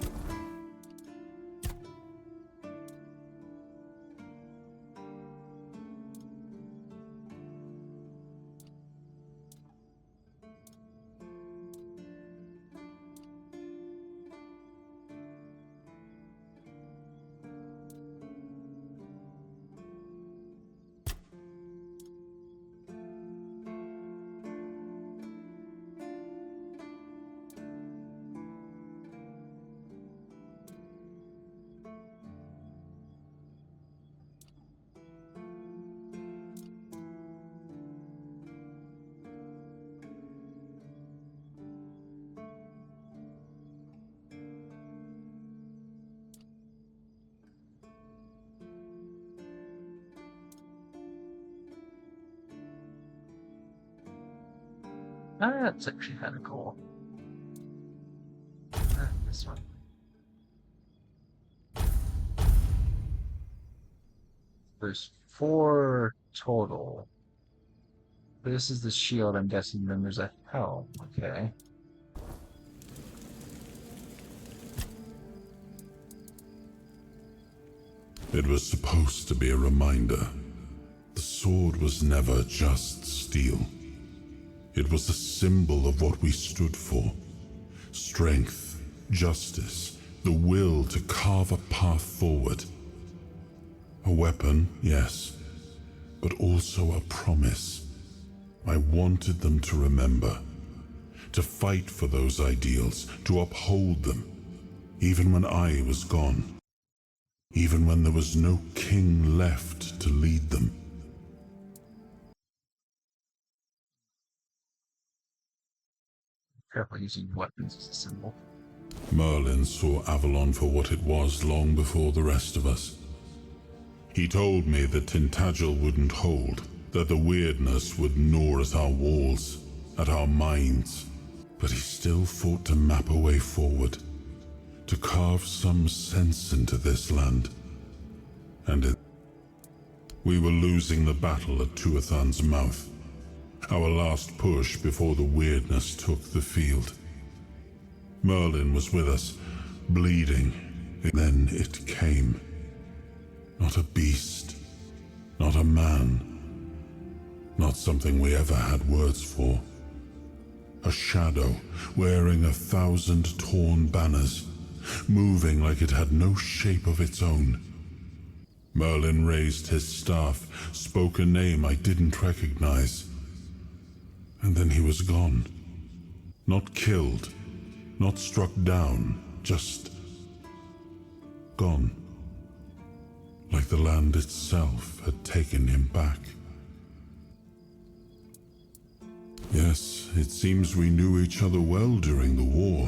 That's actually kind of cool. This one. There's 4 total. This is the shield, I'm guessing. Then there's a helm. Okay.
It was supposed to be a reminder. The sword was never just steel. It was a symbol of what we stood for. Strength, justice, the will to carve a path forward. A weapon, yes, but also a promise. I wanted them to remember, to fight for those ideals, to uphold them, even when I was gone, even when there was no king left to lead them.
Careful using weapons as a symbol.
Merlin saw Avalon for what it was long before the rest of us. He told me that Tintagel wouldn't hold, that the weirdness would gnaw at our walls, at our minds. But he still fought to map a way forward, to carve some sense into this land. And we were losing the battle at Tuathan's mouth, our last push before the weirdness took the field. Merlin was with us, bleeding. Then it came. Not a beast, not a man, not something we ever had words for. A shadow wearing 1,000 torn banners, moving like it had no shape of its own. Merlin raised his staff, spoke a name I didn't recognize. And then he was gone. Not killed, not struck down, just gone. Like the land itself had taken him back. Yes, it seems we knew each other well during the war.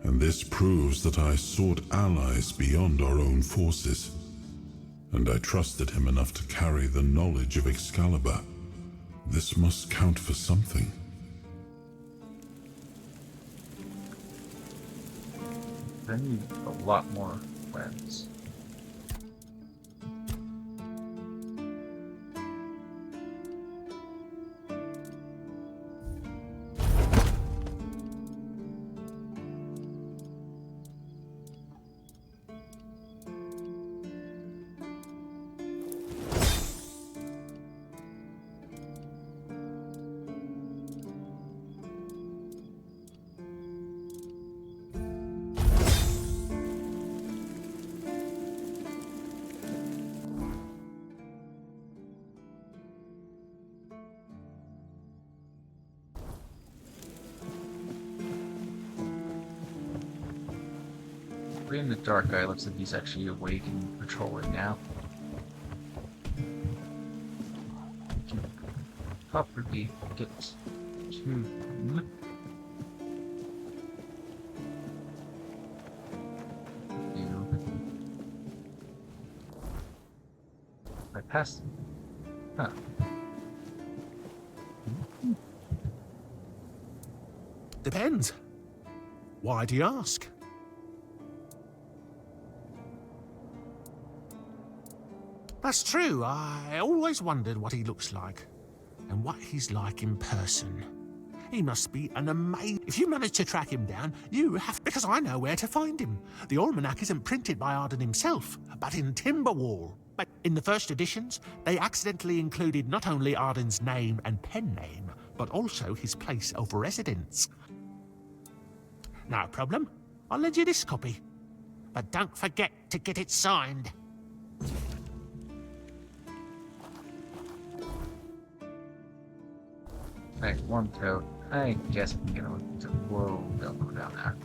And this proves that I sought allies beyond our own forces. And I trusted him enough to carry the knowledge of Excalibur. This must count for something.
I need a lot more friends. In the dark eye, looks like he's actually awake and patrolling now. Properly get to him. I passed him. Huh.
Depends. Why do you ask? That's true. I always wondered what he looks like, and what he's like in person. He must be an amazing... If you manage to track him down, you have... Because I know where to find him. The almanac isn't printed by Arden himself, but in Timberwall. But in the first editions, they accidentally included not only Arden's name and pen name, but also his place of residence. No problem. I'll lend you this copy. But don't forget to get it signed.
Right, one coat. I guess we can get a to whoa, don't go down there.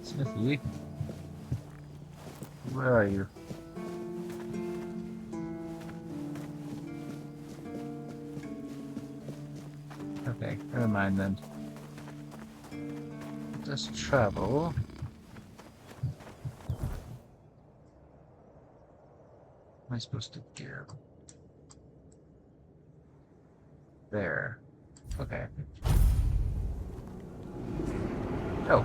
Smithy, where are you? Okay, never mind then. Let's travel. Am I supposed to gear? There. Okay. Oh.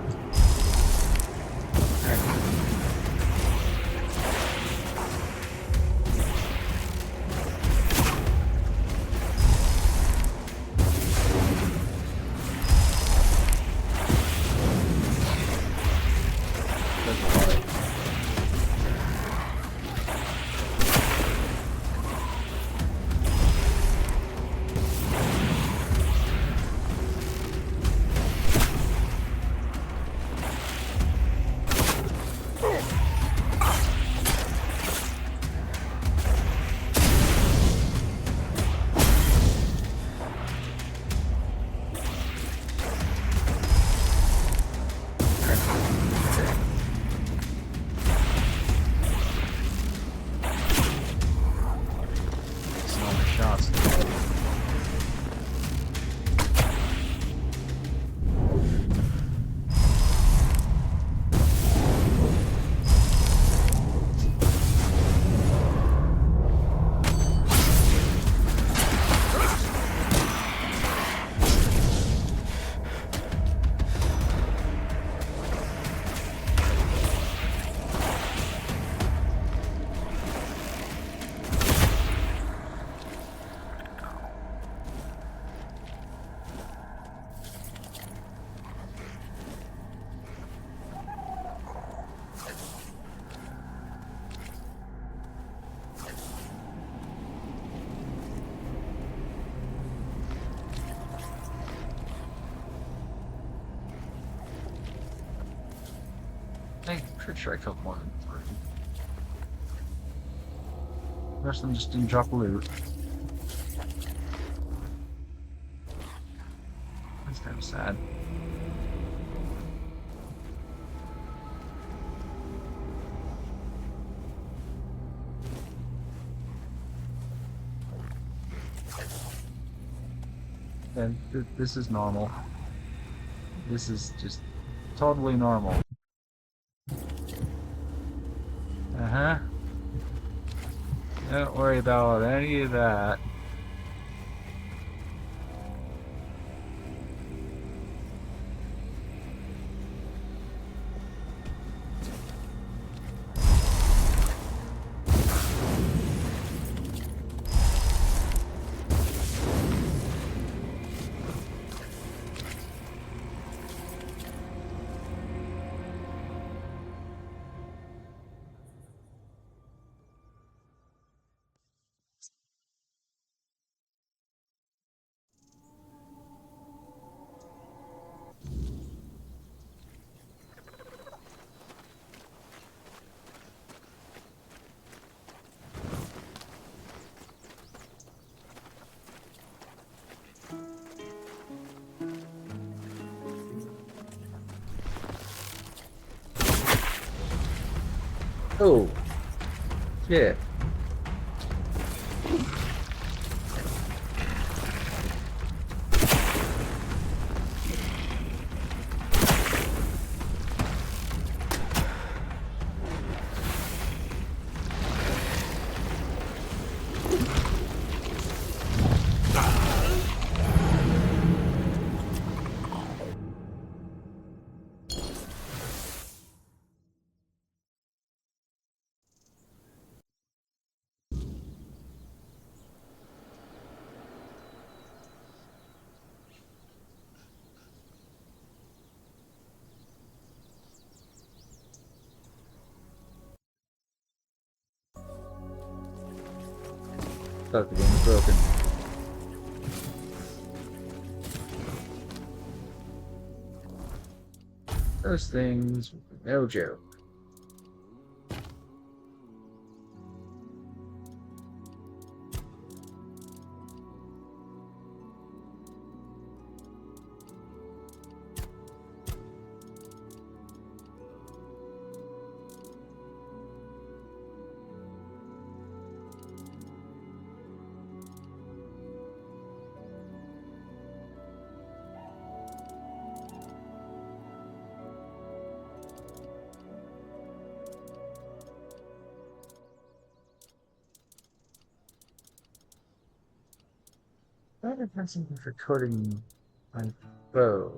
I'm pretty sure I killed more than 3. The rest of them just didn't drop loot. That's kind of sad. And this is normal. This is just totally normal. Uh-huh. Don't worry about any of that. Oh, shit. thought the game was broken. Those things, no joke. I thought I had something for coating my bow.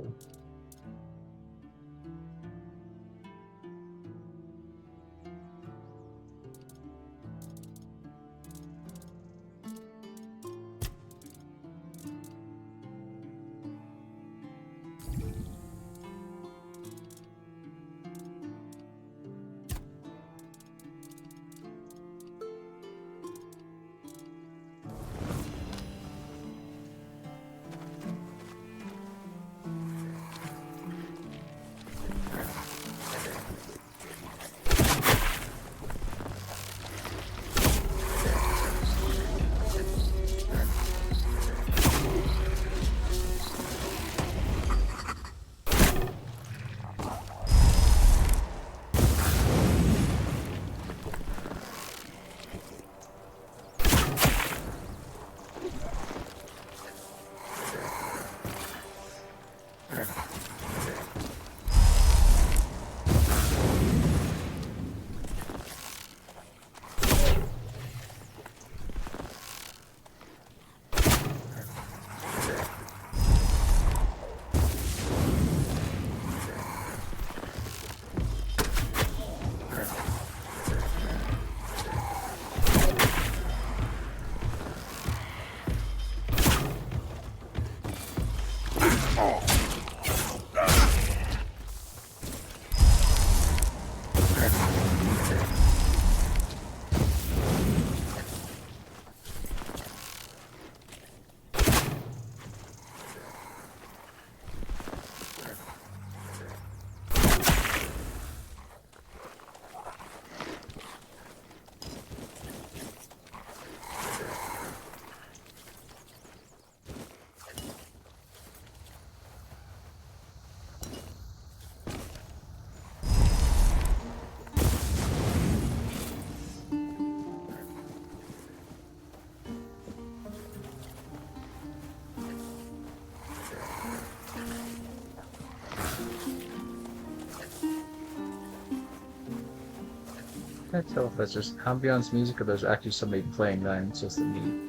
I can't tell if that's just ambiance music or there's actually somebody playing that and it's just a me.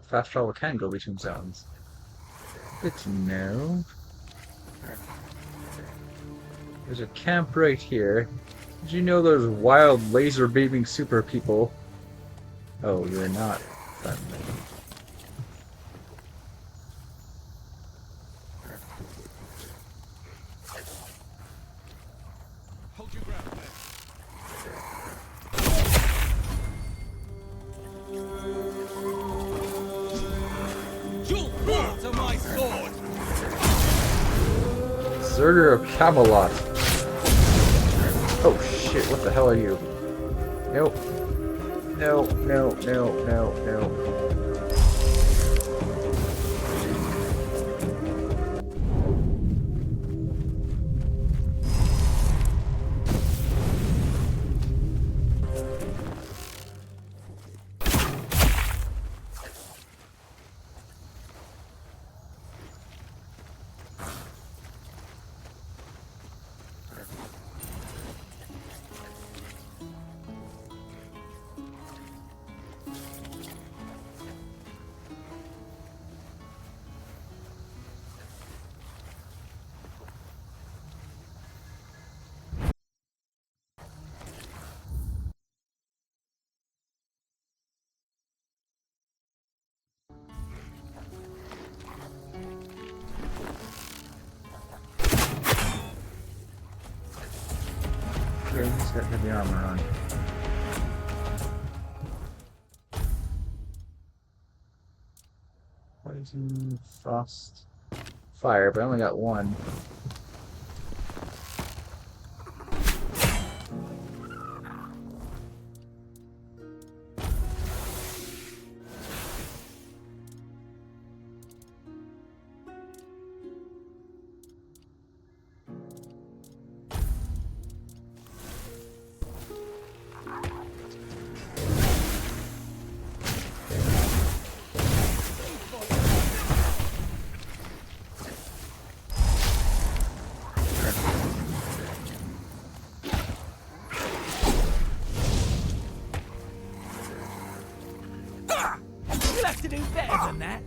Fast travel can go between zones. Good to know. There's a camp right here. Did you know there's wild laser beaming super people? Oh, you're not friendly.
Hold your ground, man. You'll fall to my sword!
Zerger of Camelot. Oh shit, what the hell are you? Nope. No, no, no, no, no. got heavy armor on. Poison, frost, fire, but I only got one.
You'll have to do better than that.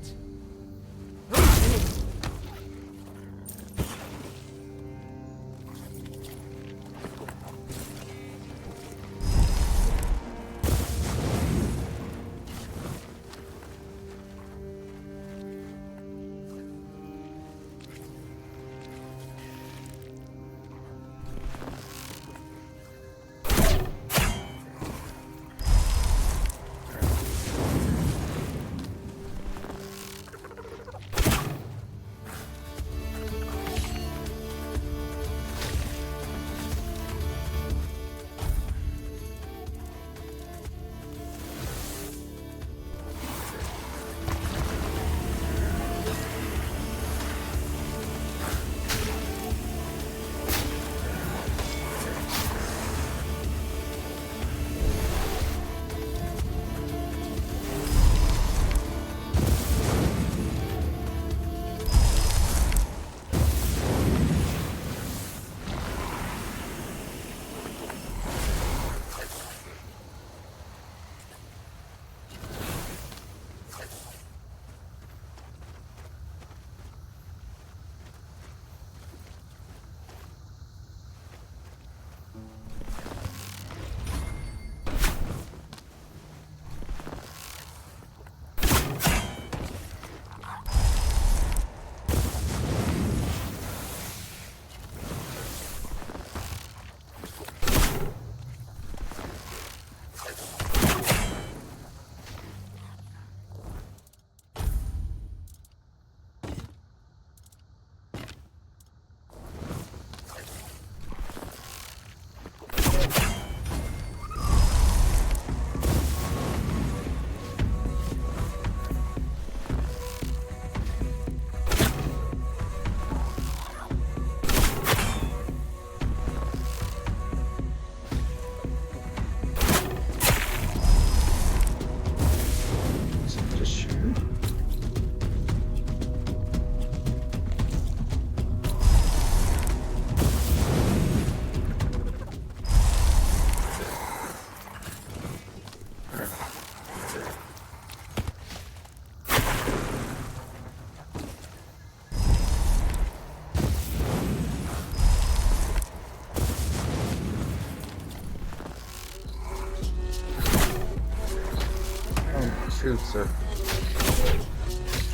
Shoots are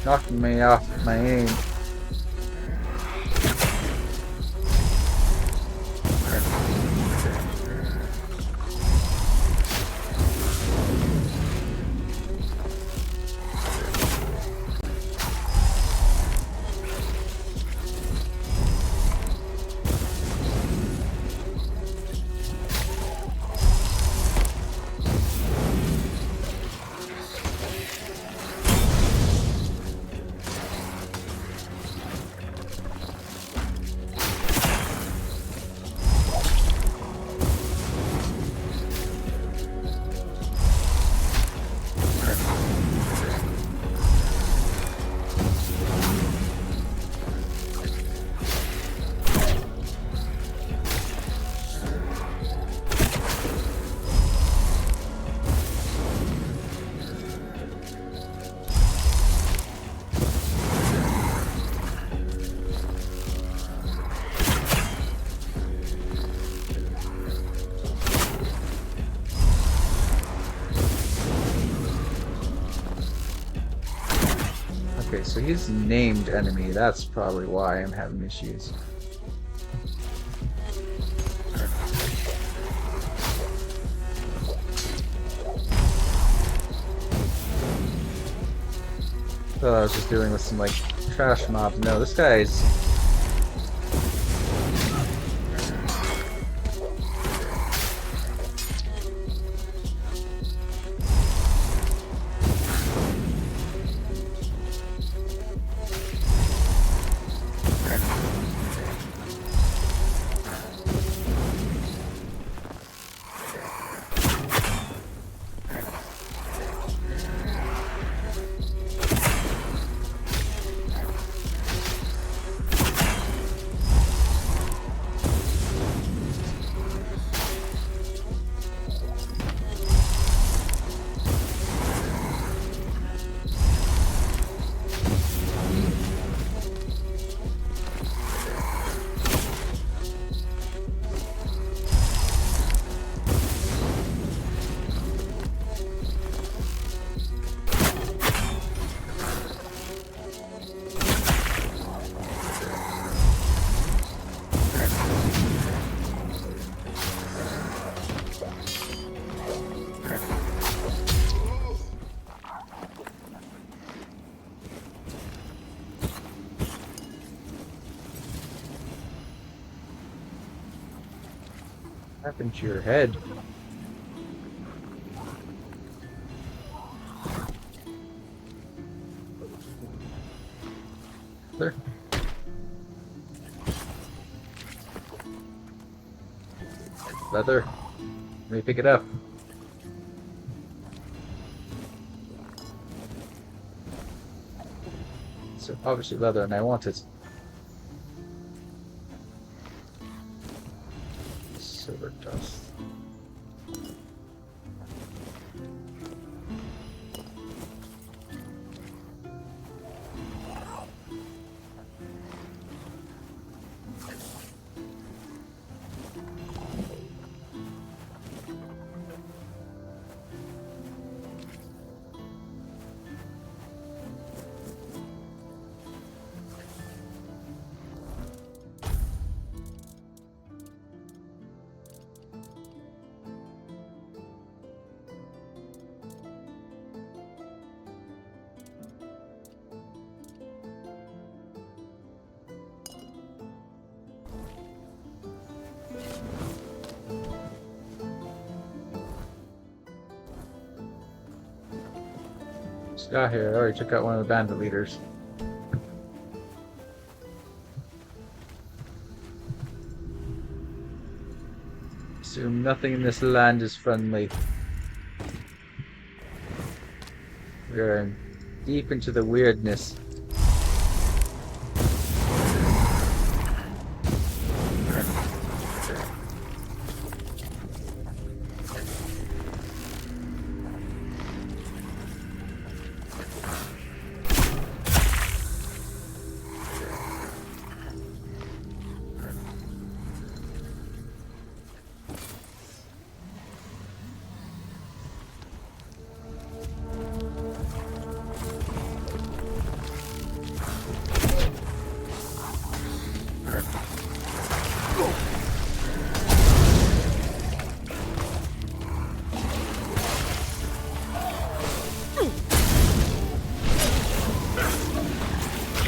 knocking me off my aim. Okay, so he's named enemy. That's probably why I'm having issues. thought I was just dealing with some, like, trash mobs. No, this guy's... What happened to your head? There. Leather. Let me pick it up. So obviously leather, and I want it. Silver dust. Just got here. I already took out one of the bandit leaders. Assume nothing in this land is friendly. We are deep into the weirdness.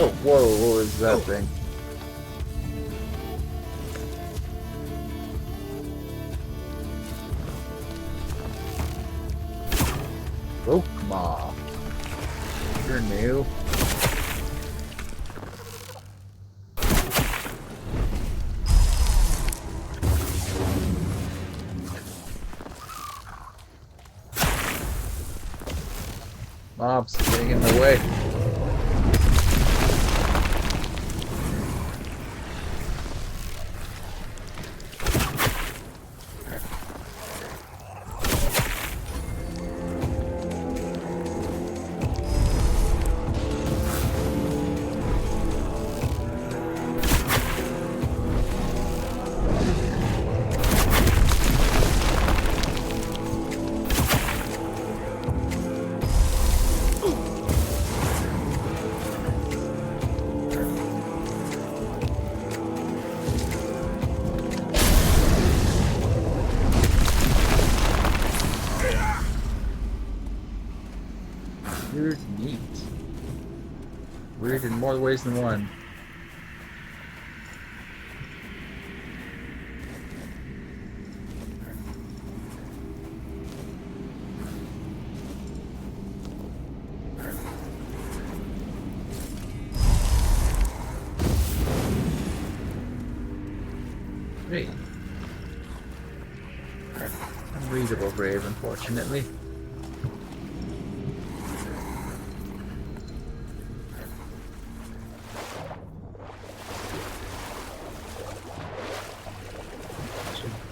Oh, whoa, what was that thing? Oh, come on. You're new. Mobs getting in the way. You're neat. Weird in more ways than one. Great. Unreadable grave, unfortunately.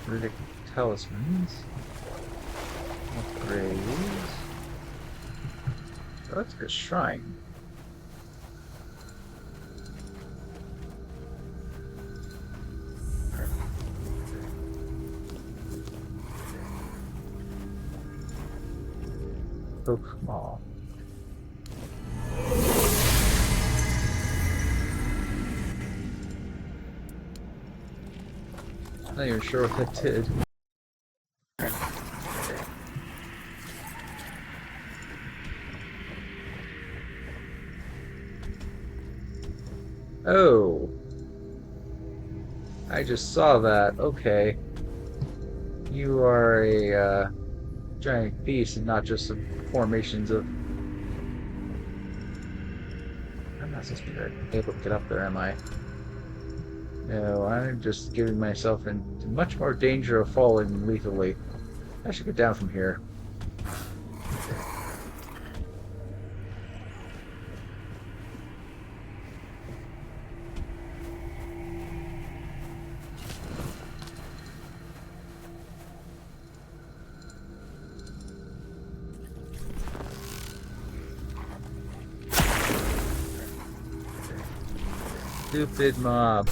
Ridic talismans. Upgrades. Oh, that's a good shrine. Oak Mall. Not even sure what that did. Oh. I just saw that. Okay. You are a giant beast and not just some formations of... I'm not supposed to be able to get up there, am I? No, I'm just giving myself into much more danger of falling lethally. I should get down from here. Stupid mob.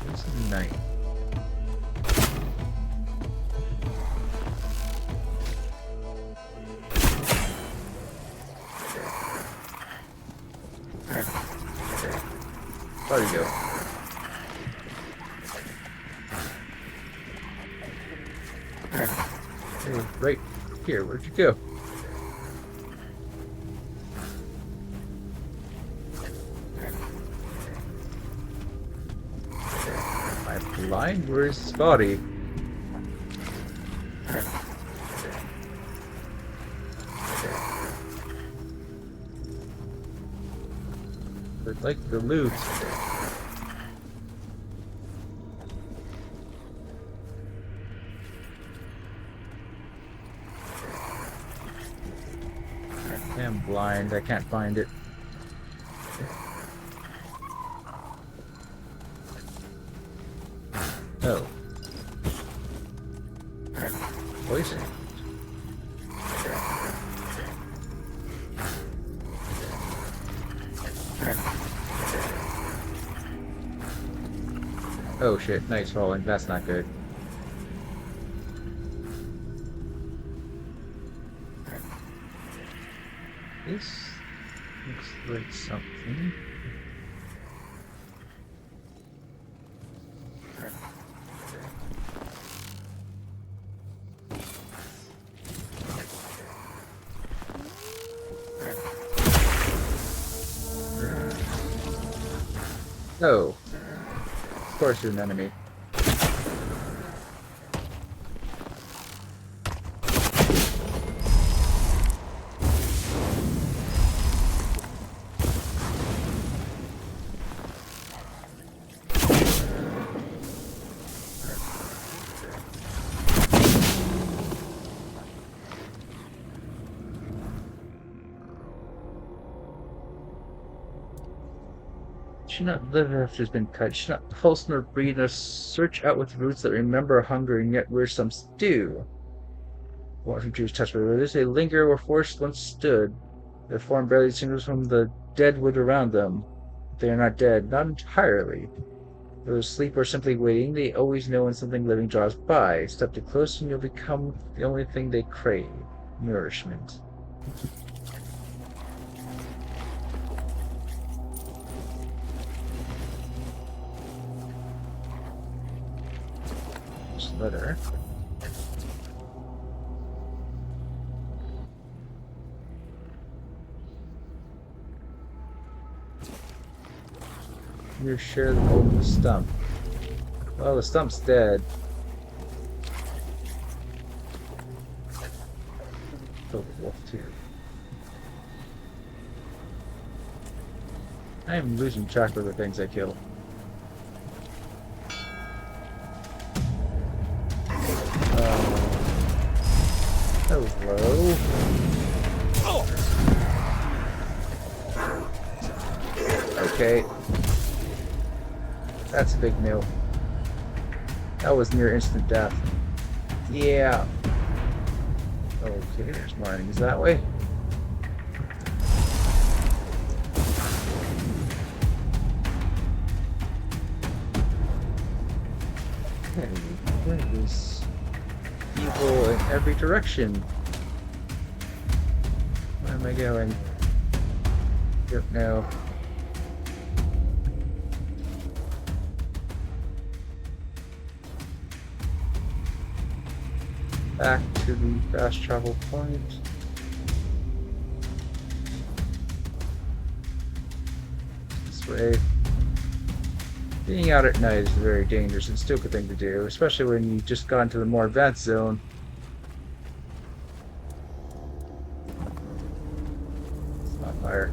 It's night. There you go. Hey, right here, where'd you go? Blind? Where's his body? I'd like the loot. I'm blind. I can't find it. Oh. Poison. Oh shit, night's falling. That's not good. This looks like something. Oh. Of course you're an enemy. Should not live after it's been cut. Should not pulse nor breathe nor search out with roots that remember hunger and yet wear some stew. Water from trees touched by rivers, they linger where forests once stood. Their form barely distinguishes from the dead wood around them. They are not dead, not entirely. Those asleep or simply waiting, they always know when something living draws by. Step too close and you'll become the only thing they crave. Nourishment. Letter. You share the gold with the stump. Well, the stump's dead. Killed the wolf too. I am losing track of the things I kill. Hello. Okay. That's a big no. That was near instant death. Yeah. Okay, there's more enemies that way. Okay, there is evil in every direction. Where am I going? Yep, no. Back to the fast travel point. This way. Being out at night is a very dangerous and stupid thing to do, especially when you just got into the more advanced zone. It's not fire.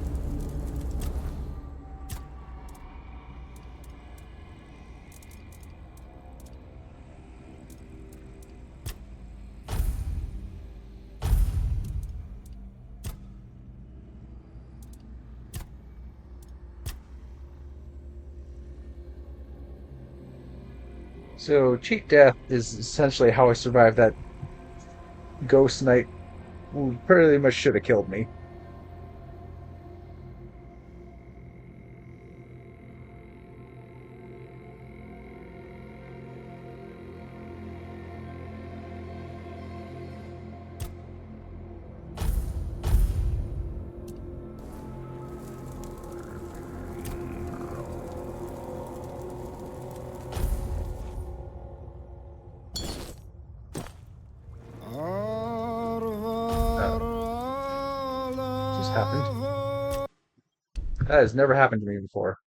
So, cheat death is essentially how I survived that ghost knight who pretty much should have killed me. Just happened. That has never happened to me before.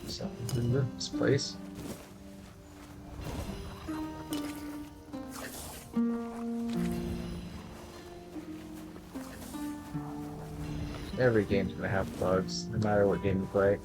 Something's in this place. Every game's gonna have bugs, no matter what game you play.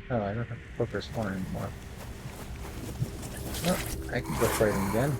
Oh, I don't have to focus one anymore. Oh, I can go fighting again.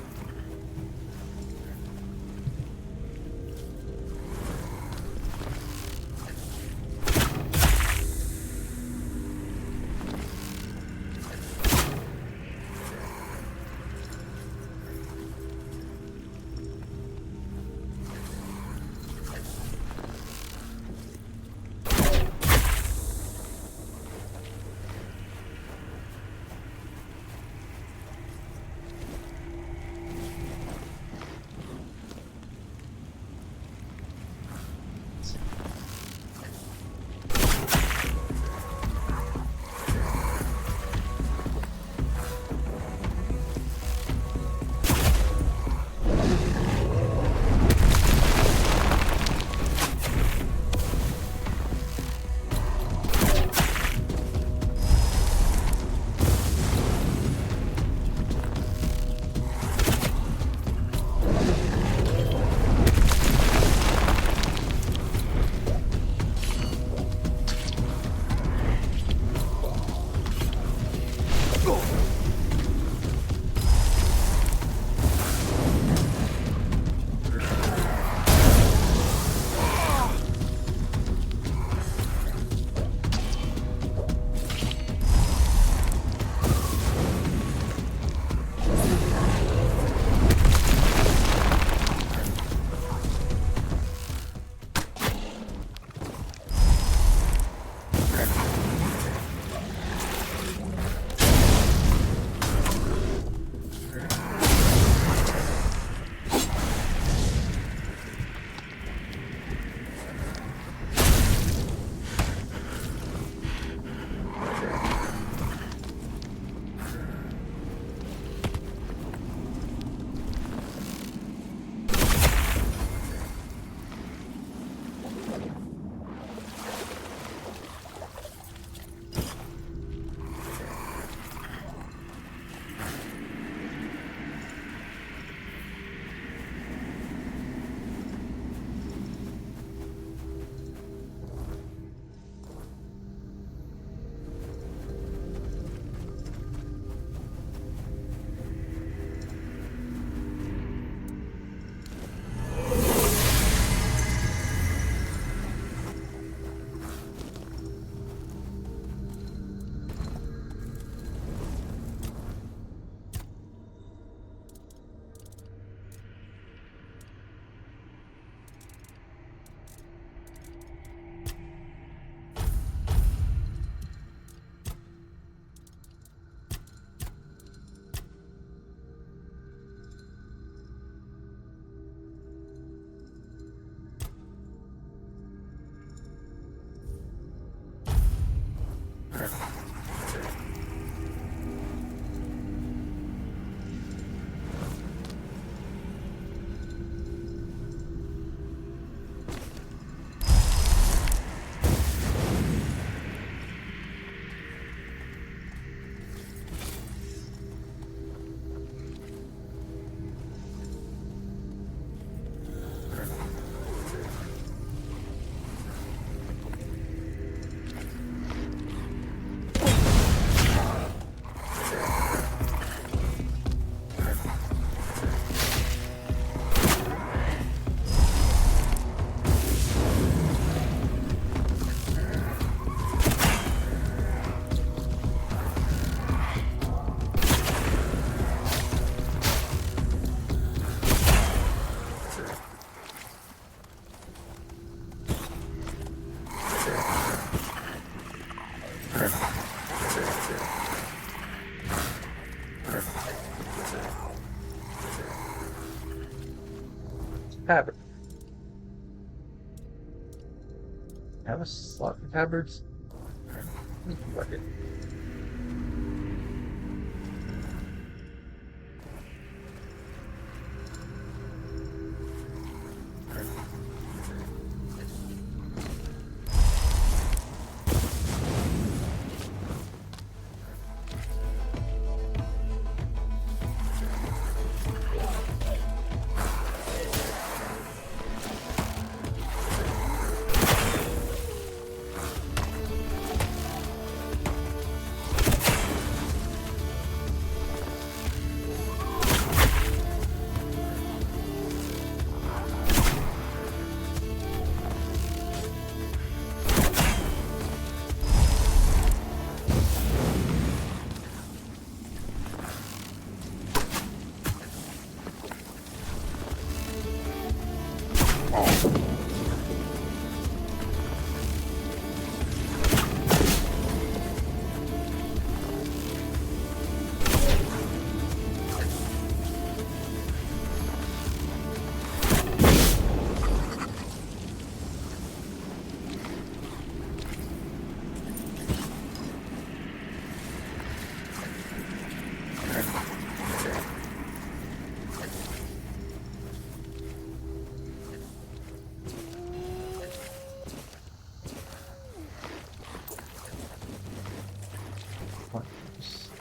Tabard. Have a slot for tabards? Fuck it.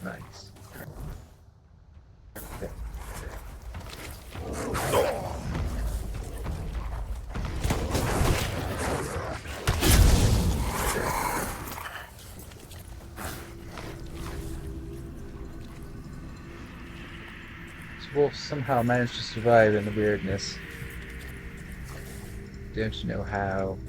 Nice. Okay. This wolf somehow managed to survive in the weirdness. Don't you know how?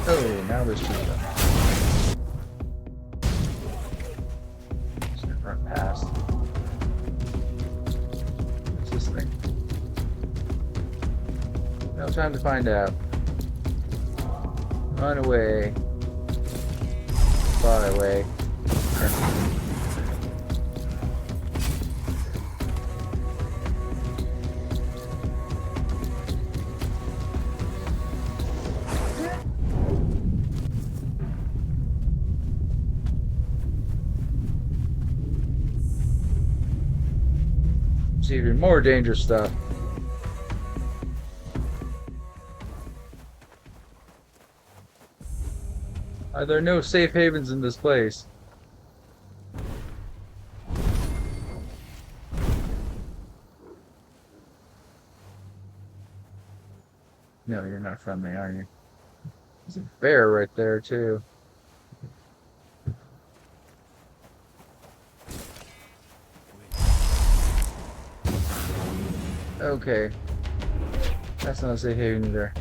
Oh, now there's two of them. Just gonna run past. What's this thing? No time to find out. Run away. Fly away. See even more dangerous stuff. Are there no safe havens in this place? No, you're not friendly, are you? There's a bear right there, too. Okay. That's not a safe haven either.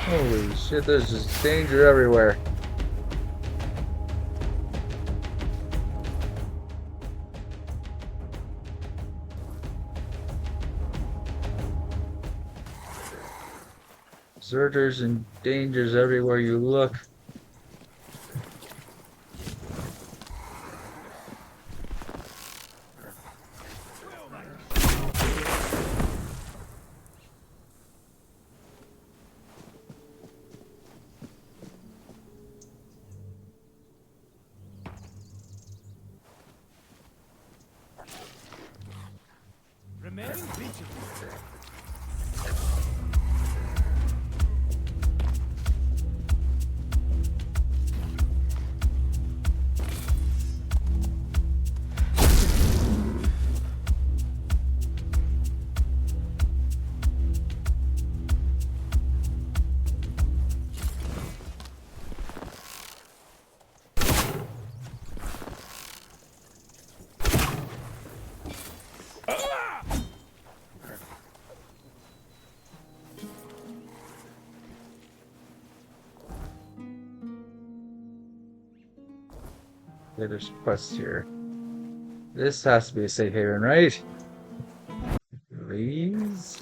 Holy shit, there's just danger everywhere. Deserters and dangers everywhere you look.
Remain vigilant.
Okay, there's quests here. This has to be a safe haven, right? Please?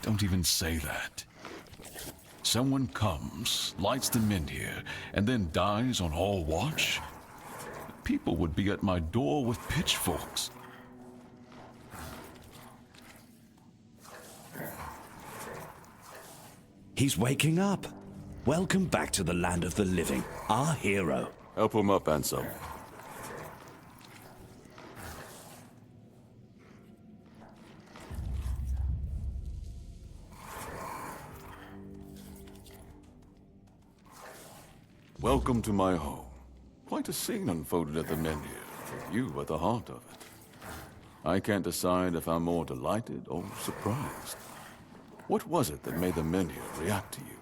Don't even say that. Someone comes, lights them in here, and then dies on all watch? People would be at my door with pitchforks.
He's waking up. Welcome back to the land of the living, our hero.
Help him up, Ansel. Welcome to my home. Quite a scene unfolded at the men here, with you at the heart of it. I can't decide if I'm more delighted or surprised. What was it that made the men here react to you?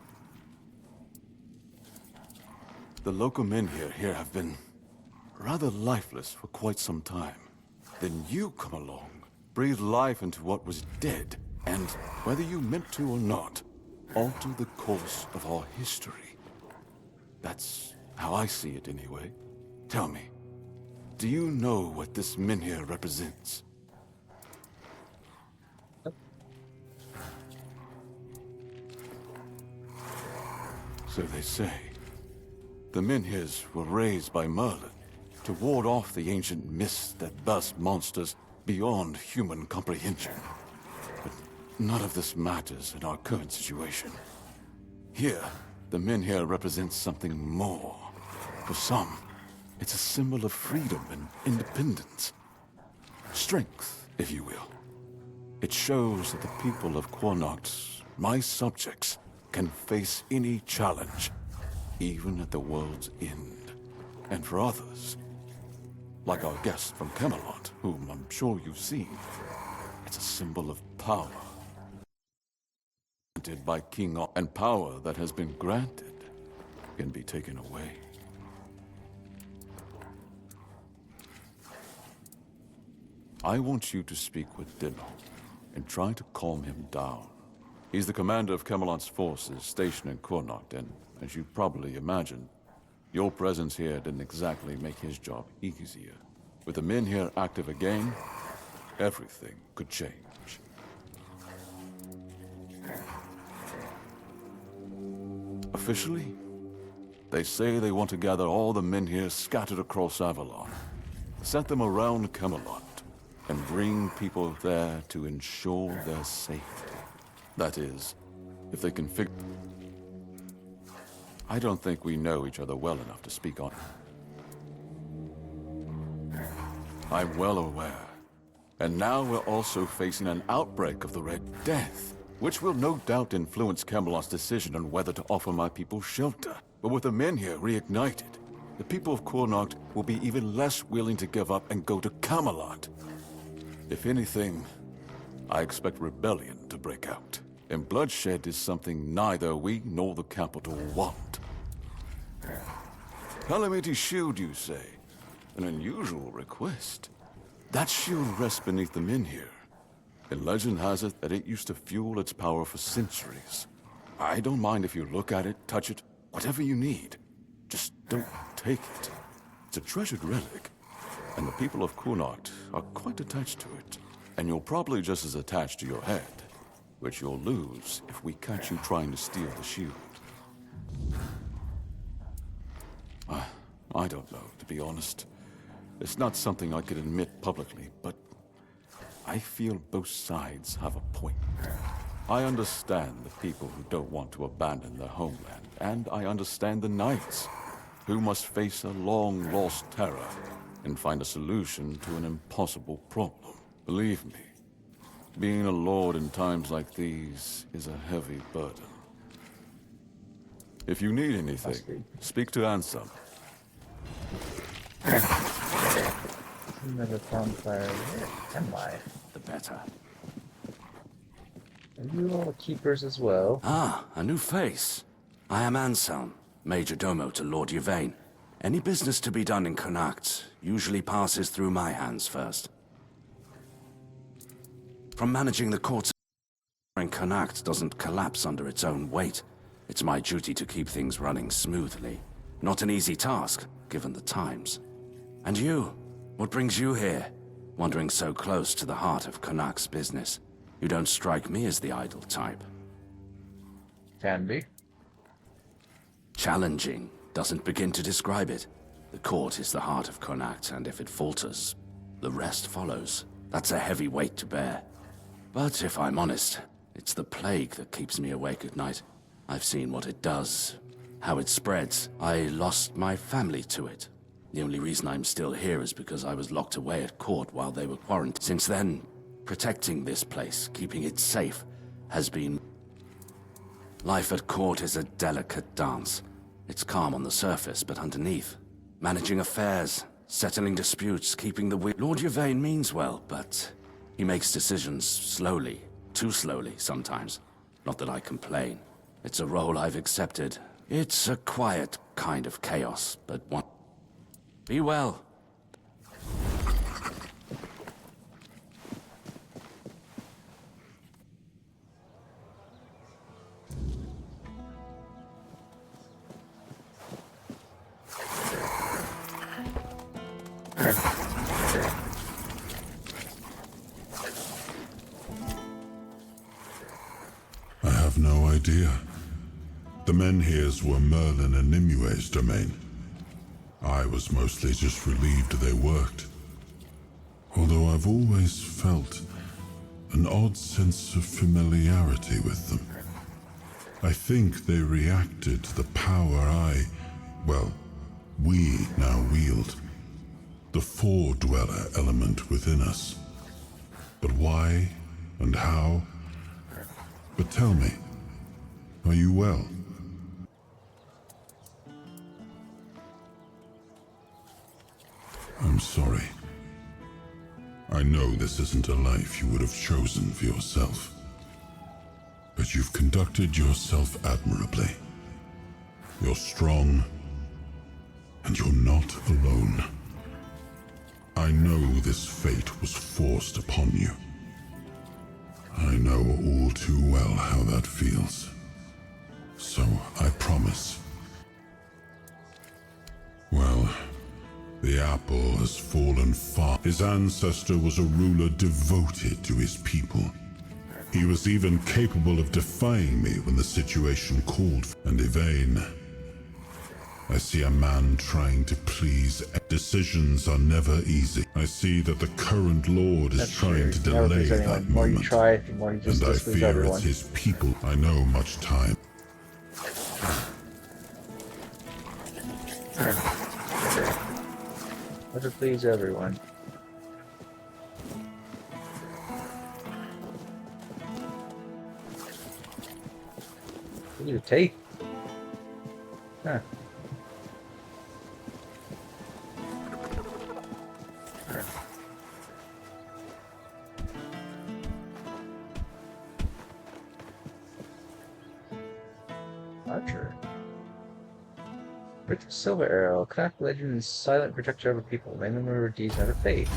The local men here have been rather lifeless for quite some time. Then you come along, breathe life into what was dead, and, whether you meant to or not, alter the course of our history. That's how I see it anyway. Tell me, do you know what this menhir represents? So they say. The menhirs were raised by Merlin to ward off the ancient mists that burst monsters beyond human comprehension. But none of this matters in our current situation. Here, the menhir represents something more. For some, it's a symbol of freedom and independence. Strength, if you will. It shows that the people of Quanacht, my subjects, can face any challenge, even at the world's end. And for others, like our guest from Camelot, whom I'm sure you've seen, it's a symbol of power. Granted by King Ar, and power that has been granted can be taken away. I want you to speak with Dinner and try to calm him down. He's the commander of Camelot's forces stationed in Quanacht, and as you probably imagine, your presence here didn't exactly make his job easier. With the men here active again, everything could change. Officially, they say they want to gather all the men here scattered across Avalon, set them around Camelot, and bring people there to ensure their safety. That is, if they can figure... I don't think we know each other well enough to speak on it. I'm well aware. And now we're also facing an outbreak of the Red Death, which will no doubt influence Camelot's decision on whether to offer my people shelter. But with the men here reignited, the people of Quanacht will be even less willing to give up and go to Camelot. If anything, I expect rebellion to break out. And bloodshed is something neither we nor the capital want. Calamity Shield, you say? An unusual request. That shield rests beneath the men here. And legend has it that it used to fuel its power for centuries. I don't mind if you look at it, touch it, whatever you need. Just don't take it. It's a treasured relic. And the people of Kunart are quite attached to it. And you're probably just as attached to your head, which you'll lose if we catch you trying to steal the shield. I don't know, to be honest. It's not something I could admit publicly, but I feel both sides have a point. I understand the people who don't want to abandon their homeland, and I understand the knights who must face a long-lost terror and find a solution to an impossible problem. Believe me, being a lord in times like these is a heavy burden. If you need anything, speak to Ansem.
Another bonfire. Where am I?
The better.
Are you all keepers as well?
Ah, a new face. I am Anselm, Major Domo to Lord Yvain. Any business to be done in Connacht usually passes through my hands first. From managing the courts in Connacht doesn't collapse under its own weight. It's my duty to keep things running smoothly. Not an easy task, given the times. And you? What brings you here? Wandering so close to the heart of Connacht's business. You don't strike me as the idle type.
Can be.
Challenging doesn't begin to describe it. The court is the heart of Connacht, and if it falters, the rest follows. That's a heavy weight to bear. But if I'm honest, it's the plague that keeps me awake at night. I've seen what it does, how it spreads. I lost my family to it. The only reason I'm still here is because I was locked away at court while they were quarantined. Since then, protecting this place, keeping it safe, has been... Life at court is a delicate dance. It's calm on the surface, but underneath. Managing affairs, settling disputes, keeping the Lord Yvain means well, but he makes decisions slowly. Too slowly, sometimes. Not that I complain. It's a role I've accepted. It's a quiet kind of chaos, but one... Be well.
I have no idea. The Menhirs were Merlin and Nimue's domain. I was mostly just relieved they worked. Although I've always felt an odd sense of familiarity with them. I think they reacted to the power we now wield. The Four-Dweller element within us. But why and how? But tell me, are you well? I'm sorry. I know this isn't a life you would have chosen for yourself. But you've conducted yourself admirably. You're strong, and you're not alone. I know this fate was forced upon you. I know all too well how that feels. So I promise. Well, the apple has fallen far. His ancestor was a ruler devoted to his people. He was even capable of defying me when the situation called for. And Yvain, I see a man trying to please. Decisions are never easy. I see that the current lord is trying to delay that
The more you
moment.
try, the more you just
And I
displease
fear
everyone.
it's his people. I know much time.
Let it please everyone. What do you take? Huh. archer. Rich silver arrow. Connect legend and silent protector over people. May remember deeds out of fate.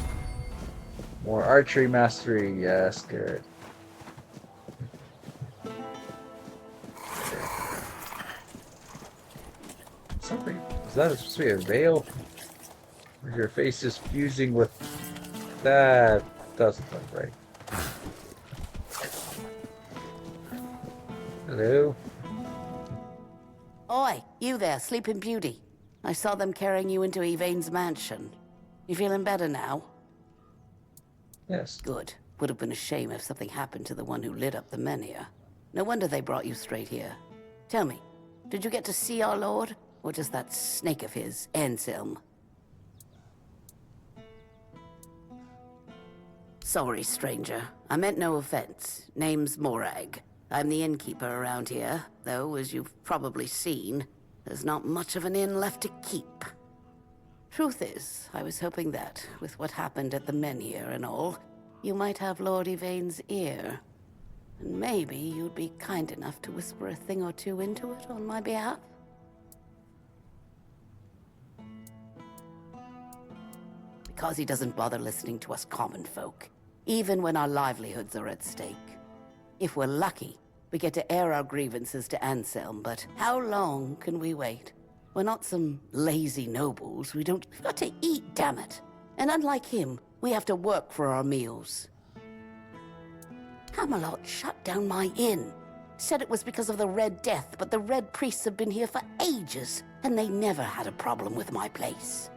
More archery mastery. Yes, good. Something. Is that supposed to be a veil? Or your face is fusing with that? Doesn't look right. Hello?
Oi, you there, Sleeping Beauty. I saw them carrying you into Yvain's mansion. You feeling better now?
Yes.
Good. Would have been a shame if something happened to the one who lit up the menhir. No wonder they brought you straight here. Tell me, did you get to see our lord? Or just that snake of his, Anselm? Sorry, stranger. I meant no offense. Name's Morag. I'm the innkeeper around here, though, as you've probably seen, there's not much of an inn left to keep. Truth is, I was hoping that, with what happened at the menhir and all, you might have Lord Yvain's ear. And maybe you'd be kind enough to whisper a thing or two into it on my behalf? Because he doesn't bother listening to us common folk, even when our livelihoods are at stake. If we're lucky, we get to air our grievances to Anselm, but how long can we wait? We're not some lazy nobles. We've got to eat, damn it. And unlike him, we have to work for our meals. Camelot shut down my inn. Said it was because of the Red Death, but the Red Priests have been here for ages, and they never had a problem with my place.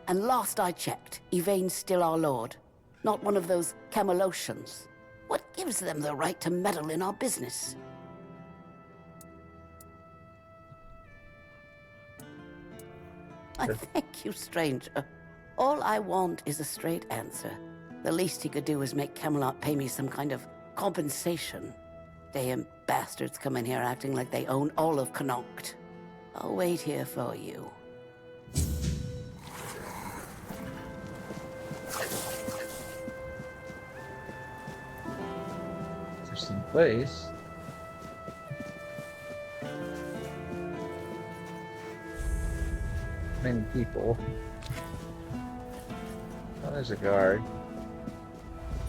And last I checked, Yvain's still our lord. Not one of those Camelocians. What gives them the right to meddle in our business? I thank you, stranger. All I want is a straight answer. The least he could do is make Camelot pay me some kind of compensation. Damn bastards come in here acting like they own all of Connacht. I'll wait here for you.
Interesting place. Many people. Oh, there's a guard.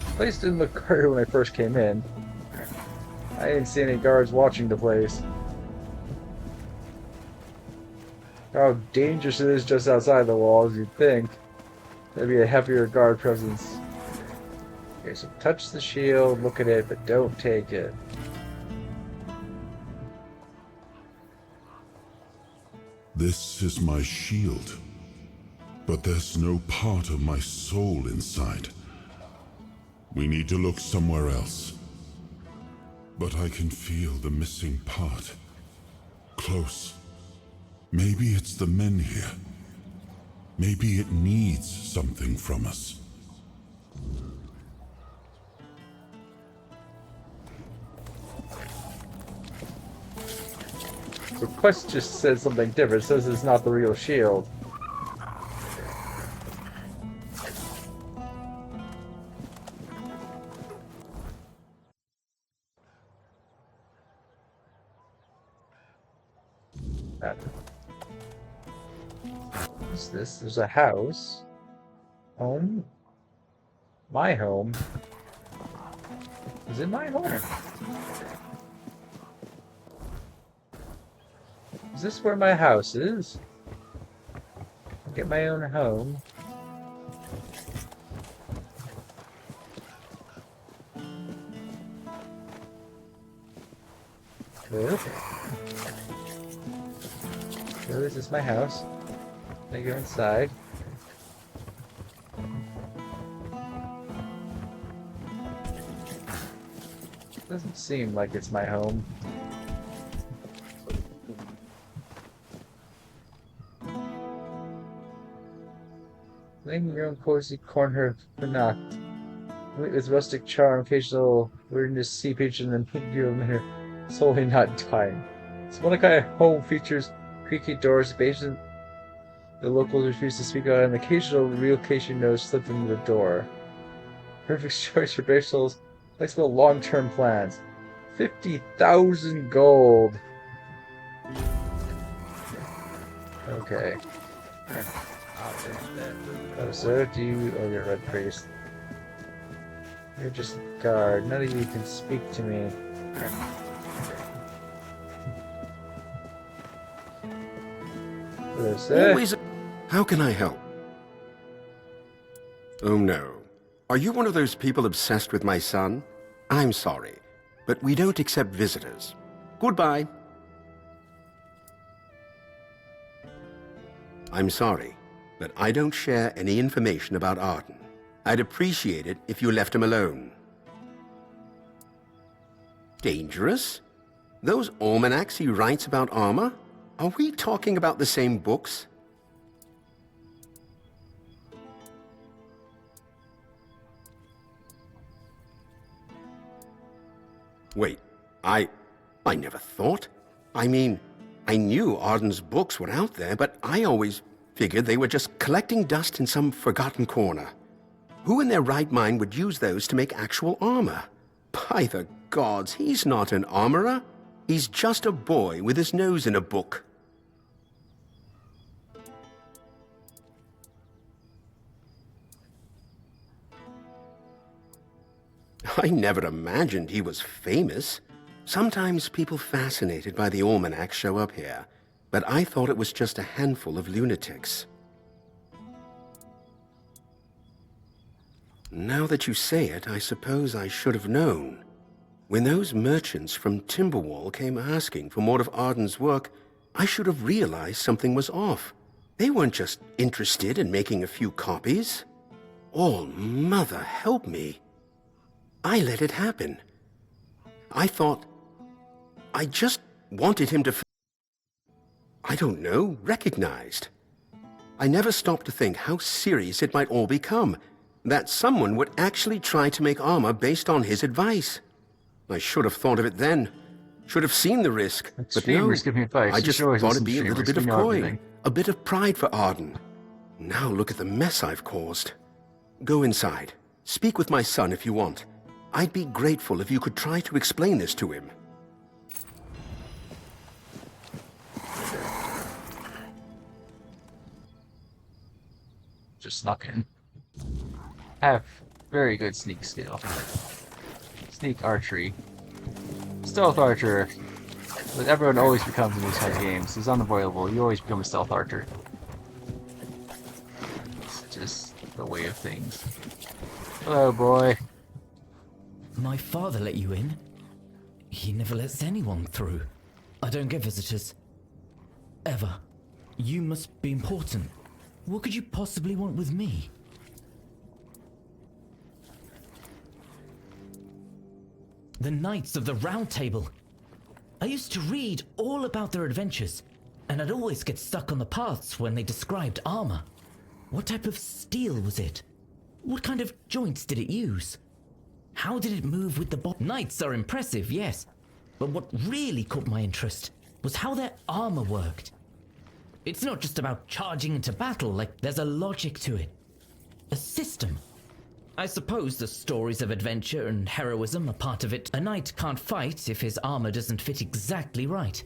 The place didn't look guarded when I first came in. I didn't see any guards watching the place. How dangerous it is just outside the walls, you'd think. There'd be a heavier guard presence. Okay, so touch the shield, look at it, but don't take it.
This is my shield, but there's no part of my soul inside. We need to look somewhere else. But I can feel the missing part. Close. Maybe it's the menhir. Maybe it needs something from us.
The quest just says something different. It says it's not the real shield. What's this? There's a house. Home? My home? Is it my home? Is this where my house is? I'll get my own home. Good. So this is my house. I go inside. Doesn't seem like it's my home. Living your own cozy corner for Connacht. With rustic charm, occasional weirdness, sea pigeon, and hidden minute, solely not dying. So Molekin home features creaky doors, basement the locals refuse to speak out, and an occasional relocation note slipped into the door. Perfect choice for brave souls, flexible long-term plans. 50,000 gold. Okay. Oh, so do you... Oh, you're Red Priest. You're just a guard. None of you can speak to me. What is that?
Always. How can I help? Oh no. Are you one of those people obsessed with my son? I'm sorry, but we don't accept visitors. Goodbye. I'm sorry, but I don't share any information about Arden. I'd appreciate it if you left him alone. Dangerous? Those almanacs he writes about armor? Are we talking about the same books? Wait, I never thought. I mean, I knew Arden's books were out there, but I always figured they were just collecting dust in some forgotten corner. Who in their right mind would use those to make actual armor? By the gods, he's not an armorer. He's just a boy with his nose in a book. I never imagined he was famous. Sometimes people fascinated by the almanac show up here, but I thought it was just a handful of lunatics. Now that you say it, I suppose I should have known. When those merchants from Timberwall came asking for more of Arden's work, I should have realized something was off. They weren't just interested in making a few copies. All Mother help me. I let it happen. I thought... I just wanted him to... I don't know, recognized. I never stopped to think how serious it might all become, that someone would actually try to make armor based on his advice. I should have thought of it then. Should have seen the risk. But no,
Streamers give me advice.
I
You
just
should always
thought it'd
listen
be
to
a little
streamers.
bit of
We know
coin,
everything.
a bit of pride for Arden. Now look at the mess I've caused. Go inside. Speak with my son if you want. I'd be grateful if you could try to explain this to him.
Just snuck in. Have very good sneak skill. Sneak archery. Stealth archer. But everyone always becomes in these kind of games. It's unavoidable. You always become a stealth archer. It's just the way of things. Hello, boy.
My father let you in? He never lets anyone through. I don't get visitors. Ever. You must be important. What could you possibly want with me? The Knights of the Round Table. I used to read all about their adventures, and I'd always get stuck on the paths when they described armor. What type of steel was it? What kind of joints did it use? How did it move with the Knights are impressive, yes, but what really caught my interest was how their armor worked. It's not just about charging into battle, like there's a logic to it. A system. I suppose the stories of adventure and heroism are part of it. A knight can't fight if his armor doesn't fit exactly right.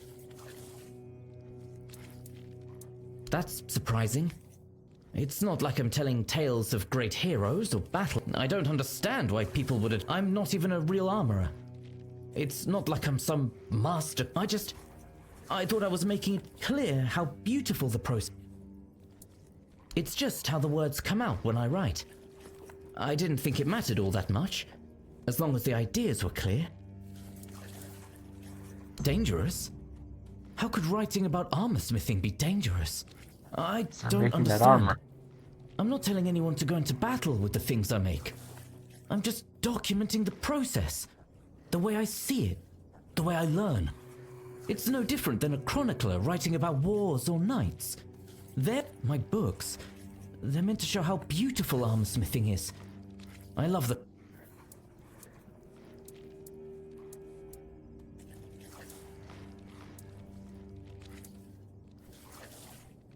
That's surprising. It's not like I'm telling tales of great heroes or battle. I don't understand why people would... I'm not even a real armorer. It's not like I'm some master. I thought I was making it clear how beautiful the prose. It's just how the words come out when I write. I didn't think it mattered all that much, as long as the ideas were clear. Dangerous? How could writing about armorsmithing be dangerous? I don't understand.
That armor.
I'm not telling anyone to go into battle with the things I make. I'm just documenting the process, the way I see it, the way I learn. It's no different than a chronicler writing about wars or knights. My books, they're meant to show how beautiful armorsmithing is. I love the...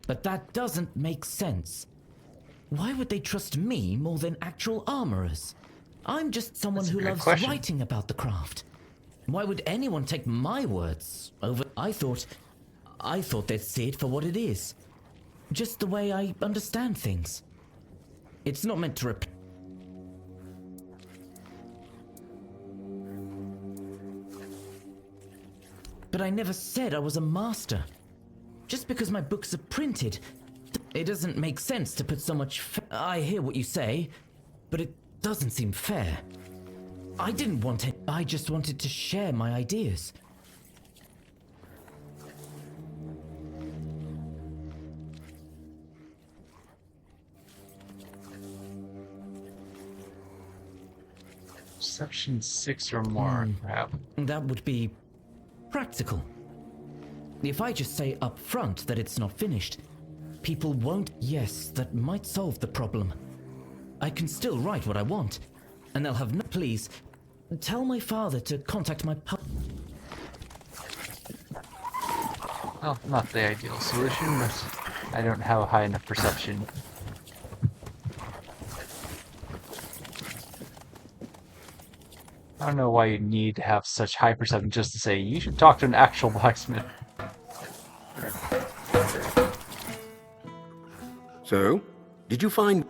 But that doesn't make sense. Why would they trust me more than actual armorers? I'm just someone who loves writing about the craft. Why would anyone take my words over... I thought they'd see it for what it is. just the way I understand things. It's not meant to But I never said I was a master. Just because my books are printed, it doesn't make sense to put so much I hear what you say, but it doesn't seem fair. I didn't want it. I just wanted to share my ideas.
Perception 6 or more, perhaps.
That would be practical. If I just say up front that it's not finished, people won't. Yes, that might solve the problem. I can still write what I want, and they'll have no. Please, tell my father to contact my
Well, not the ideal solution, but I don't have a high enough perception. I don't know why you need to have such high perception just to say you should talk to an actual blacksmith.
So, did you find...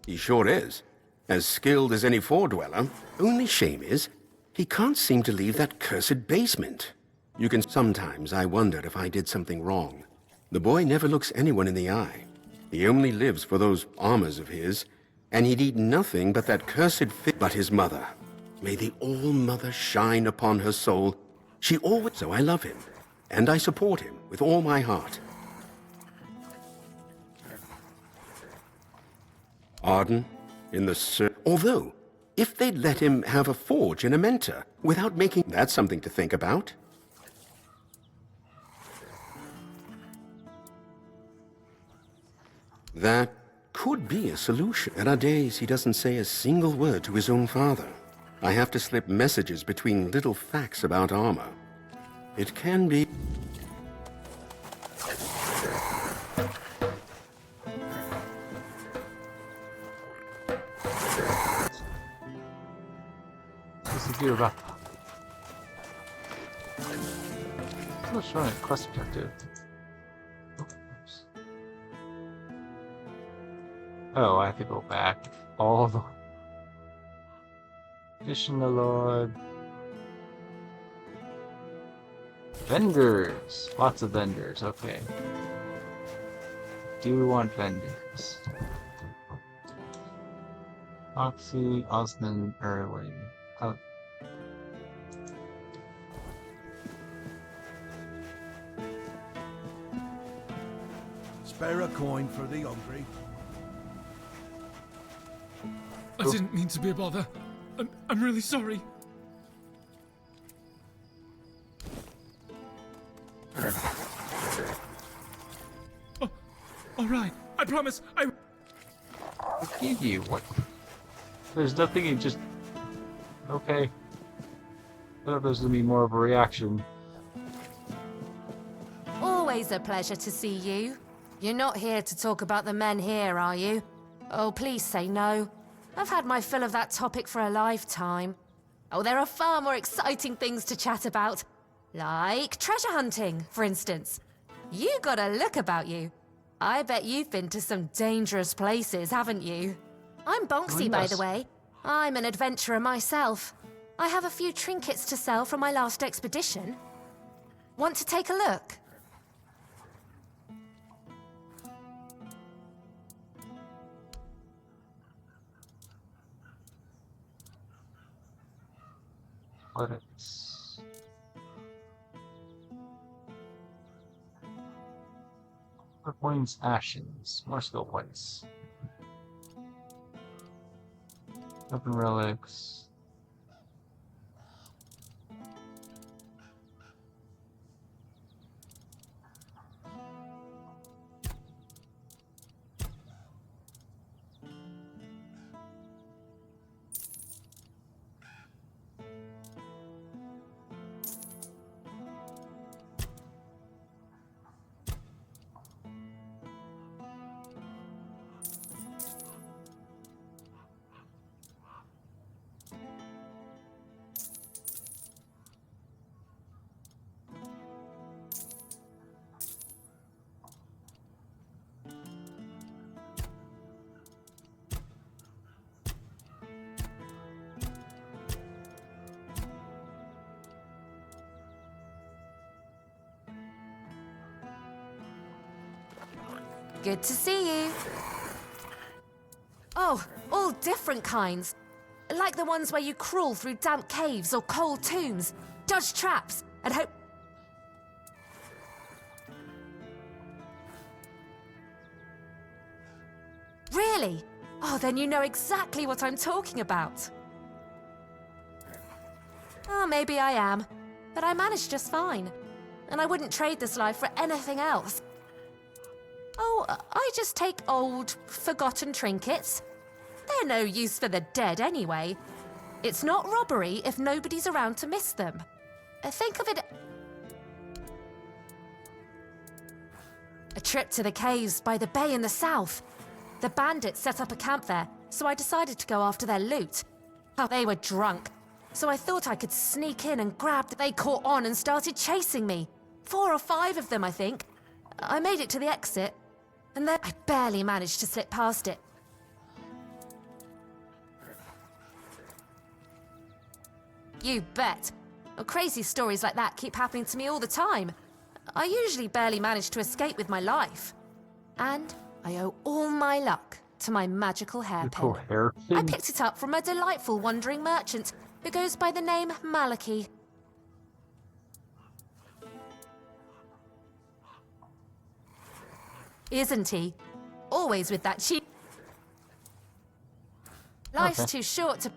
He sure is. As skilled as any four-dweller. Only shame is, he can't seem to leave that cursed basement. You can... Sometimes I wondered if I did something wrong. The boy never looks anyone in the eye. He only lives for those armors of his, and he'd eat nothing but that cursed fish. But his mother... May the All-Mother shine upon her soul. She always... So I love him, and I support him with all my heart. Arden, in the although, if they'd let him have a forge and a mentor, without making... That's something to think about. That could be a solution. There are days he doesn't say a single word to his own father. I have to slip messages between little facts about armor. It can be...
What's to do about... I'm not showing a quest objective. Oops. Oh, I have to go back. All the... Fishing the Lord. Vendors! Lots of vendors, okay. Do we want vendors? Oxy, Osmond, Irwin. Oh.
Spare a coin for the hungry.
I didn't mean to be a bother. I'm really sorry. Oh, all right. I promise. I
give you what? There's nothing. You just okay. I thought there's gonna be more of a reaction.
Always a pleasure to see you. You're not here to talk about the men here, are you? Oh, please say no. I've had my fill of that topic for a lifetime. Oh, there are far more exciting things to chat about. Like treasure hunting, for instance. You got a look about you. I bet you've been to some dangerous places, haven't you? I'm Bonksy, by the way. I'm an adventurer myself. I have a few trinkets to sell from my last expedition. Want to take a look?
Athletics. Points, ashes, more skill points. Open relics.
Good to see you. Oh, all different kinds. Like the ones where you crawl through damp caves or cold tombs, dodge traps, and hope... Really? Oh, then you know exactly what I'm talking about. Oh, maybe I am, but I manage just fine. And I wouldn't trade this life for anything else. Oh, I just take old, forgotten trinkets. They're no use for the dead anyway. It's not robbery if nobody's around to miss them. Think of it... A trip to the caves by the bay in the south. The bandits set up a camp there, so I decided to go after their loot. Oh, they were drunk, so I thought I could sneak in and grab... They caught on and started chasing me. 4 or 5 of them, I think. I made it to the exit, and then I barely managed to slip past it. You bet. Well, crazy stories like that keep happening to me all the time. I usually barely manage to escape with my life. And I owe all my luck to my magical hairpin. I picked it up from a delightful wandering merchant who goes by the name Molekin. Isn't he? Always with that cheap... Life's too short to...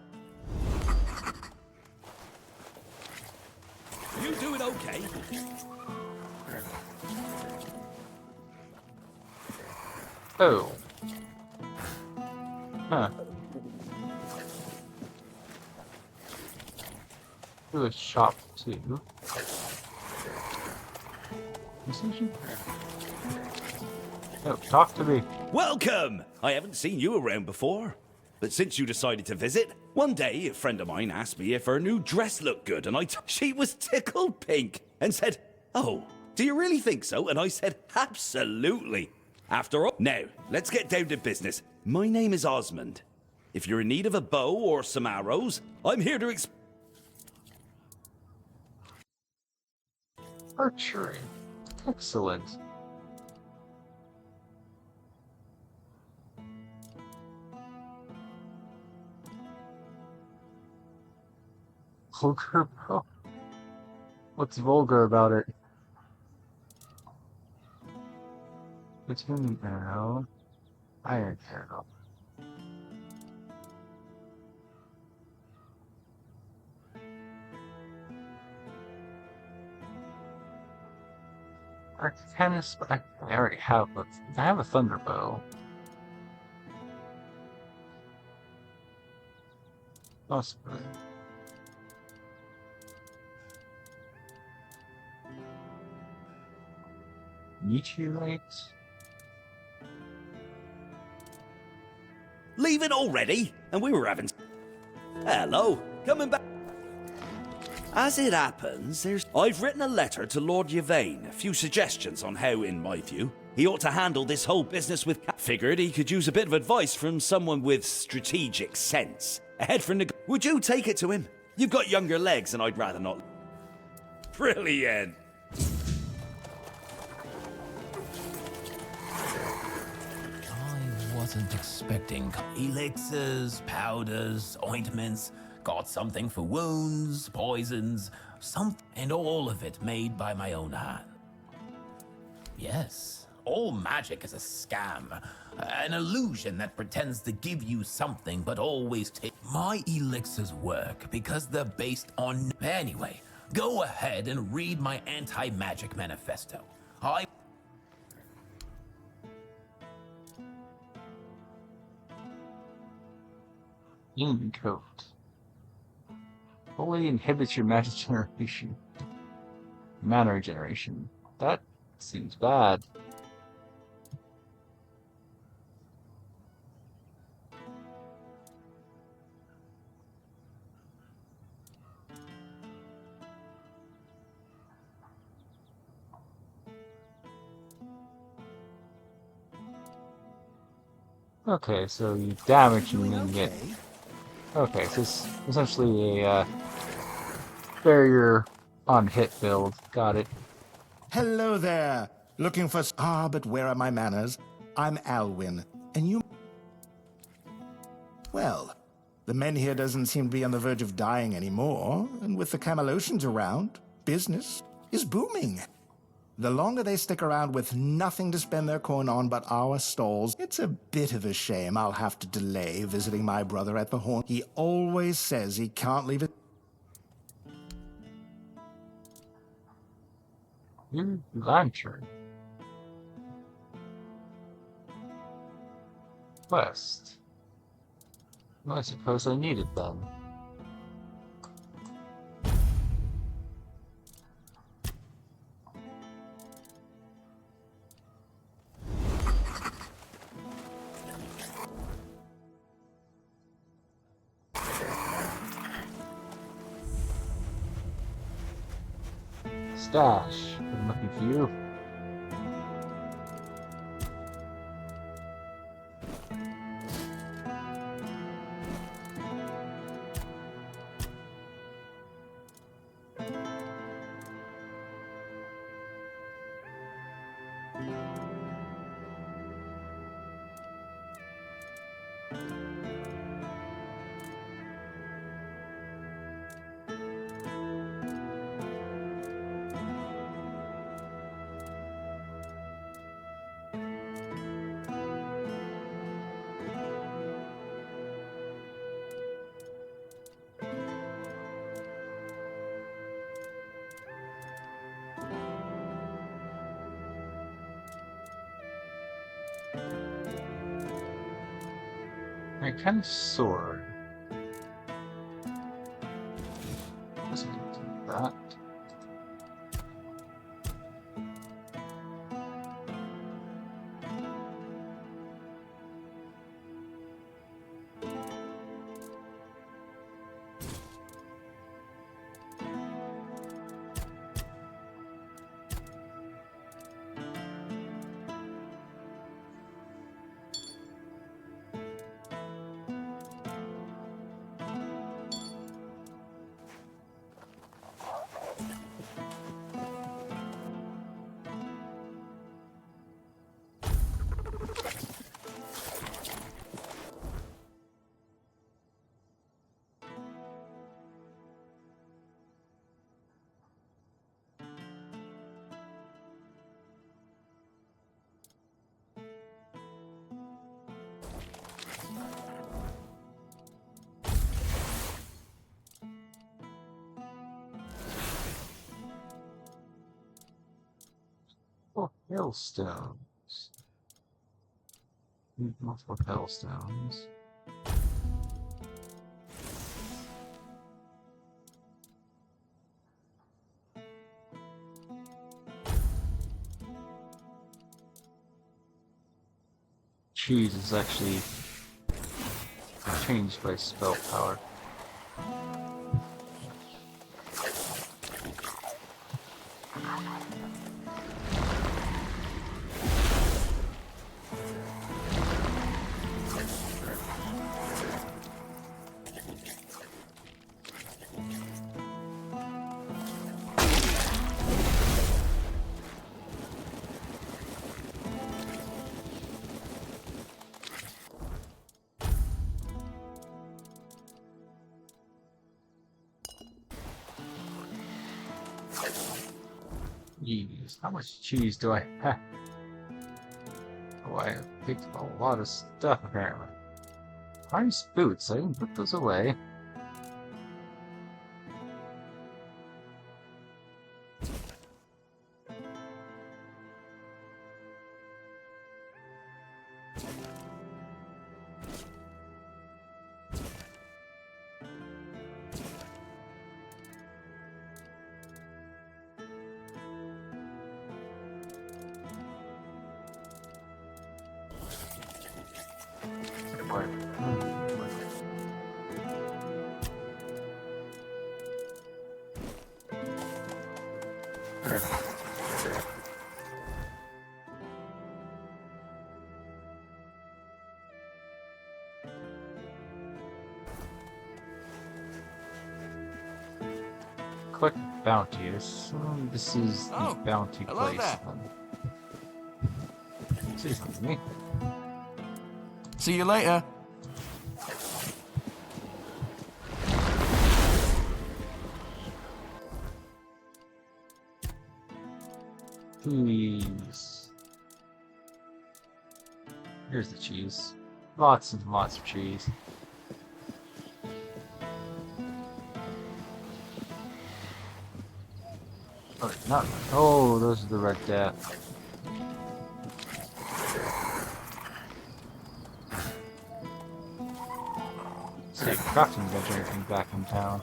You doing okay?
Oh. Huh. To a shop too. Oh, talk to me.
Welcome! I haven't seen you around before. But since you decided to visit, one day a friend of mine asked me if her new dress looked good, and she was tickled pink and said, "Oh, do you really think so?" And I said, "Absolutely." After all, now, let's get down to business. My name is Osmond. If you're in need of a bow or some arrows, I'm here to
Archery. Excellent. Vulgar bow? What's vulgar about it? Platoon arrow. Iron arrow. Arcanus, but I already have. I have a thunder bow. Possibly. Meteorite.
Leaving already? And we were having... Hello, coming back. As it happens, I've written a letter to Lord Yvain, a few suggestions on how, in my view, he ought to handle this whole business with... Figured he could use a bit of advice from someone with strategic sense. Ahead for Would you take it to him? You've got younger legs and I'd rather not... Brilliant!
Wasn't expecting elixirs, powders, ointments, got something for wounds, poisons, and all of it made by my own hand. Yes, all magic is a scam, an illusion that pretends to give you something but always take... My elixirs work because they're based on... Anyway, go ahead and read my anti-magic manifesto.
Coat. Fully inhibits your magic generation. Mana regeneration. That seems bad. Okay, so you damage and then get... Okay, so it's essentially a barrier on hit build. Got it.
Hello there. Looking for... Ah, but where are my manners?
I'm Alwyn, and you... Well, the men here doesn't seem to be on the verge of dying anymore, and with the Camelosians around, business is booming. The longer they stick around with nothing to spend their coin on but our stalls, it's a bit of a shame I'll have to delay visiting my brother at the Horn. He always says he can't leave it.
Lantern. Quest. Well, I suppose I need it then. Stash. I'm looking for you. I kind of sword. Doesn't do that. Oh, hailstones. Multiple hailstones. Cheese is actually changed by spell power. Jeez, how much cheese do I have? Oh, I have picked up a lot of stuff apparently. Nice boots, I didn't put those away. Click bounty. This is the bounty
hello
place.
there.
Say something to me.
See you later.
Cheese. Here's the cheese. Lots and lots of cheese. Oh, not. Oh, those are the red death. See, crafting got everything back in town.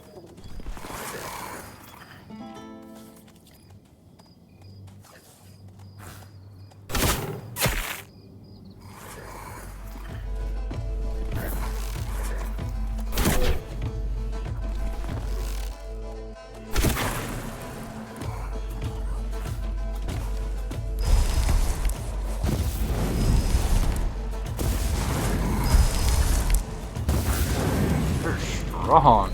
Strong.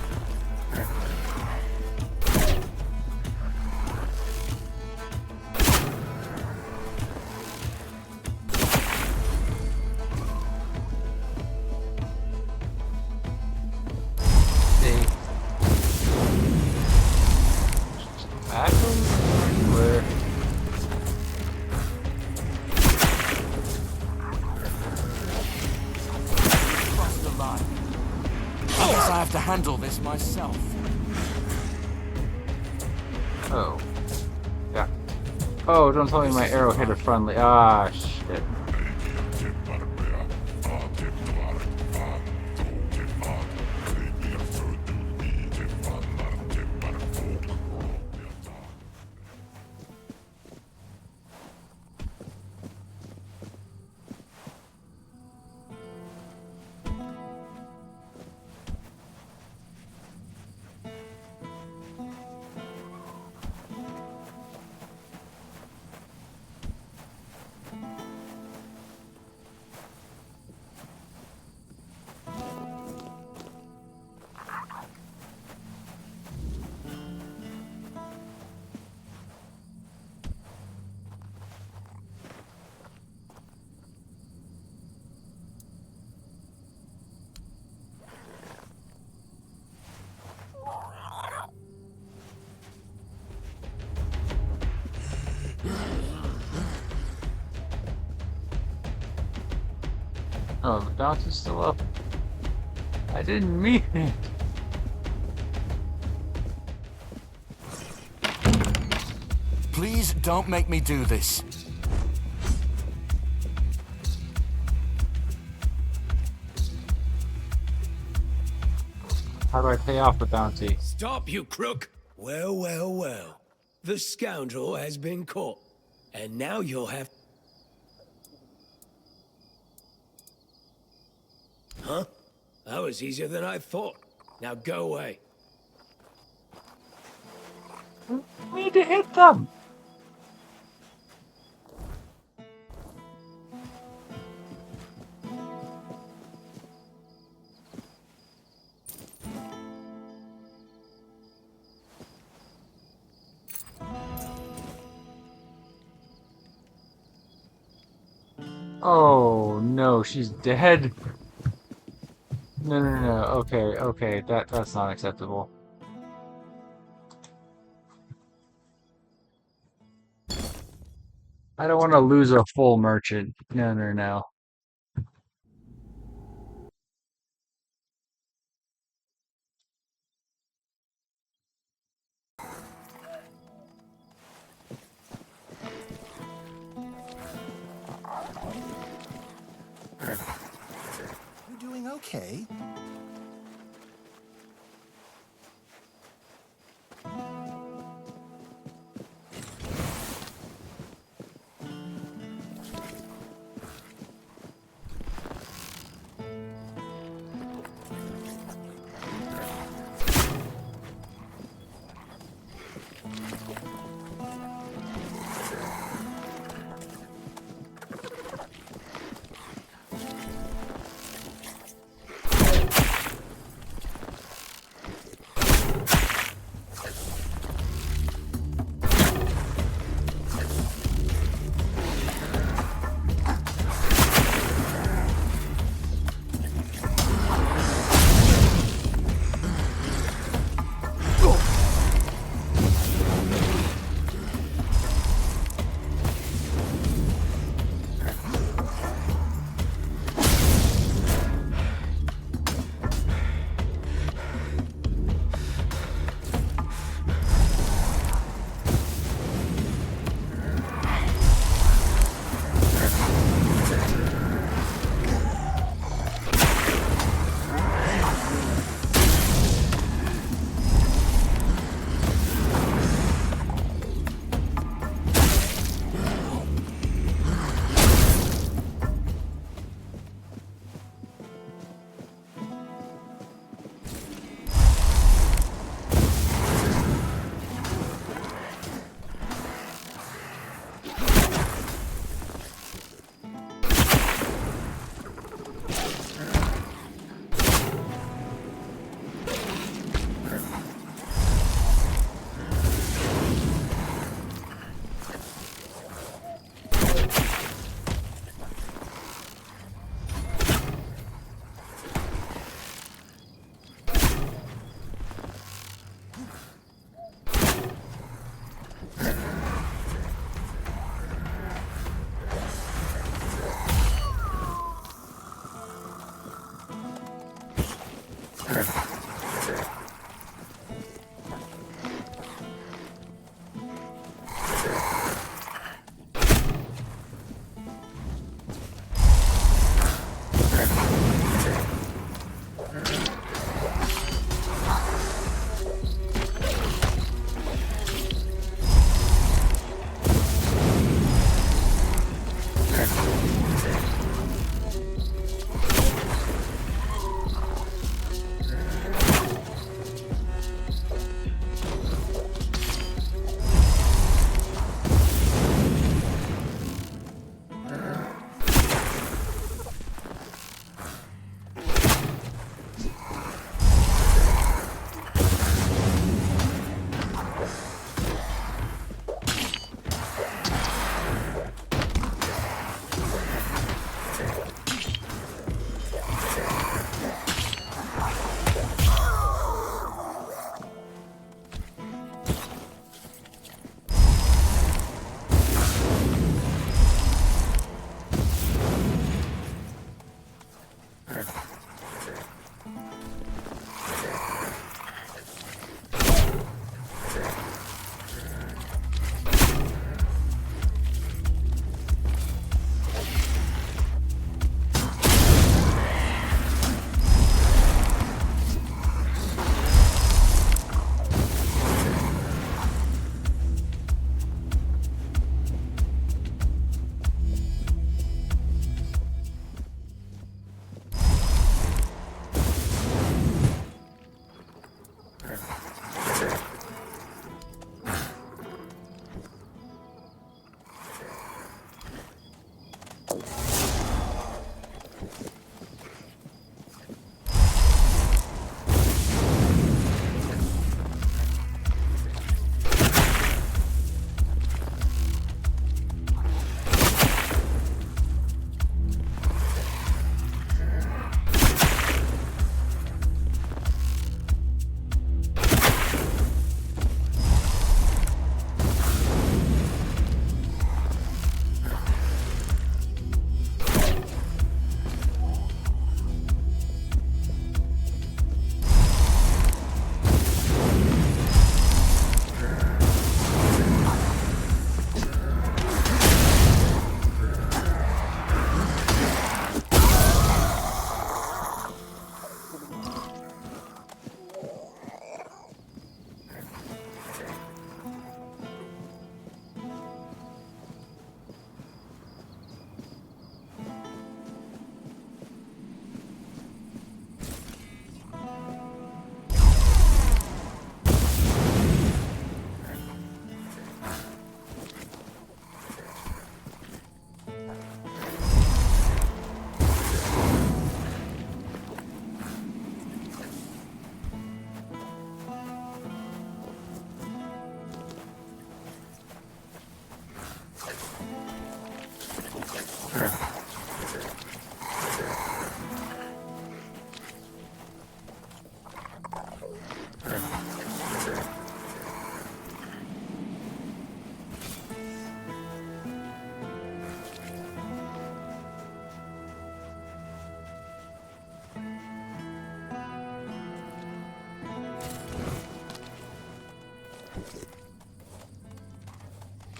I have to handle this myself.
Oh. Yeah. Oh, don't tell me my arrow hit a friendly. Ah, shit. Oh, the bounty's still up. I didn't mean it.
Please don't make me do this.
How do I pay off the bounty?
Stop, you crook! Well, well, well. The scoundrel has been caught. And now you'll have... Huh? That was easier than I thought. Now go away.
We need to hit them! Oh no, she's dead. No. Okay. That's not acceptable. I don't want to lose a full merchant. No.
You doing okay?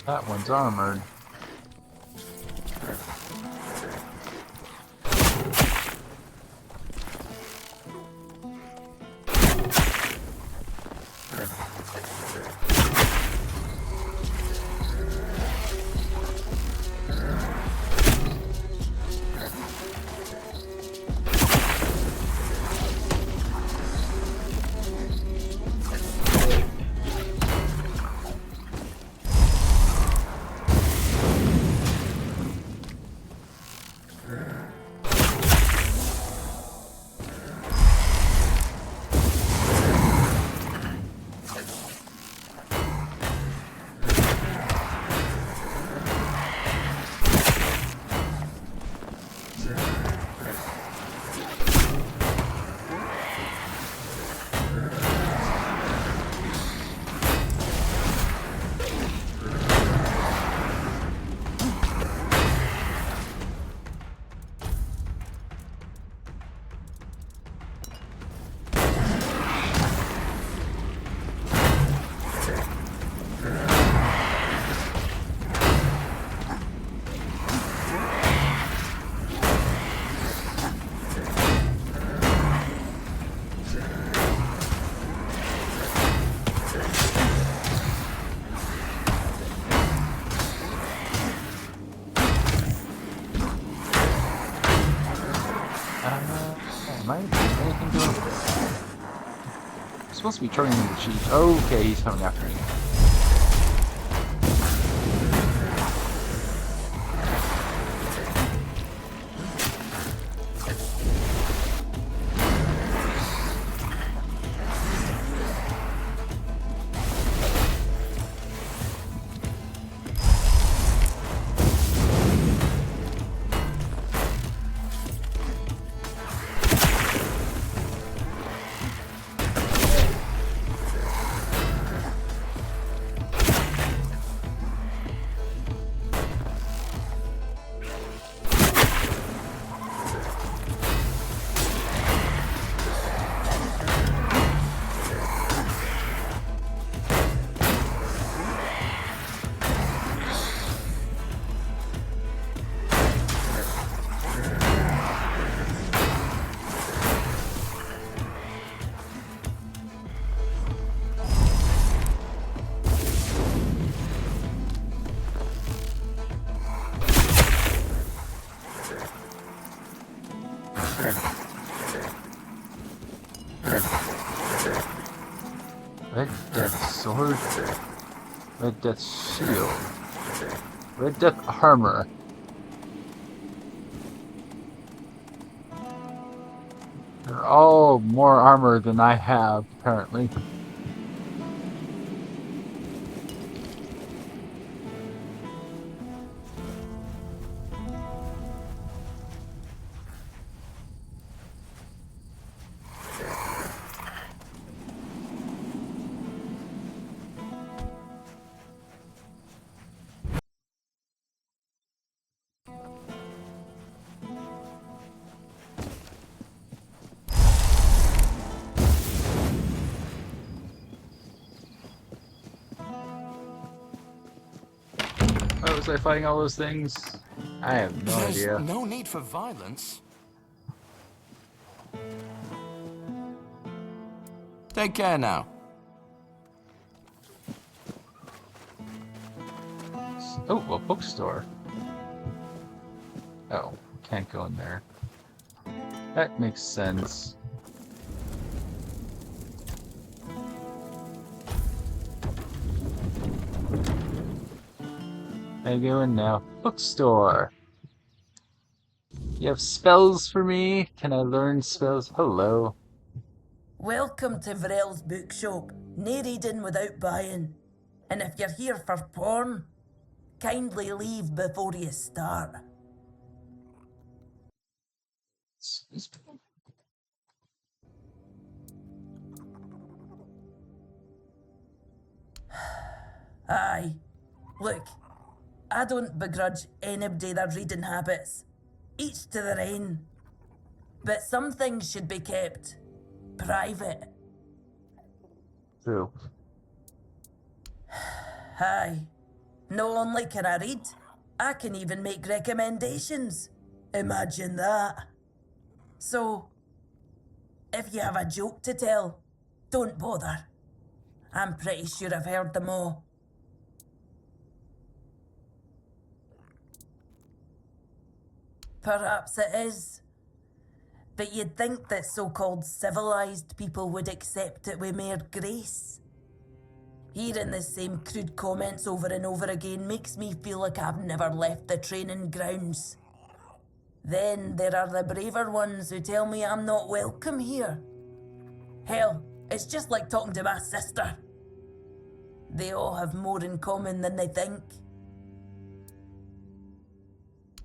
That one's armored. Am I anything doing? I'm supposed to be turning in the cheese. Okay, he's coming after me. Red Death Sword, Red Death Shield, Red Death Armor. They're all more armor than I have, apparently. Why was I fighting all those things? I have no
There's
idea.
no need for violence. Take care now.
Oh, a bookstore. Oh, can't go in there. That makes sense. I go in now. Bookstore. You have spells for me? Can I learn spells? Hello.
Welcome to Varel's bookshop. No reading without buying. And if you're here for porn, kindly leave before you start. Aye. Look, I don't begrudge anybody their reading habits. Each to their own. But some things should be kept private.
True.
Aye. Not only can I read, I can even make recommendations. Imagine that. So, if you have a joke to tell, don't bother. I'm pretty sure I've heard them all. Perhaps it is. But you'd think that so-called civilized people would accept it with more grace. Hearing the same crude comments over and over again makes me feel like I've never left the training grounds. Then there are the braver ones who tell me I'm not welcome here. Hell, it's just like talking to my sister. They all have more in common than they think.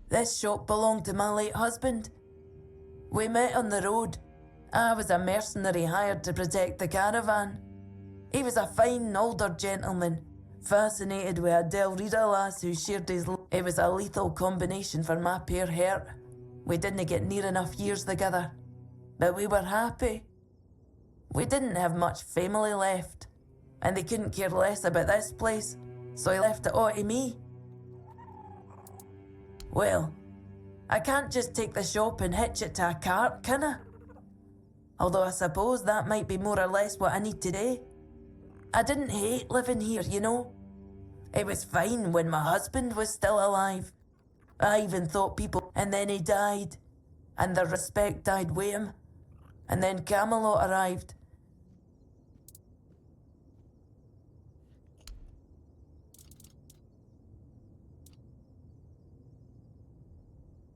This shop belonged to my late husband. We met on the road. I was a mercenary hired to protect the caravan. He was a fine older gentleman, fascinated with a Del Rita lass who shared his... It was a lethal combination for my poor heart. We didn't get near enough years together, but we were happy. We didn't have much family left, and they couldn't care less about this place, so he left it all to me. Well, I can't just take the shop and hitch it to a cart, can I? Although I suppose that might be more or less what I need today. I didn't hate living here, you know. It was fine when my husband was still alive. I even thought people... And then he died, and the respect died with him. And then Camelot arrived.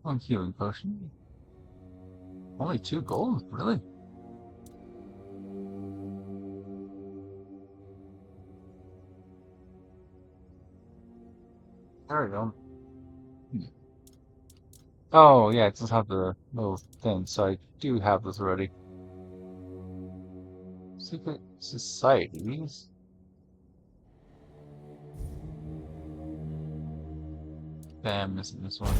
One healing potion. Only 2 gold, really? There we go. Oh, yeah, it doesn't have the little thing, so I do have this already. Secret societies. Bam, missing this one.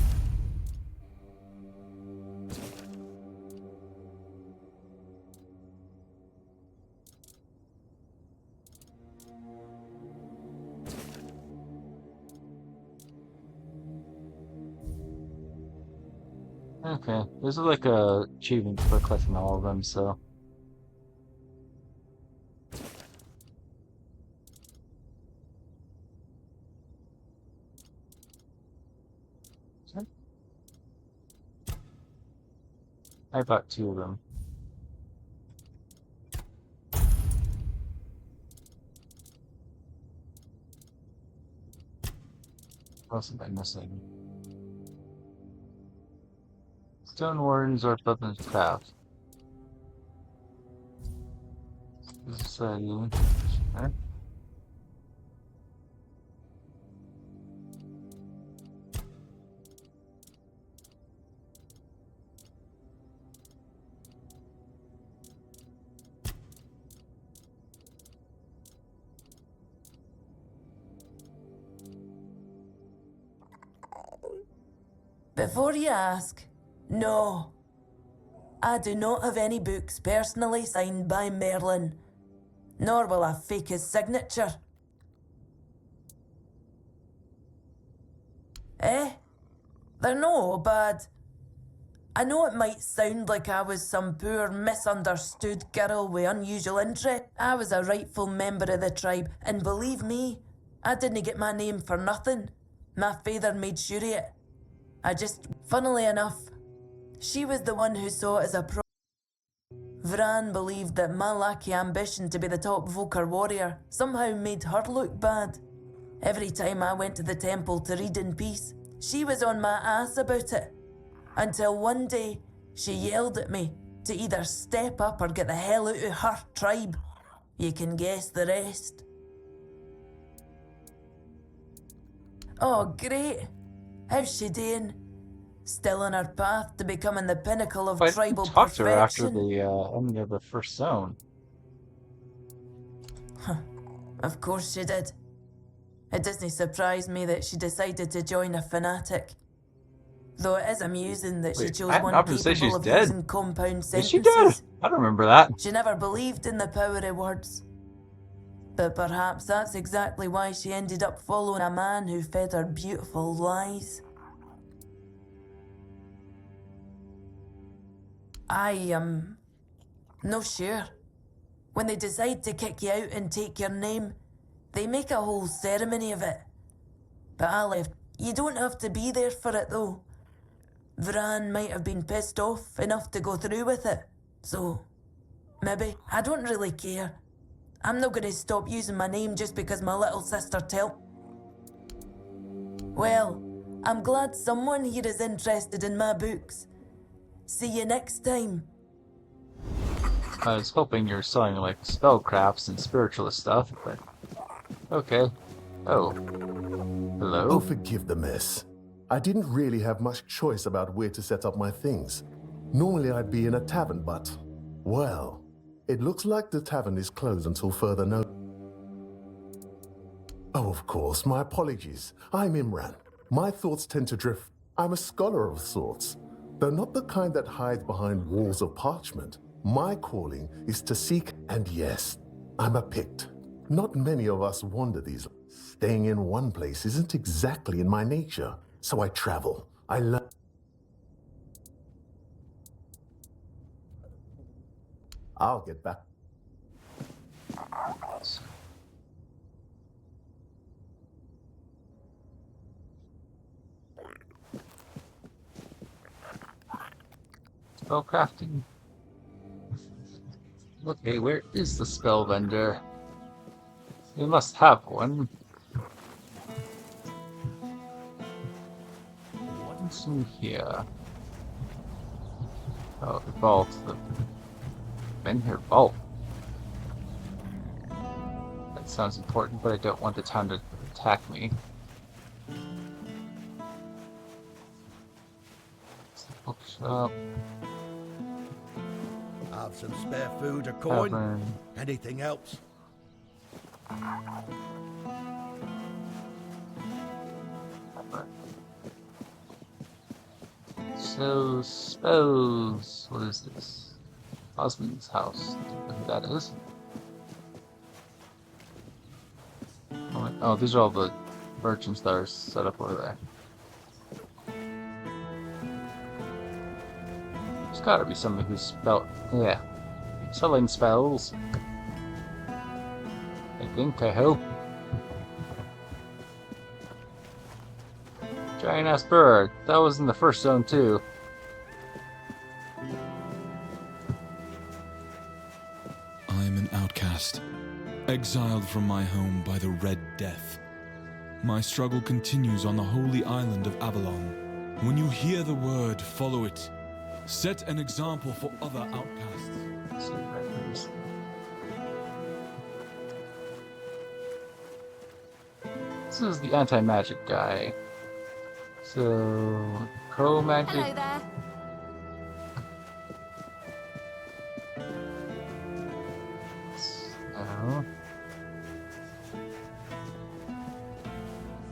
Okay, this is like a achievement for collecting all of them, so. I bought 2 of them. What else am I missing? Stone wardens or weapons craft. This is okay.
Before you ask, no. I do not have any books personally signed by Merlin, nor will I fake his signature. Eh? They're no bad. I know it might sound like I was some poor, misunderstood girl with unusual interest. I was a rightful member of the tribe, and believe me, I didn't get my name for nothing. My father made sure of it. Funnily enough, she was the one who saw it as a Vran believed that my lackey ambition to be the top Volker warrior somehow made her look bad. Every time I went to the temple to read in peace, she was on my ass about it. Until one day, she yelled at me to either step up or get the hell out of her tribe. You can guess the rest. Oh, great. How's she doing? Still on her path to becoming the pinnacle of tribal perfection? I talked to her after
the ending of the first zone.
Of course she did. It doesn't surprise me that she decided to join a fanatic. Though it is amusing that she chose one capable of using compound sentences.
Is she dead? I don't remember that.
She never believed in the power of words. But perhaps that's exactly why she ended up following a man who fed her beautiful lies. I am no sure. When they decide to kick you out and take your name, they make a whole ceremony of it. But I left. You don't have to be there for it though. Vran might have been pissed off enough to go through with it. So, maybe. I don't really care. I'm not gonna stop using my name just because my little sister tell. Well, I'm glad someone here is interested in my books. See you next time.
I was hoping you were selling like spellcrafts and spiritualist stuff, but okay. Oh. Hello?
Oh, forgive the mess. I didn't really have much choice about where to set up my things. Normally I'd be in a tavern, but, well, it looks like the tavern is closed until further notice. Oh, of course, my apologies. I'm Imran. My thoughts tend to drift. I'm a scholar of sorts, though not the kind that hides behind walls of parchment. My calling is to seek, and yes, I'm a Pict. Not many of us wander these. Staying in one place isn't exactly in my nature, so I travel. I learn. I'll get back.
Spellcrafting. Okay, where is the spell vendor? We must have one. What's in here? Oh, the vault. The Menhir vault. That sounds important, but I don't want the town to attack me. Bookshop.
Have some spare food or coin?
Tavern.
Anything else?
So, spells. What is this? Osmond's house. I don't know who that is. Oh, these are all the merchants that are set up over there. There's gotta be somebody who's selling spells. I hope. Giant ass bird. That was in the first zone too.
I am an outcast, exiled from my home by the Red Death. My struggle continues on the holy island of Avalon. When you hear the word, follow it. Set an example for other outcasts.
This is the anti-magic guy. So, pro-magic.
Hello there.
No.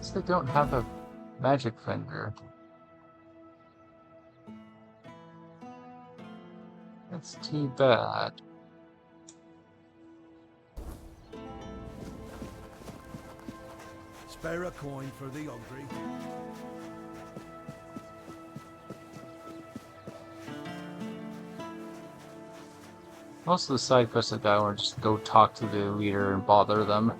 So they don't have a magic vendor. That's too bad.
Spare a coin for the hungry.
Most of the side quests I've got are just go talk to the leader and bother them.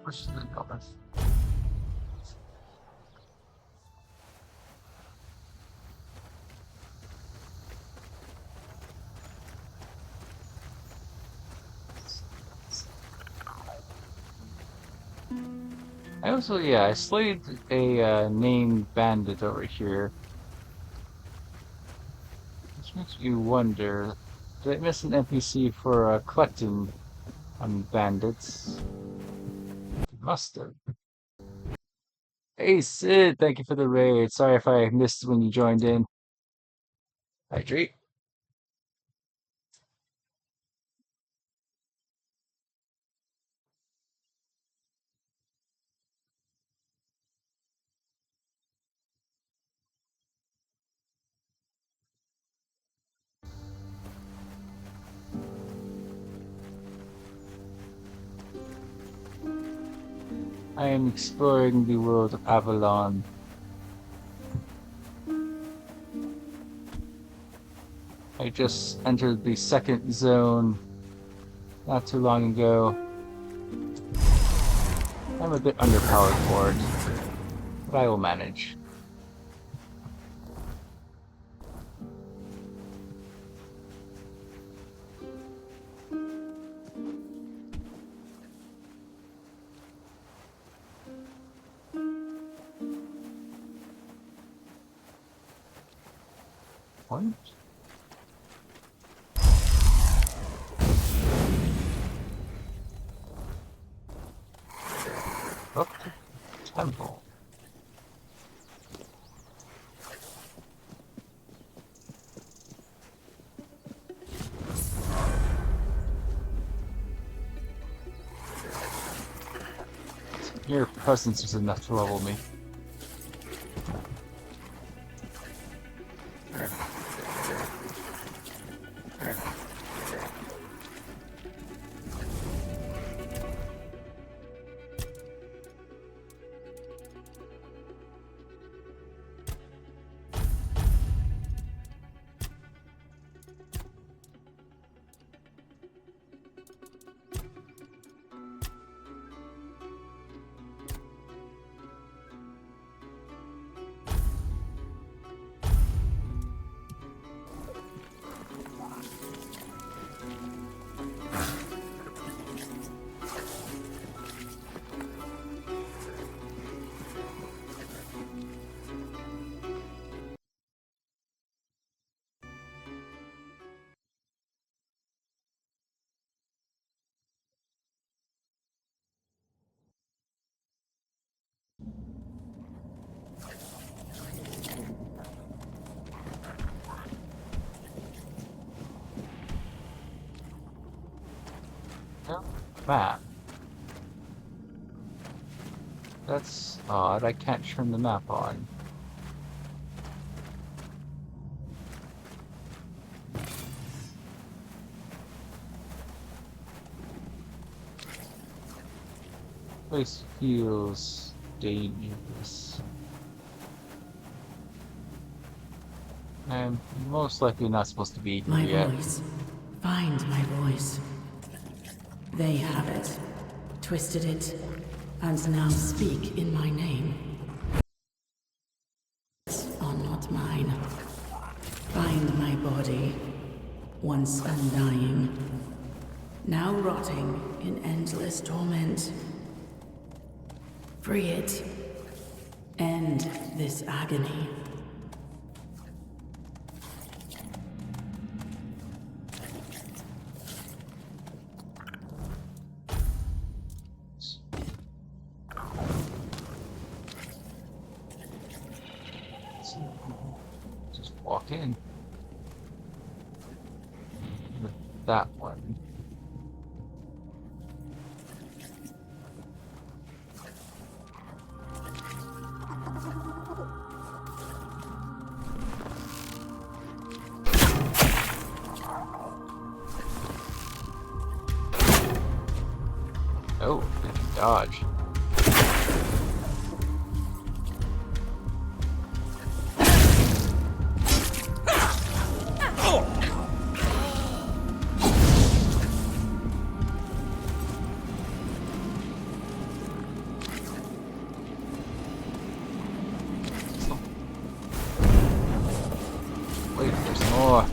Where's the compass? I slayed a named bandit over here. Which makes you wonder, did I miss an NPC for collecting on bandits? Must have. Hey Sid, thank you for the raid. Sorry if I missed when you joined in. Hydrate. I am exploring the world of Avalon. I just entered the second zone not too long ago. I'm a bit underpowered for it, but I will manage. What? Up to temple. Your presence is enough to level me. Map. That's odd. I can't turn the map on. Place feels dangerous. I'm most likely not supposed to be here
My
yet.
voice. Find my voice. They have it, twisted it, and now speak in my name. Are not mine. Find my body, once undying, now rotting in endless torment. Free it. End this agony.
Just walk in. With that one. Oh, good dodge. Wait, there's more.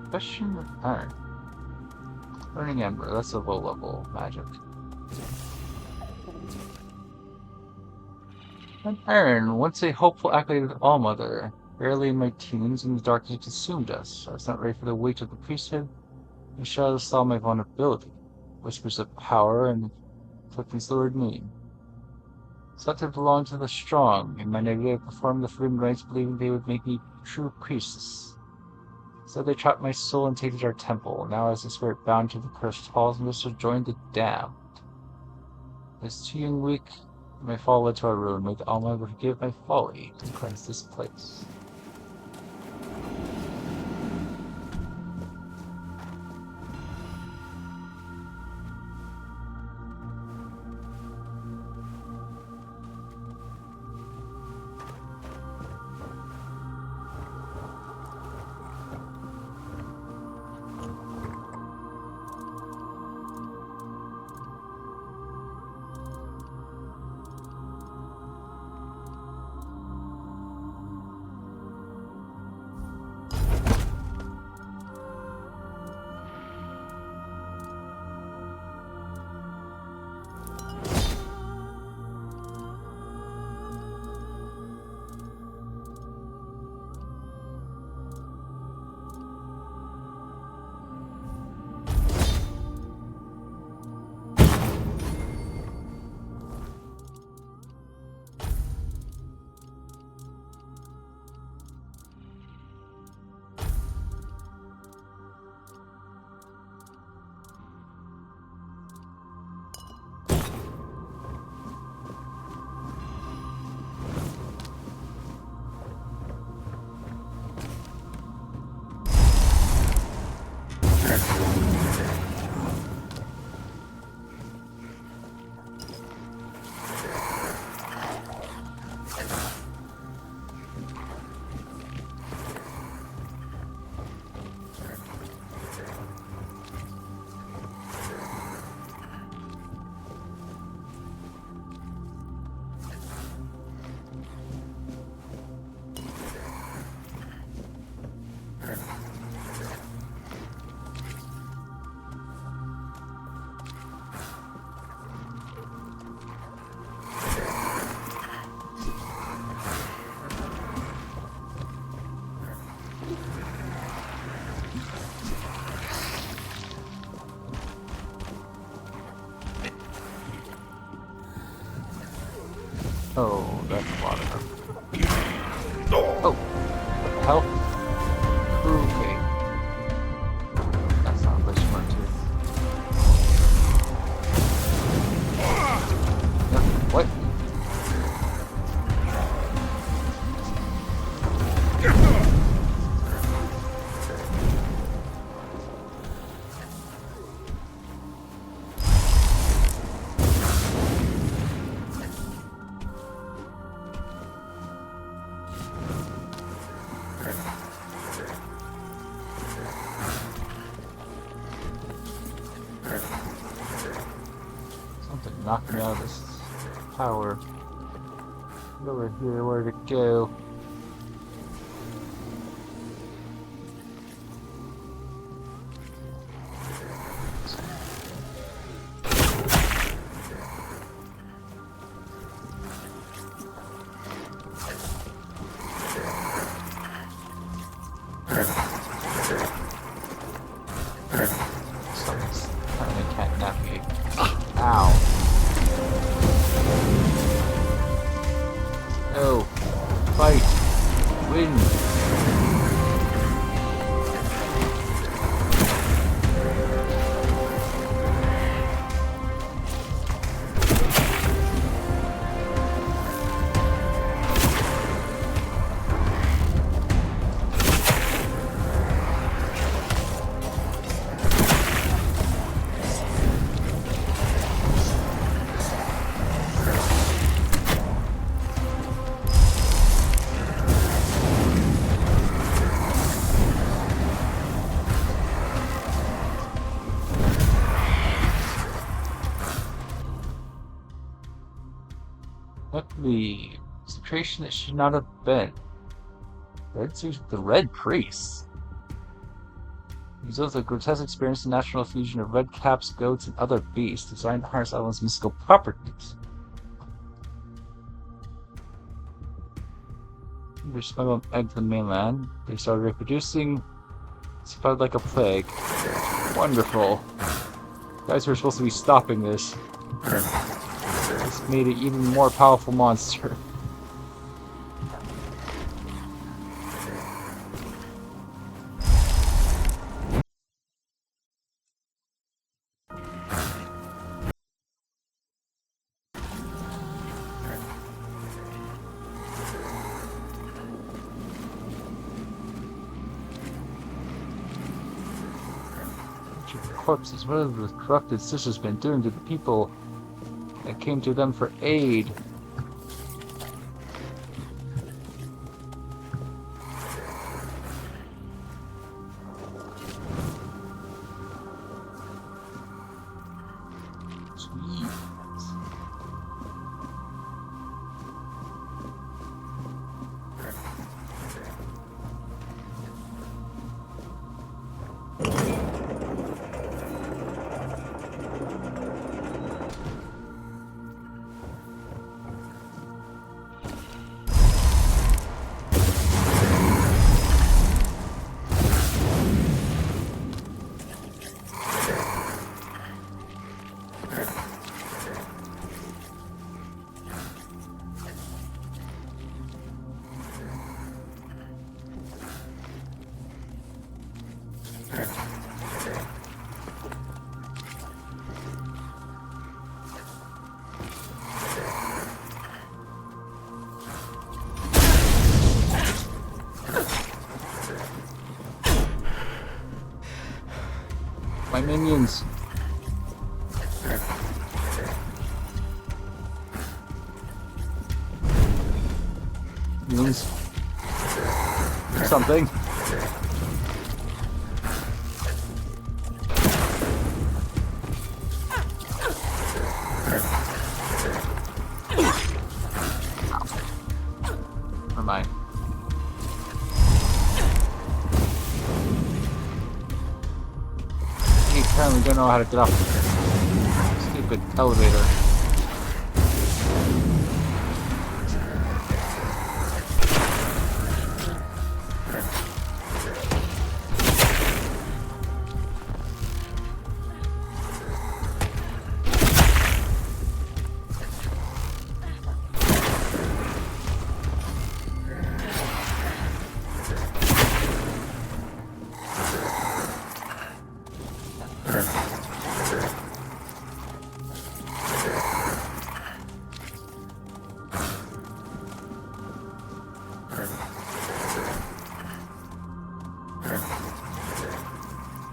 Question return. Burning Ember, that's a low level magic. An iron, once a hopeful accolade of Allmother. Barely in my teens and the darkness consumed us. I was not ready for the weight of the priesthood. The shadows saw my vulnerability, whispers of power and inflicting lured me. Thought to belong to the strong, and my negative performed the forbidden rites believing they would make me true priestess. So they trapped my soul and tainted our temple. Now as a spirit bound to the cursed halls, and to join the damned. As too young weak, my fall led to our ruin. May the Almighty forgive my folly and cleanse this place. Oh, that's a lot of them. Oh, what the hell? Okay. That's not a place to run to. No, what? Something knocked me out of this tower. Over here, where to go? Something's apparently can't navigate. Ow. Oh. Fight. Win. Luckily, it's a creation that should not have been. The Red Priest. Results of a grotesque experience in natural fusion of red caps, goats, and other beasts designed to harness Avalon's mystical properties. They smuggled eggs to the mainland. They started reproducing, spread like a plague.
Wonderful. Guys who are supposed to be stopping this. This made an even more powerful monster. Corpses. What have the corrupted sisters been doing to the people that came to them for aid? Sweet. My minions. Minions. Something. Never mind. Apparently don't know how to get off this stupid elevator.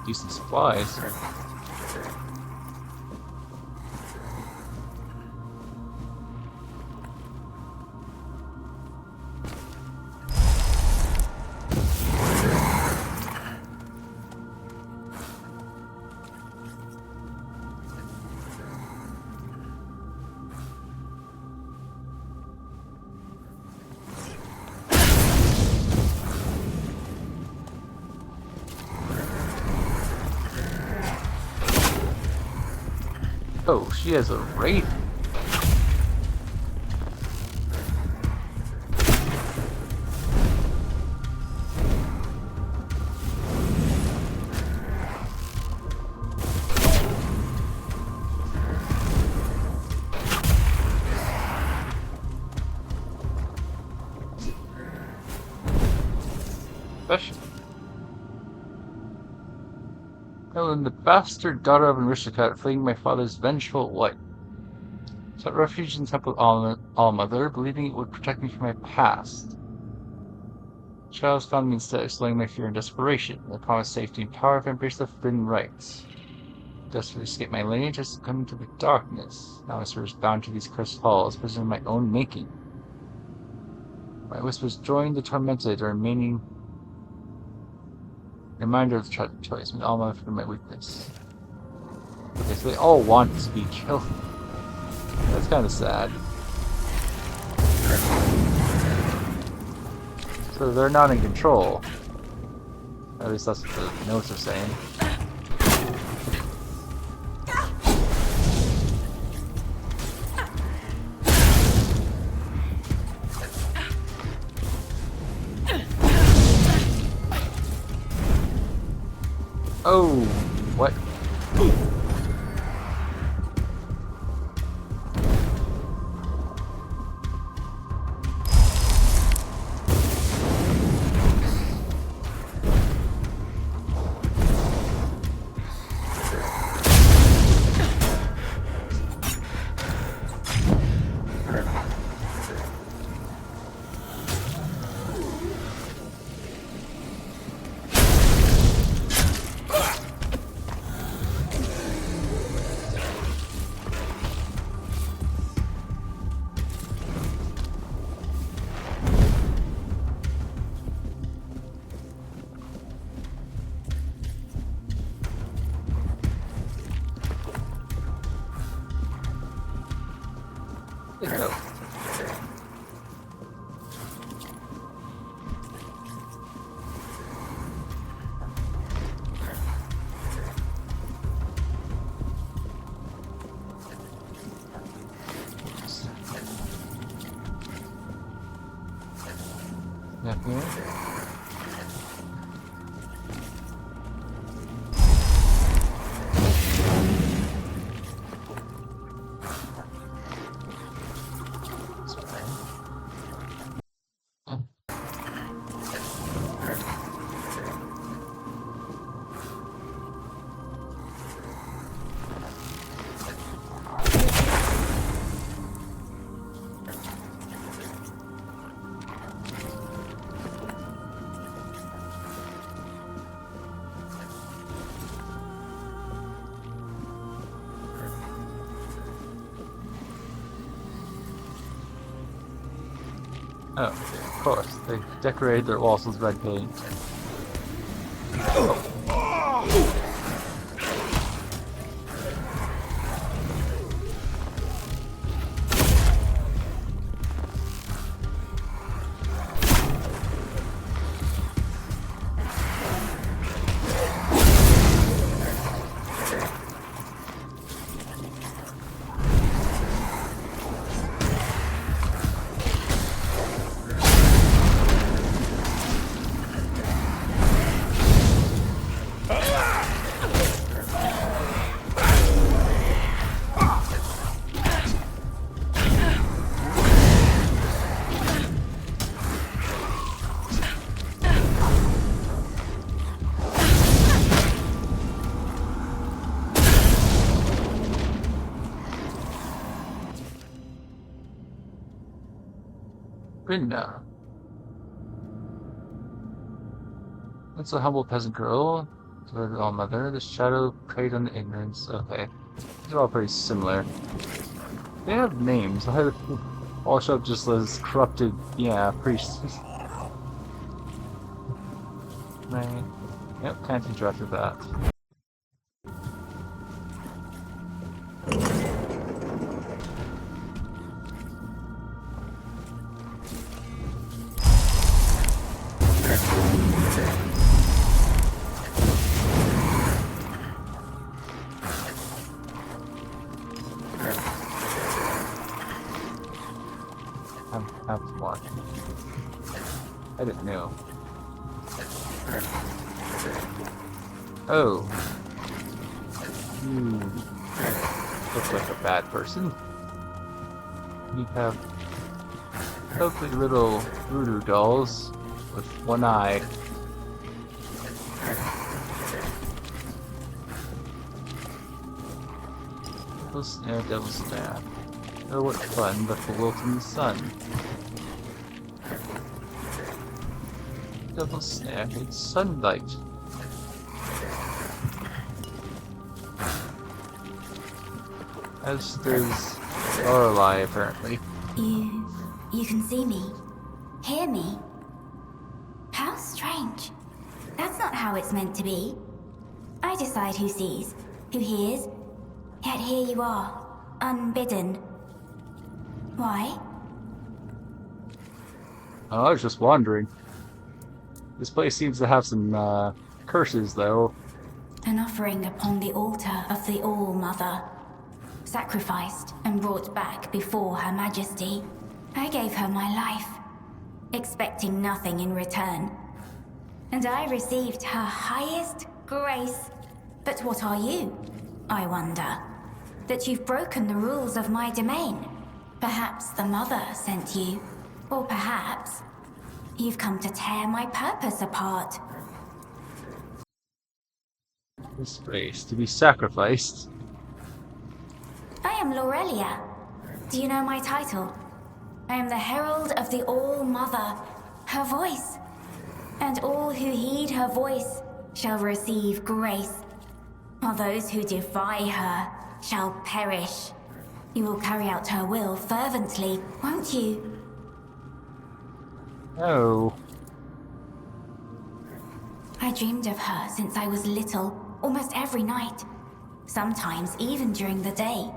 Decent supplies. Oh, she has a wraith. Special. Ellen, the bastard daughter of an aristocrat, fleeing my father's vengeful wife. Sought refuge in the Temple of All-Mother, believing it would protect me from my past. Charles found me instead, explaining my fear and desperation. I promised safety and power if I embraced the forbidden rites. Desperately escape my lineage has come into the darkness. Now my soul is bound to these cursed halls, prison of my own making. My whispers join the tormented, a remaining reminder of the tragic choice, and all my for my weakness. Okay, so they all want to be killed. That's kind of sad. So they're not in control. At least that's what the notes are saying. Oh, What? Go. Nothing. Oh, of course. They decorated their walls with red paint. Oh. Brynna. That's a humble peasant girl. To her all mother, the shadow preyed on the ignorance. Okay. These are all pretty similar. They have names. All show up just as corrupted, yeah, priests. Right. Yep, can't interact with that. Have to watch. I didn't know. Oh. Looks like a bad person. You have ugly little voodoo dolls with one eye. Devil's snare, devil's snare. Oh, what fun, but the wilting sun. Devil's snare needs sunlight. As does Lorelei, apparently.
You can see me, hear me. How strange. That's not how it's meant to be. I decide who sees, who hears, yet here you are, unbidden. Why?
Oh, I was just wondering. This place seems to have some curses, though.
An offering upon the altar of the All-Mother. Sacrificed and brought back before Her Majesty. I gave her my life, expecting nothing in return. And I received her highest grace. But what are you, I wonder? That you've broken the rules of my domain. Perhaps the Mother sent you. Or perhaps you've come to tear my purpose apart.
This race to be sacrificed.
I am Laurelia. Do you know my title? I am the Herald of the All-Mother, her voice. And all who heed her voice shall receive grace. While those who defy her shall perish. You will carry out her will fervently, won't you?
Oh.
I dreamed of her since I was little, almost every night. Sometimes even during the day.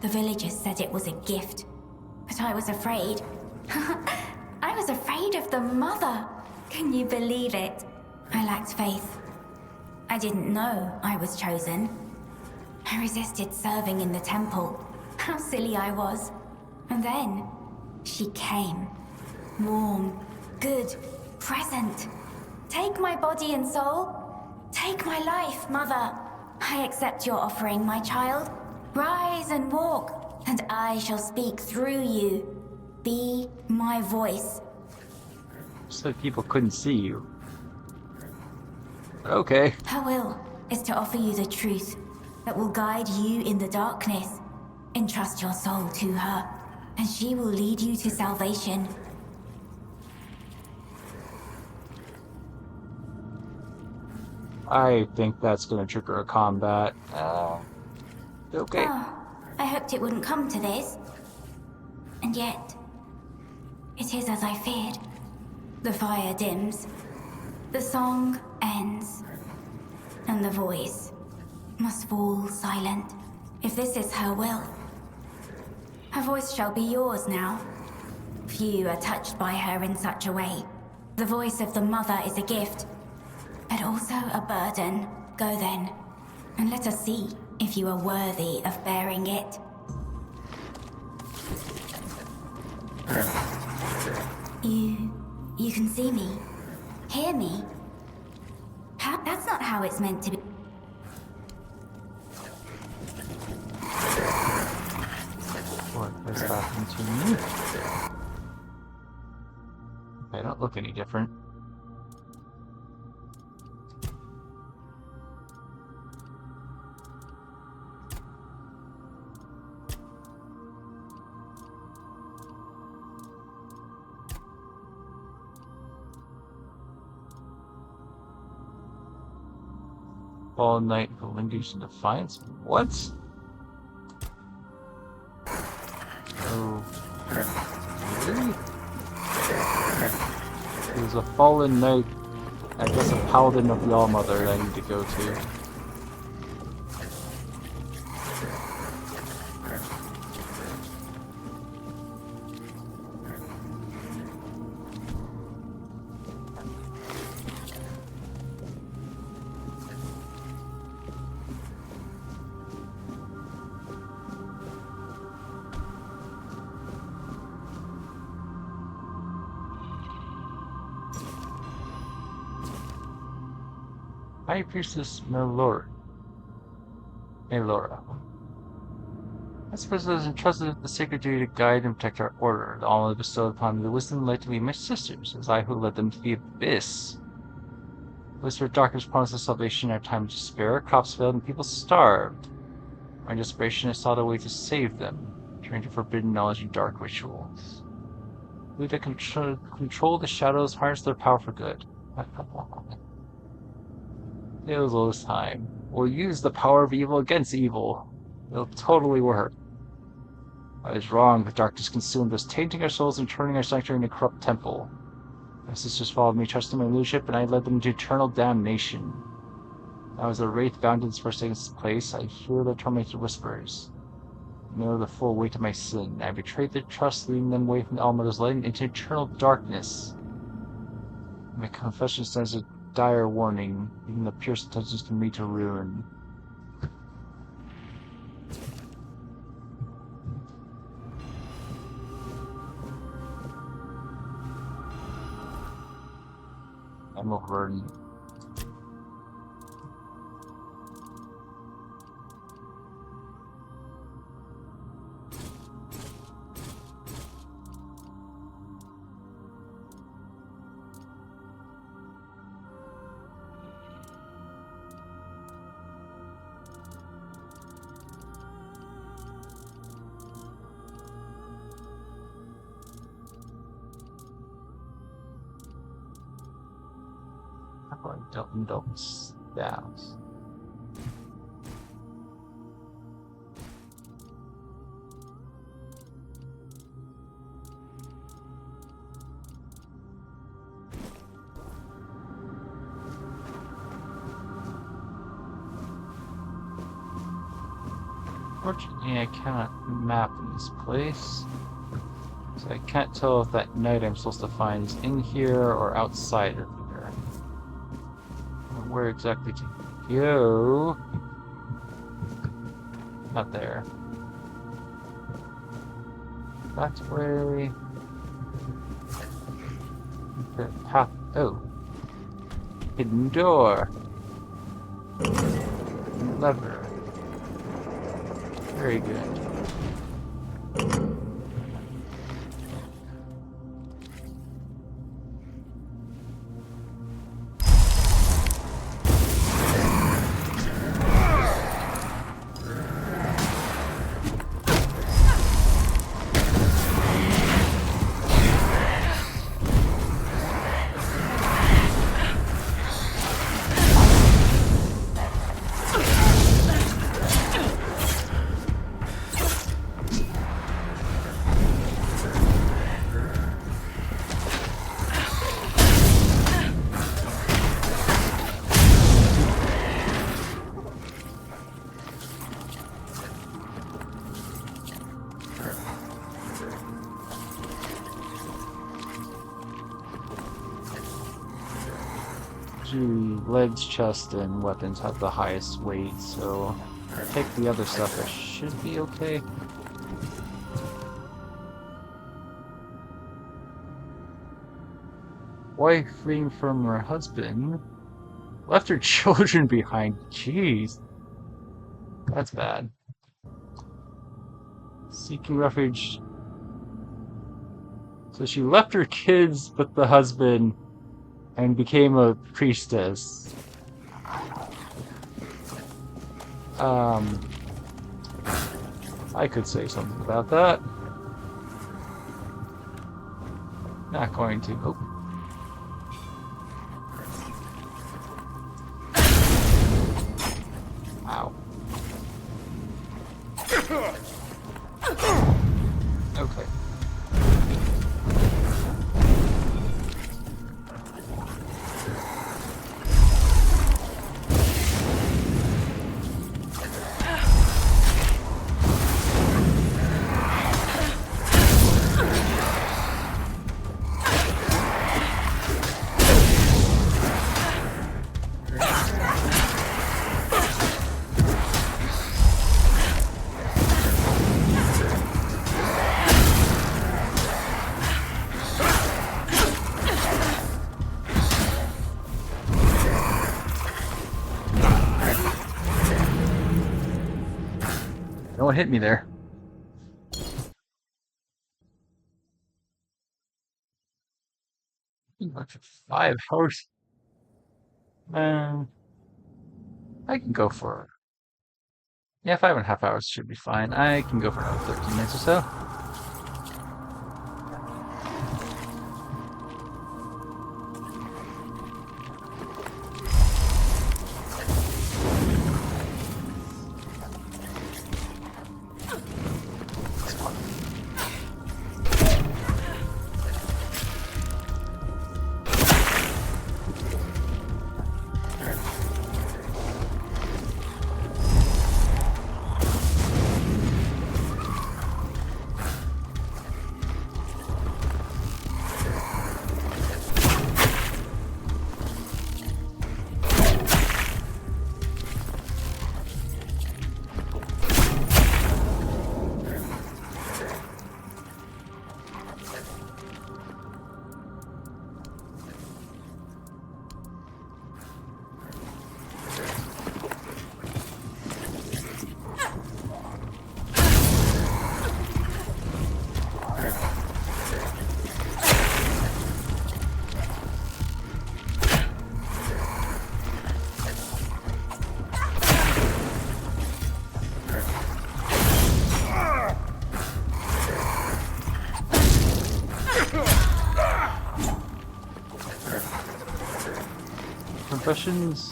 The villagers said it was a gift. But I was afraid. I was afraid of the Mother. Can you believe it? I lacked faith. I didn't know I was chosen. I resisted serving in the temple. How silly I was. And then, she came. Warm, good, present. Take my body and soul. Take my life, Mother. I accept your offering, my child. Rise and walk, and I shall speak through you. Be my voice.
So people couldn't see you. Okay.
Her will is to offer you the truth that will guide you in the darkness. Entrust your soul to her, and she will lead you to salvation.
I think that's gonna trigger a combat. Okay.
Oh, I hoped it wouldn't come to this. And yet, it is as I feared. The fire dims. The song ends. And the voice must fall silent. If this is her will, her voice shall be yours now. Few are touched by her in such a way. The voice of the Mother is a gift, but also a burden. Go then, and let us see if you are worthy of bearing it. You can see me, hear me. That's not how it's meant to be.
What has happened to me? I don't look any different. All night Valindi's in defiance? What? Oh. Really? There's a fallen knight, I guess a paladin of the All-Mother I need to go to. High Priestess Melora. I suppose I was entrusted with the sacred duty to guide and protect our order. The honor bestowed upon me the wisdom and light to be my sisters. It was I who led them to the abyss. Whispered darkness promised us salvation in our time of despair. Crops failed and people starved. My desperation, I sought a way to save them, turning to forbidden knowledge and dark rituals. We to control the shadows, harness their power for good. It time. We'll use the power of evil against evil. It'll totally work. I was wrong. The darkness consumed us, tainting our souls and turning our sanctuary into a corrupt temple. My sisters followed me, trusting my leadership, and I led them to eternal damnation. Now as the wraith bound in this forsaken place, I hear their tormented whispers. I know the full weight of my sin. I betrayed their trust, leading them away from the All-Mother's light into eternal darkness. My confession stands a dire warning. Even the purest intentions can lead to ruin. I'm overburdened.
Don't stabs. Unfortunately, I cannot map in this place. So I can't tell if that knight I'm supposed to find is in here or outside of here. Or where exactly to go? Not there. That way. The path. Oh. Hidden door. Lever. Very good. Legs, chest, and weapons have the highest weight, so if I take the other stuff, I should be okay. Wife fleeing from her husband left her children behind. Jeez. That's bad. Seeking refuge. So she left her kids with the husband and became a priestess. I could say something about that. Not going to. Oh. Ow. Okay. No one hit me there. Bunch of 5 hours. I can go for... Yeah, 5.5 hours should be fine. I can go for about 13 minutes or so.
questions?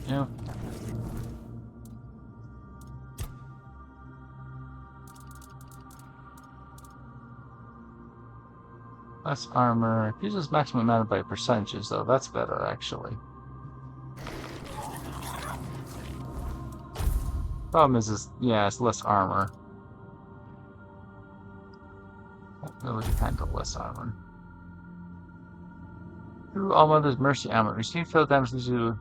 Yeah. Less armor. Uses maximum mana by percentages, though. That's better, actually. Problem is yeah, it's less armor. Ability to handle less armor. Through All Mother's Mercy Amulet. Receive failed damage leaves you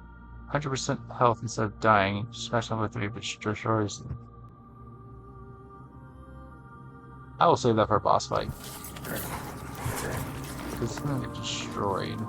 100% health instead of dying. Smash level 3, which destroys them. I will save that for a boss fight. Because it's gonna get destroyed.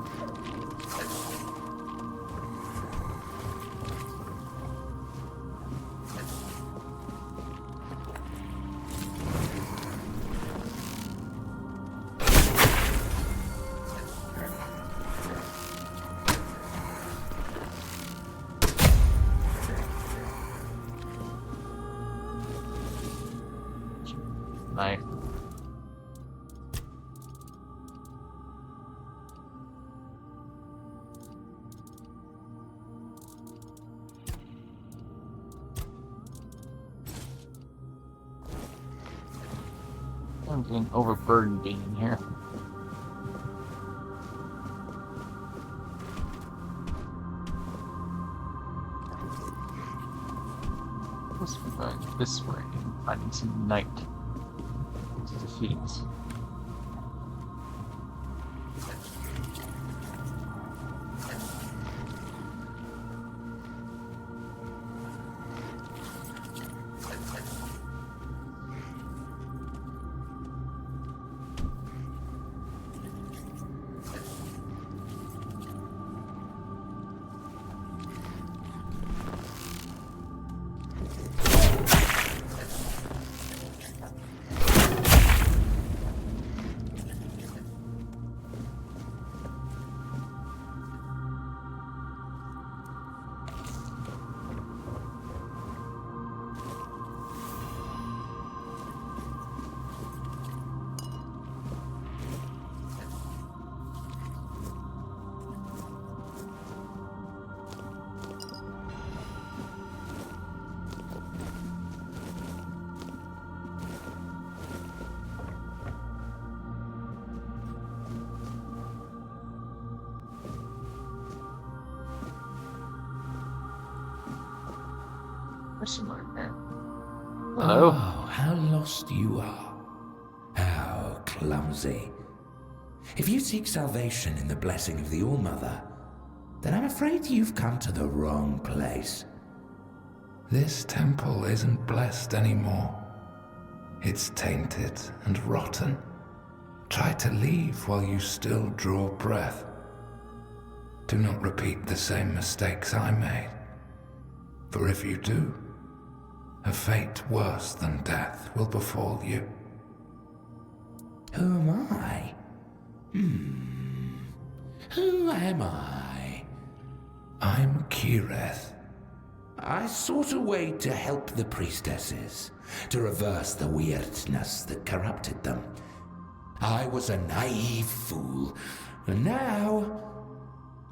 Knife. I'm getting overburdened being in here. Let's go this way and finding some night to defeat. Hello.
Oh, how lost you are. How clumsy. If you seek salvation in the blessing of the All-Mother, then I'm afraid you've come to the wrong place. This temple isn't blessed anymore. It's tainted and rotten. Try to leave while you still draw breath. Do not repeat the same mistakes I made. For if you do, a fate worse than death will befall you. Who am I? Who am I? I'm Kireth. I sought a way to help the priestesses, to reverse the weirdness that corrupted them. I was a naive fool, and now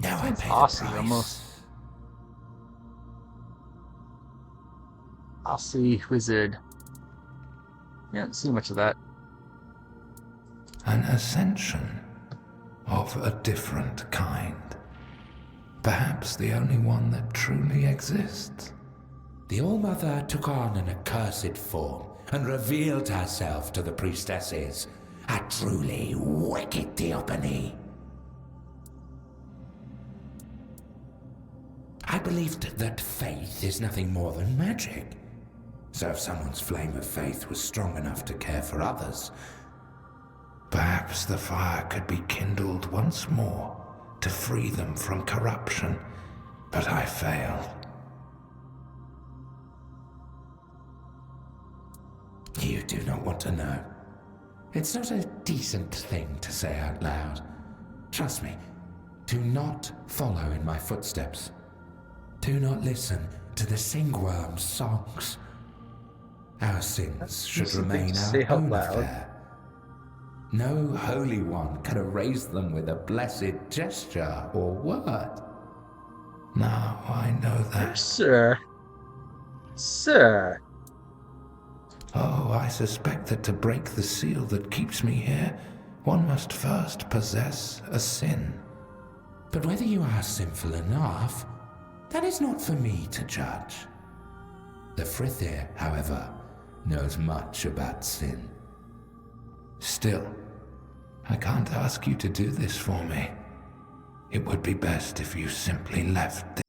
I pay the price.
Almost. I'll see, wizard. You don't see much of that.
An ascension of a different kind. Perhaps the only one that truly exists. The All-Mother took on an accursed form and revealed herself to the priestesses. A truly wicked theophany. I believed that faith is nothing more than magic. So if someone's flame of faith was strong enough to care for others, perhaps the fire could be kindled once more to free them from corruption. But I failed. You do not want to know. It's not a decent thing to say out loud. Trust me, do not follow in my footsteps. Do not listen to the singworm's songs. Our sins should remain our own affair. No holy one can erase them with a blessed gesture or word. Now I know that.
Sir. Sir.
Oh, I suspect that to break the seal that keeps me here, one must first possess a sin. But whether you are sinful enough, that is not for me to judge. The Frithir, however, knows much about sin. Still, I can't ask you to do this for me. It would be best if you simply left.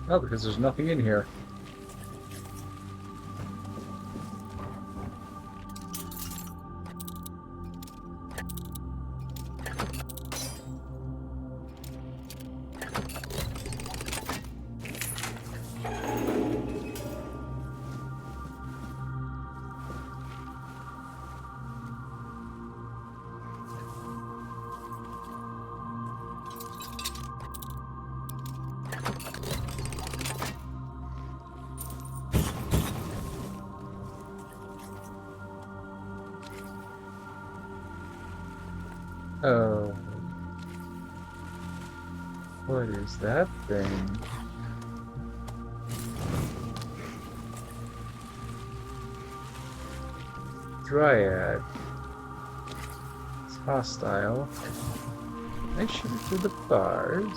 Oh, because there's nothing in here. Oh. What is that thing? Dryad. It's hostile. I shoot it through the bars.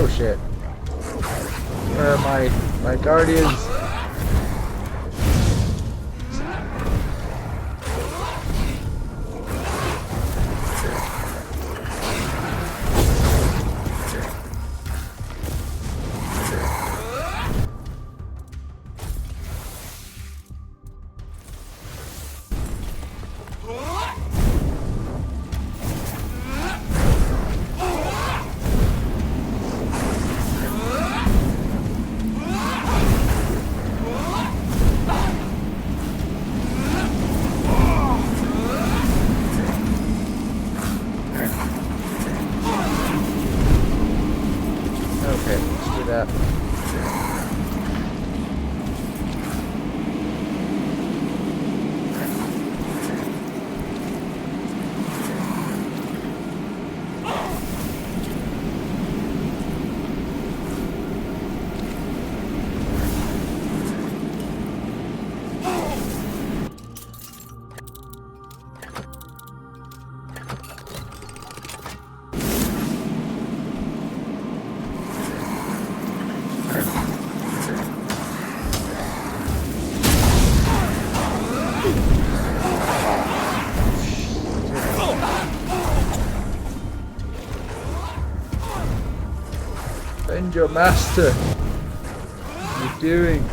Oh shit. Where are my guardians? Find your master. What are you doing?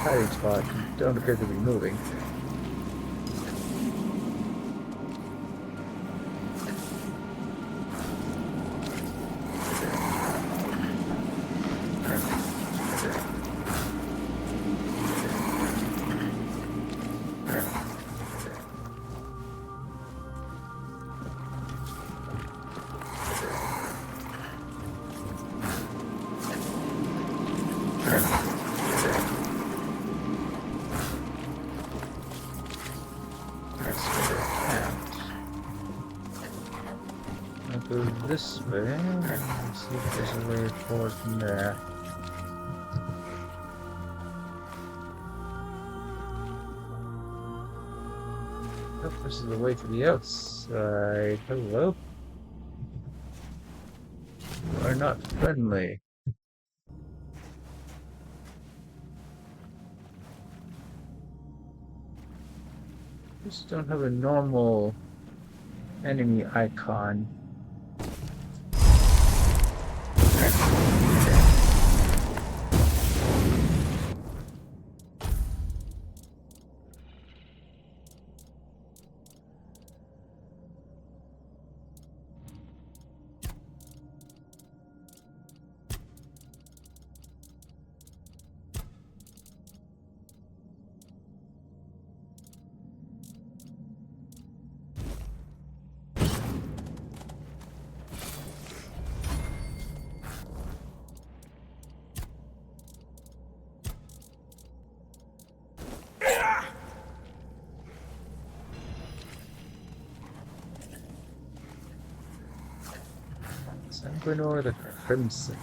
hiding spot. Don't appear to be moving. Go this way. Let's see if there's a way forward from there. Oh, this is the way to the outside. Hello? You are not friendly. Just don't have a normal enemy icon. Sanguinor the Crimson.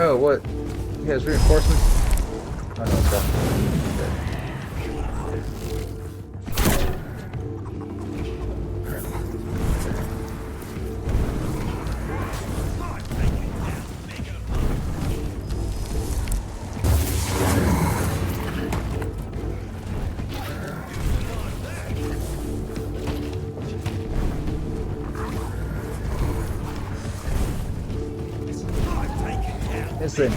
Oh, what? He has reinforcements? Oh, no, it's gone. Listen.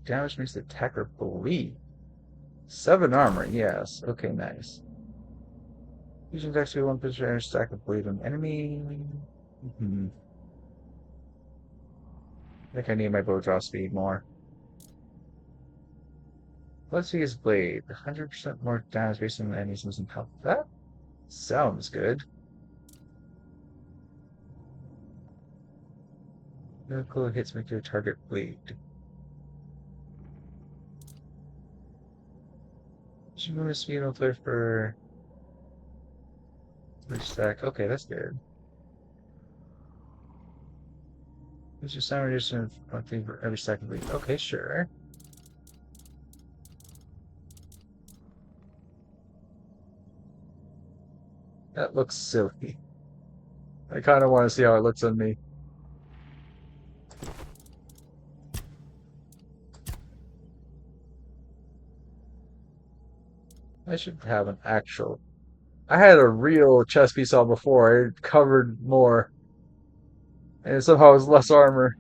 Damage makes the attacker bleed. 7 armor, yes. Okay, nice. Using dex to 1 position stack of bleed on enemy. I think I need my bow draw speed more. Let's see his blade. 100% more damage based on the enemy's losing health. That sounds good. Critical hits make your target bleed. Should move speed and clear for stack. Okay, that's good. Use your sound reduction for every stack of bleed. Okay, sure. That looks silly. I kind of want to see how it looks on me. I should have an actual... I had a real chest piece on before. It covered more. And somehow it was less armor.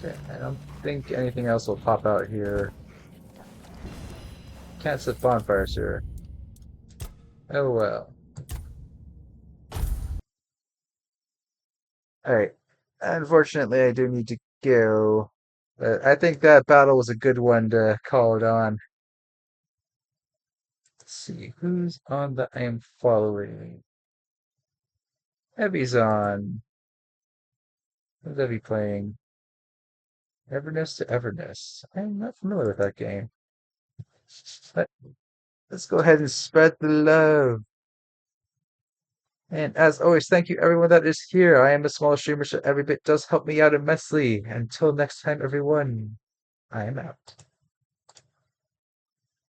Okay, I don't think anything else will pop out here. Can't set bonfires here. Oh well. Alright. Unfortunately, I do need to go. But I think that battle was a good one to call it on. Let's see, who's on the I am following? Heavy's on. Who's Heavy playing? Everness to Everness. I'm not familiar with that game. But let's go ahead and spread the love. And as always, thank you everyone that is here. I am a small streamer, so every bit does help me out immensely. Until next time, everyone, I am out.